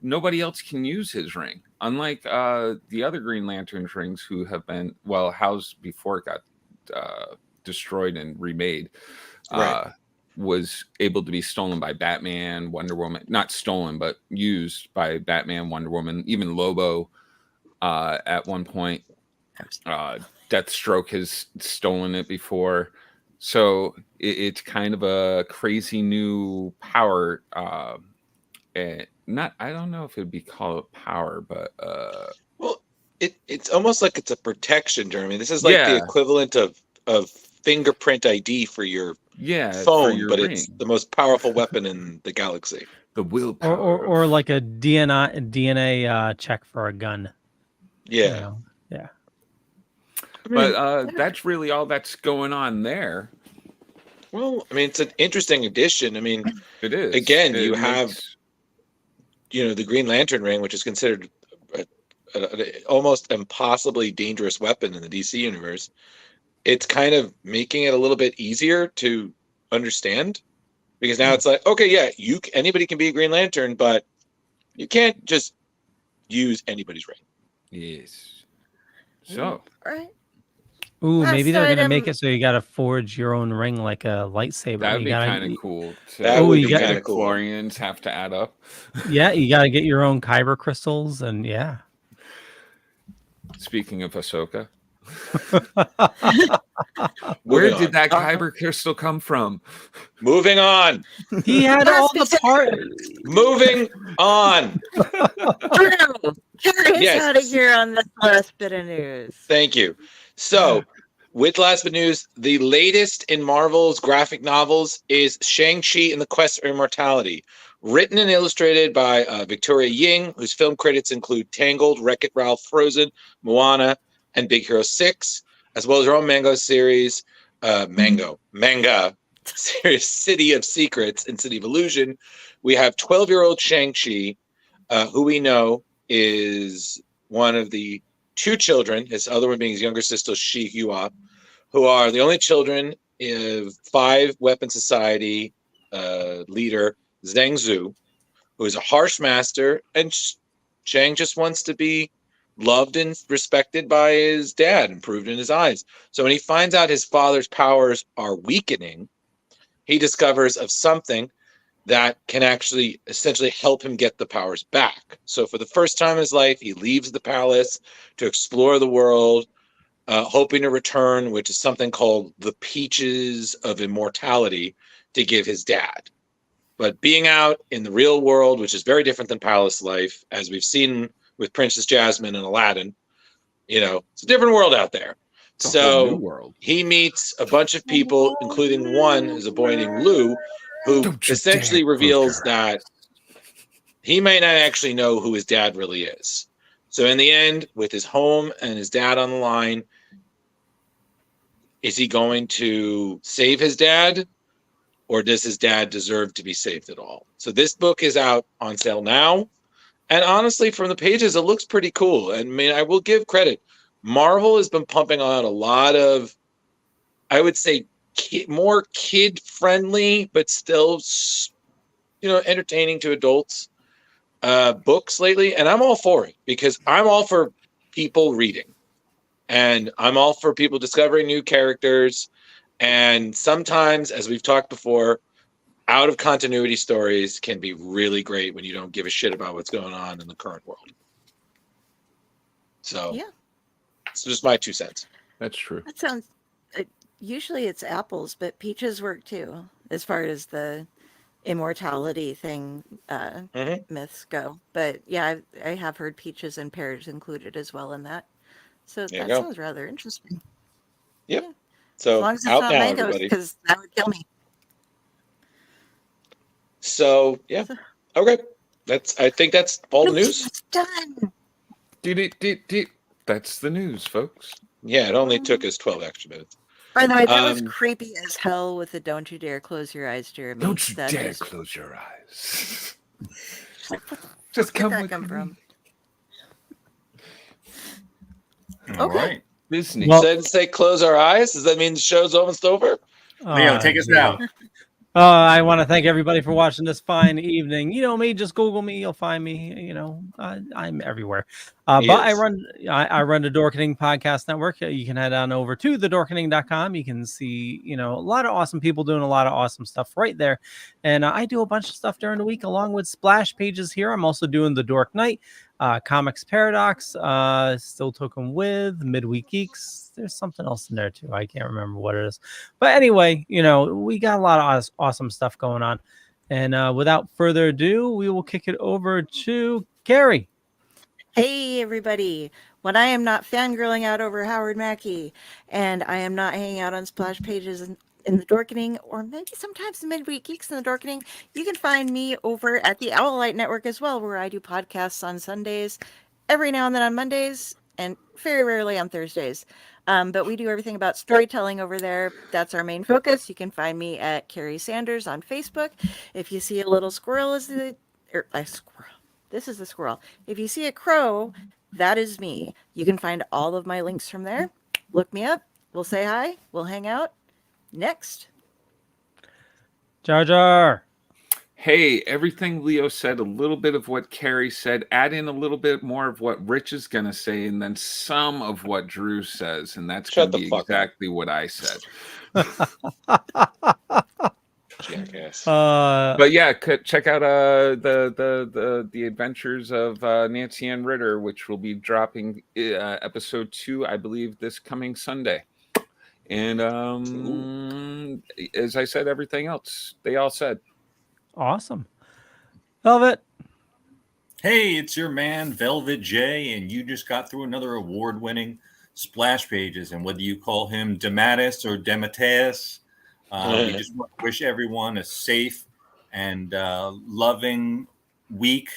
nobody else can use his ring. Unlike the other Green Lantern's rings, who have been, well, Hal's before it got destroyed and remade, Right. was able to be stolen by Batman, Wonder Woman, not stolen, but used by Batman, Wonder Woman, even Lobo at one point. Deathstroke has stolen it before. So it's kind of a crazy new power. I don't know if it'd be called power, but well, it's almost like it's a protection, Jeremy. This is like the equivalent of fingerprint ID for your phone, your but ring. It's the most powerful weapon in the galaxy. The willpower, or like a DNA check for a gun. Yeah. Yeah. But that's really all that's going on there. Well, I mean, it's an interesting addition. I mean, it is. Again, you have, the Green Lantern ring, which is considered an almost impossibly dangerous weapon in the DC universe. It's kind of making it a little bit easier to understand, because now it's like, okay, yeah, anybody can be a Green Lantern, but you can't just use anybody's ring. Yes. So. Right. Ooh, Last maybe they're gonna item. make it so you gotta forge your own ring like a lightsaber. That'd be kind of cool. You got the Chlorians have to add up. Yeah, you gotta get your own kyber crystals, and yeah. Speaking of Ahsoka, where did that kyber crystal come from? Moving on. He had all the parts. Moving on. Carry us out of here on this last bit of news. Thank you. So, with last bit news, the latest in Marvel's graphic novels is Shang-Chi and the Quest for Immortality, written and illustrated by Victoria Ying, whose film credits include Tangled, Wreck-It Ralph, Frozen, Moana, and Big Hero 6, as well as her own manga series, manga series, City of Secrets and City of Illusion. We have 12-year-old Shang-Chi, who we know is one of the two children, his other one being his younger sister, Shi Hua, who are the only children of 5 Weapon Society leader Zheng Zhu, who is a harsh master, and Zhang just wants to be loved and respected by his dad, improved in his eyes. So when he finds out his father's powers are weakening, he discovers of something that can actually essentially help him get the powers back. So for the first time in his life, he leaves the palace to explore the world, hoping to return, which is something called the Peaches of Immortality, to give his dad. But being out in the real world, which is very different than palace life, as we've seen with Princess Jasmine and Aladdin, it's a different world out there. It's a whole new So world. he meets a bunch of people, including one who's a boy named Lu, who Don't you essentially dare close reveals your that he may not actually know who his dad really is. So in the end, with his home and his dad on the line, is he going to save his dad, or does his dad deserve to be saved at all? So this book is out on sale now. And honestly, from the pages, it looks pretty cool. And I mean, I will give credit. Marvel has been pumping out a lot of, I would say, more kid-friendly, but still, entertaining to adults books lately. And I'm all for it, because I'm all for people reading. And I'm all for people discovering new characters. And sometimes, as we've talked before, out of continuity stories can be really great when you don't give a shit about what's going on in the current world. So Yeah. It's just my 2 cents. That's true. That sounds. Usually it's apples, but peaches work too, as far as the immortality thing myths go. But yeah, I have heard peaches and pears included as well in that. So There you that go. sounds rather interesting. Yep. Yeah. As So long as it's out not now, mangoes, everybody. because that would kill me. So yeah. Okay. I think that's all the news. It's done. That's the news, folks. Yeah, it only took us 12 extra minutes. By the way, that was creepy as hell with the "Don't you dare close your eyes, Jeremy." Don't you That dare is- close your eyes. Like, what the Just fuck come did that with come me. from? All Okay. right. Disney. Well- Didn't say close our eyes. Does that mean the show's almost over? Leo, take us yeah. out. I want to thank everybody for watching this fine evening. You know me, just Google me, you'll find me. I'm everywhere. He But is. I run the Dorkening Podcast Network. You can head on over to thedorkening.com. You can see, a lot of awesome people doing a lot of awesome stuff right there. And I do a bunch of stuff during the week along with Splash Pages here. I'm also doing the Dork Night, Comics Paradox, Still Token with Midweek Geeks. There's something else in there too. I can't remember what it is. But anyway, we got a lot of awesome stuff going on. And without further ado, we will kick it over to Carrie. Hey, everybody. When I am not fangirling out over Howard Mackie, and I am not hanging out on Splash Pages in the Dorkening, or maybe sometimes the Midweek Geeks in the Dorkening, you can find me over at the Owlite Network as well, where I do podcasts on Sundays, every now and then on Mondays, and very rarely on Thursdays. But we do everything about storytelling over there. That's our main focus. You can find me at Carrie Sanders on Facebook. If you see a little squirrel, this is the squirrel. If you see a crow, that is me. You can find all of my links from there. Look me up. We'll say hi. We'll hang out. Next. Jar Jar. Hey, everything Leo said, a little bit of what Carrie said, add in a little bit more of what Rich is going to say, and then some of what Drew says, and that's going Shut to the be fuck up. exactly what I said. Jackass. But yeah, check out the adventures of Nancy Ann Ritter, which will be dropping episode 2, I believe, this coming Sunday. And as I said, everything else they all said. Awesome. Velvet. Hey, it's your man, Velvet J, and you just got through another award-winning Splash Pages. And whether you call him Dematis or Demateus, we just want to wish everyone a safe and loving week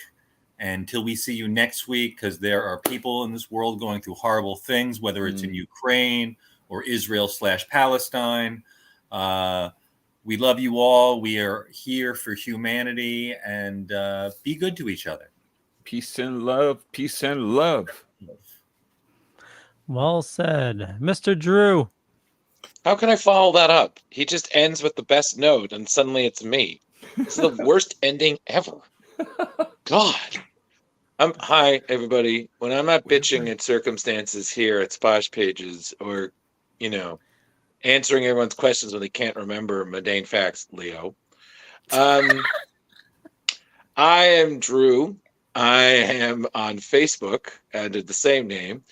until we see you next week, because there are people in this world going through horrible things, whether it's in Ukraine or Israel/Palestine. We love you all. We are here for humanity, and be good to each other. Peace and love. Peace and love. Well said, Mr. Drew. How can I follow that up? He just ends with the best note, and suddenly it's me. This is the worst ending ever. God. Hi, everybody. When I'm not bitching at circumstances here at Splash Pages or, answering everyone's questions when they can't remember mundane facts, Leo. I am Drew. I am on Facebook under the same name.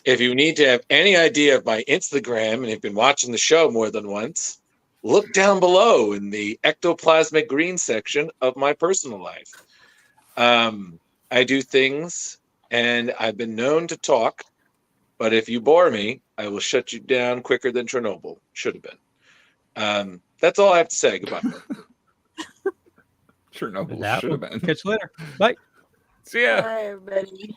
If you need to have any idea of my Instagram and you've been watching the show more than once, look down below in the ectoplasmic green section of my personal life. I do things and I've been known to talk, but if you bore me, I will shut you down quicker than Chernobyl should have been. That's all I have to say. Goodbye. Chernobyl should have been. Catch you later. Bye. See ya. Bye, everybody.